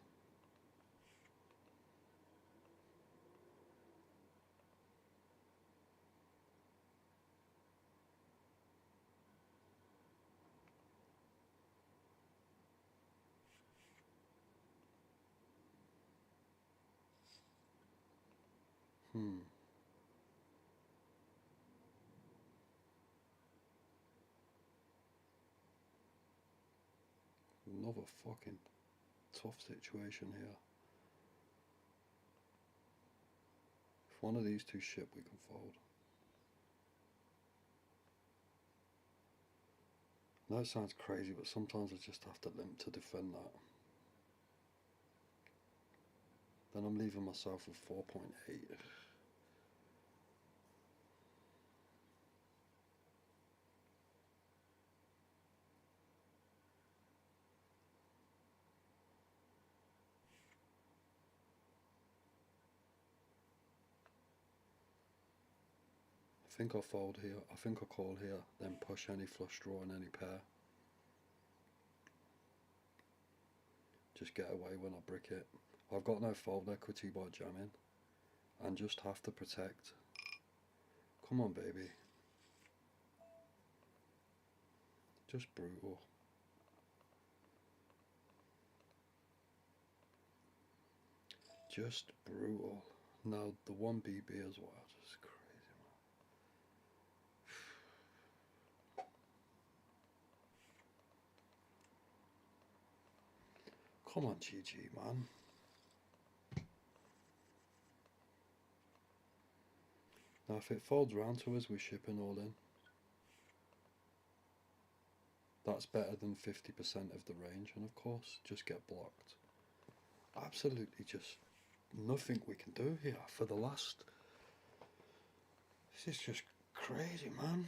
Another fucking tough situation here. If one of these two ship, we can fold. That sounds crazy, but sometimes I just have to limp to defend that. Then I'm leaving myself with 4.8. I think I'll fold here. I think I'll call here, then push any flush draw in any pair. Just get away when I brick it. I've got no fold equity by jamming, and just have to protect. Come on, baby. Just brutal. Just brutal. Now the 1BB as well, just crazy, man. Come on, GG, man. Now if it folds round to us, we're shipping all in. That's better than 50% of the range, and of course, just get blocked. Absolutely just nothing we can do here for the last. This is just crazy, man.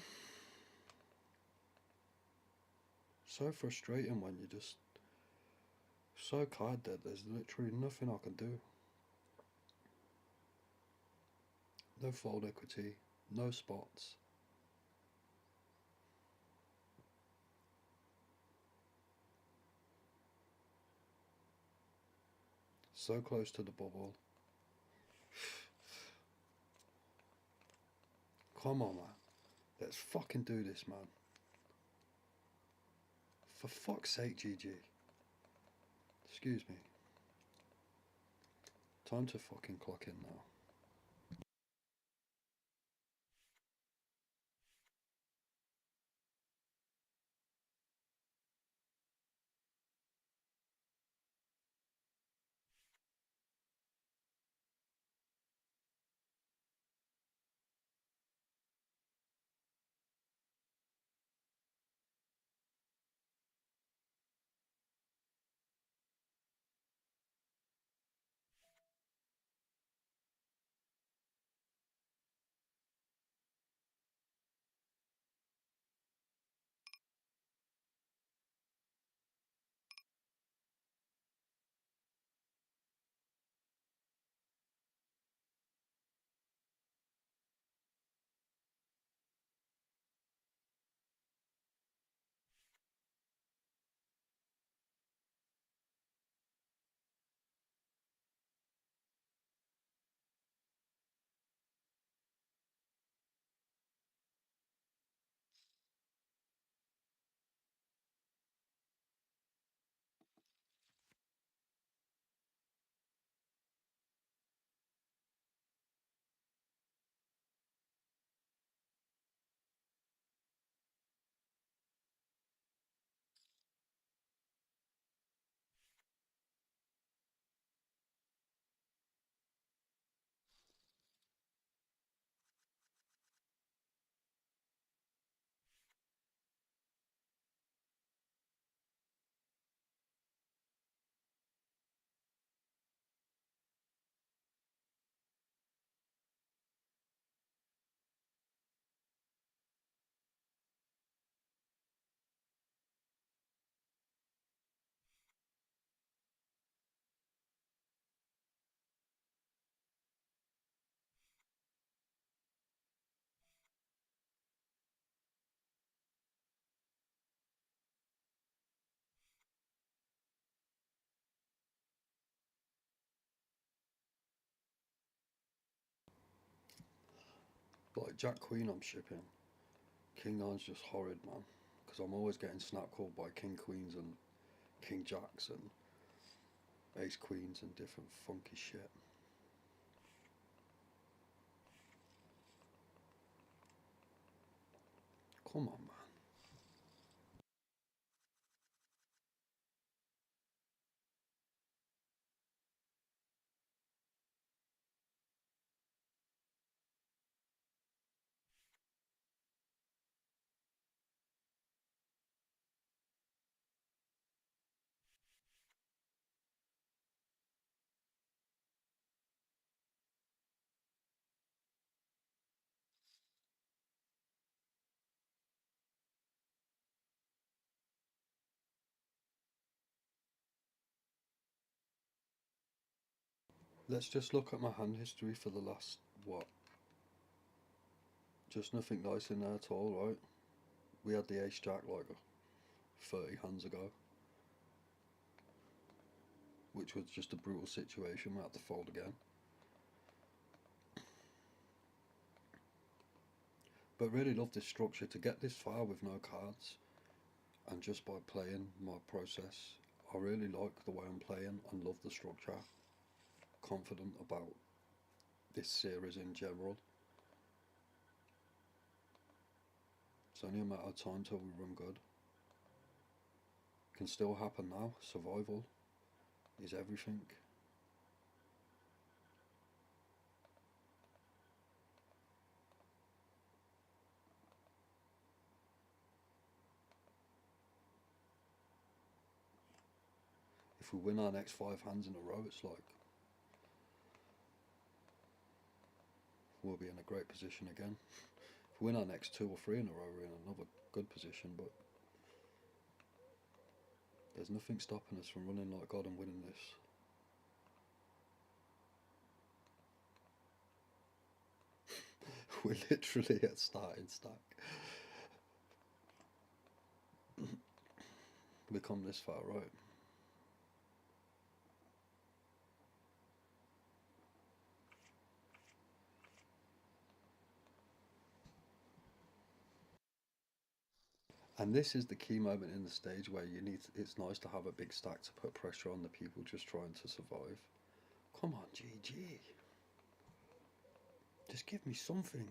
So frustrating when you're just so card dead. There's literally nothing I can do. No fold equity, no spots. So close to the bubble. Come on, man. Let's fucking do this, man. For fuck's sake, GG. Excuse me. Time to fucking clock in now. Like Jack Queen I'm shipping. King Nine's just horrid, man. Because I'm always getting snap called by King Queens and King Jacks and Ace Queens and different funky shit. Come on, man. Let's just look at my hand history for the last, what? Just nothing nice in there at all, right? We had the Ace Jack like 30 hands ago, which was just a brutal situation. We had to fold again. But really love this structure. To get this far with no cards and just by playing my process, I really like the way I'm playing and love the structure. Confident about this series in general. It's only a matter of time till we run good. Can still happen now. Survival is everything. If we win our next 5 hands in a row, it's like we'll be in a great position again. If we win our next 2 or 3 in a row, we're in another good position, but there's nothing stopping us from running like God and winning this. We're literally at starting stack. We come this far, right? And this is the key moment in the stage where it's nice to have a big stack to put pressure on the people just trying to survive. Come on, GG. Just give me something.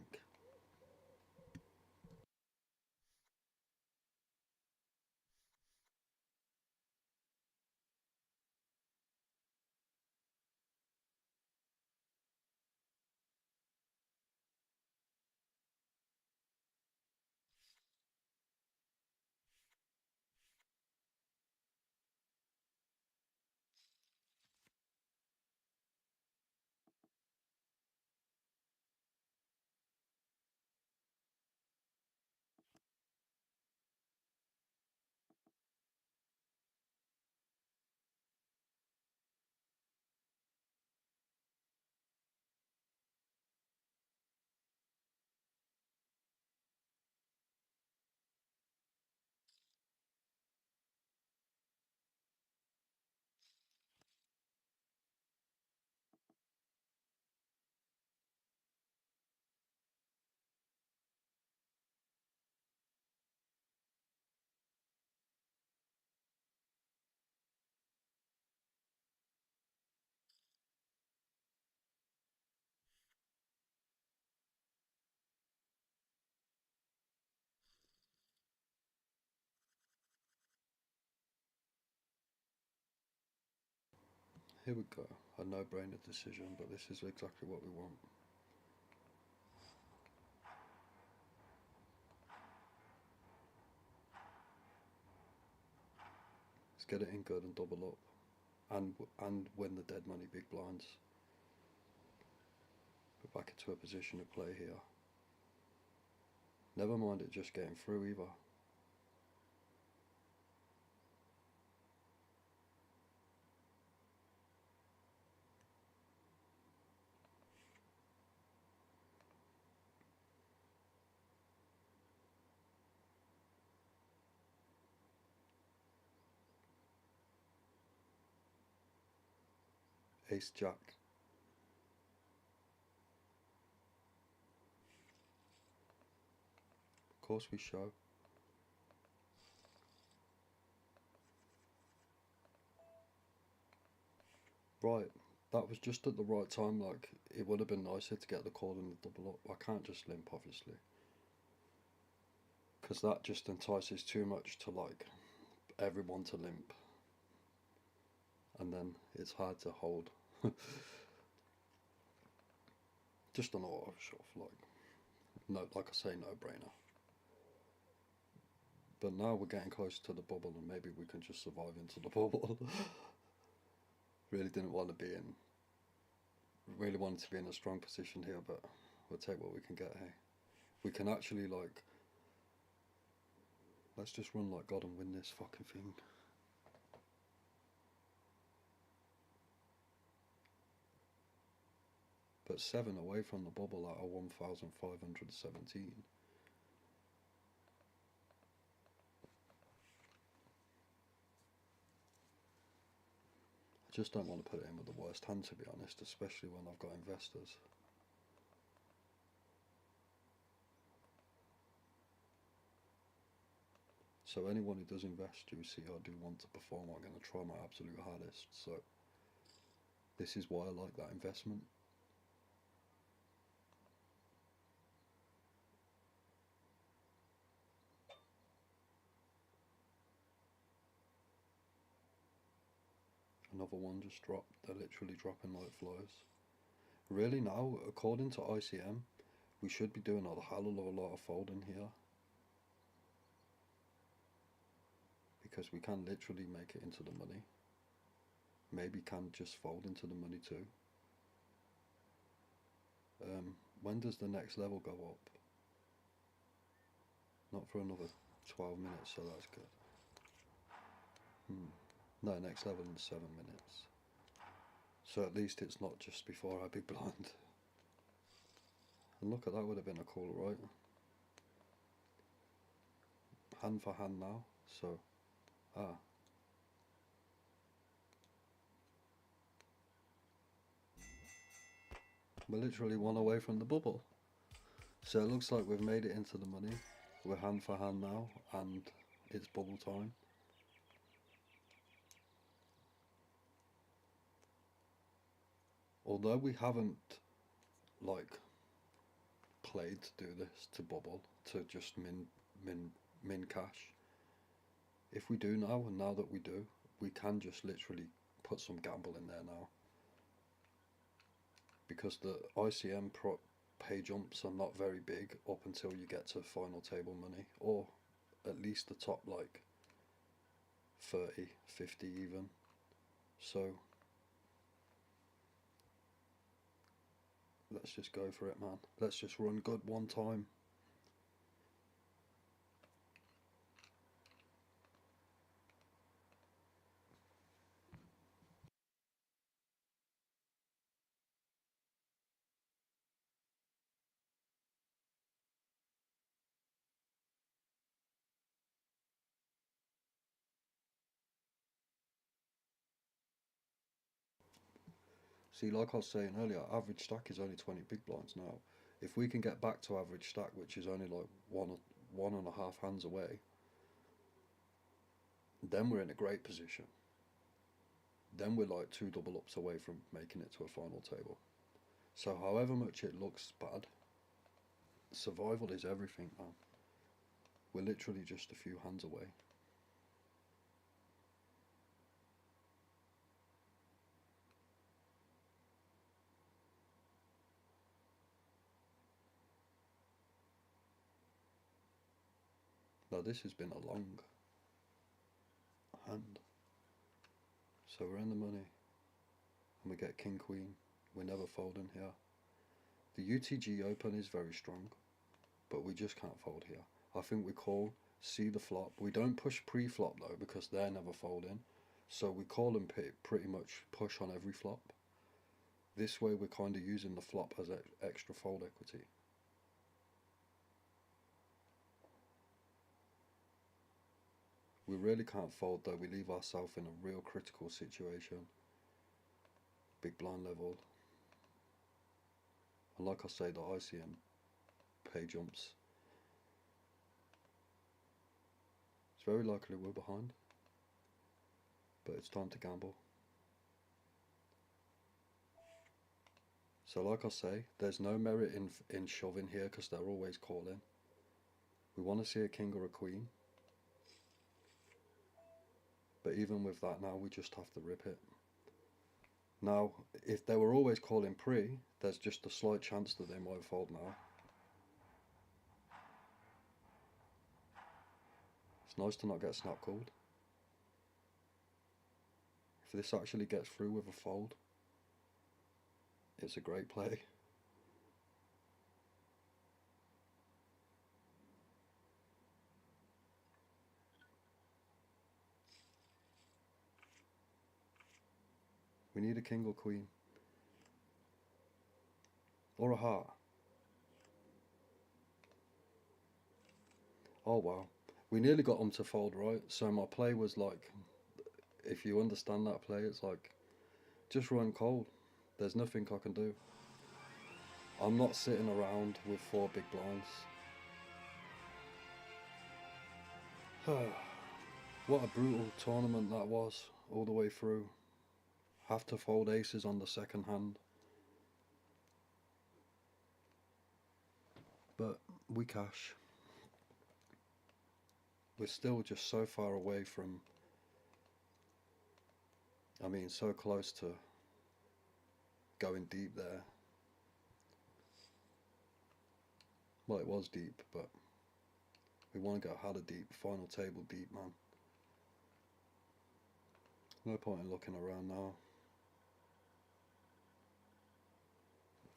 Here we go. A no-brainer decision, but this is exactly what we want. Let's get it in good and double up. And win the dead money big blinds. We're back into a position of play here. Never mind it just getting through either. Ace Jack. course we show. Right, that was just at the right time. Like, it would have been nicer to get the call in the double up. I can't just limp, obviously, because that just entices too much to like everyone to limp, and then it's hard to hold. Just an auto shove, like, no, like I say, no brainer. But now we're getting close to the bubble, and maybe we can just survive into the bubble. Really didn't want to be in. Really wanted to be in a strong position here, but we'll take what we can get. Hey, we can actually like. Let's just run like God and win this fucking thing. But 7 away from the bubble at a 1,517. I just don't want to put it in with the worst hand, to be honest, especially when I've got investors. So anyone who does invest, you see, I do want to perform. I'm going to try my absolute hardest. So this is why I like that investment. Another one just dropped. They're literally dropping like flies. Really now, according to ICM, we should be doing a hell of a lot of folding here. Because we can literally make it into the money. Maybe can just fold into the money too. When does the next level go up? Not for another 12 minutes, so that's good. No, next level in 7 minutes. So at least it's not just before our big blind. And look at that, would have been a call, right? Hand for hand now, so we're literally one away from the bubble. So it looks like we've made it into the money. We're hand for hand now, and it's bubble time. Although we haven't like played to do this, to bubble, to just min cash. If we do now, and now that we do, we can just literally put some gamble in there now. Because the ICM pay jumps are not very big up until you get to final table money, or at least the top like 30, 50 even. So let's just go for it, man. Let's just run good one time. See, like I was saying earlier, average stack is only 20 big blinds now. If we can get back to average stack, which is only like one and a half hands away, then we're in a great position. Then we're like 2 double ups away from making it to a final table. So however much it looks bad, survival is everything, man. We're literally just a few hands away. Now this has been a long hand. So we're in the money, and we get king queen. We're never folding here. The UTG open is very strong, but we just can't fold here. I think we call, see the flop. We don't push pre-flop though, because they're never folding. So we call and pretty much push on every flop. This way we're kind of using the flop as extra fold equity. We really can't fold though, we leave ourselves in a real critical situation. Big blind level. And like I say, the ICM pay jumps very likely we're behind, but it's time to gamble. So like I say, there's no merit in shoving here because they're always calling. We want to see a king or a queen. But even with that now, we just have to rip it. Now, if they were always calling pre, there's just a slight chance that they might fold now. It's nice to not get snap called. If this actually gets through with a fold, it's a great play. We need a king or queen. Or a heart. Oh wow. We nearly got them to fold, right? So my play was like, if you understand that play, it's like, just run cold. There's nothing I can do. I'm not sitting around with 4 big blinds. What a brutal tournament that was, all the way through. Have to fold aces on the second hand. But we cash. We're still just so far away from, I mean, so close to going deep there. Well, it was deep, but we want to go hella deep, final table deep, man. No point in looking around now.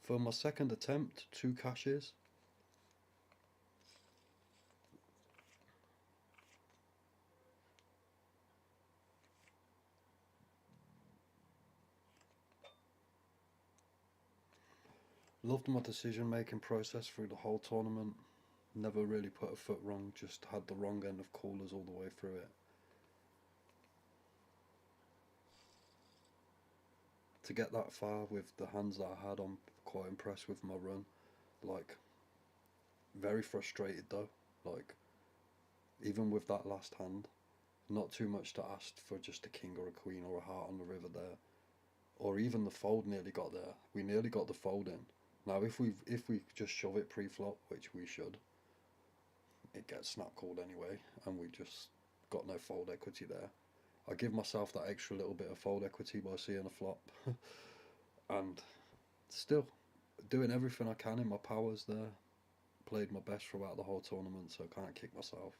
For my second attempt, 2 cashes. Loved my decision making process through the whole tournament. Never really put a foot wrong, just had the wrong end of callers all the way through it. To get that far with the hands that I had, I'm quite impressed with my run. Like, very frustrated though. Like, even with that last hand, not too much to ask for just a king or a queen or a heart on the river there. Or even the fold nearly got there. We nearly got the fold in. Now if we just shove it pre-flop, which we should, it gets snap called anyway, and we just got no fold equity there. I give myself that extra little bit of fold equity by seeing a flop. And still, doing everything I can in my powers there. Played my best throughout the whole tournament, so I can't kick myself.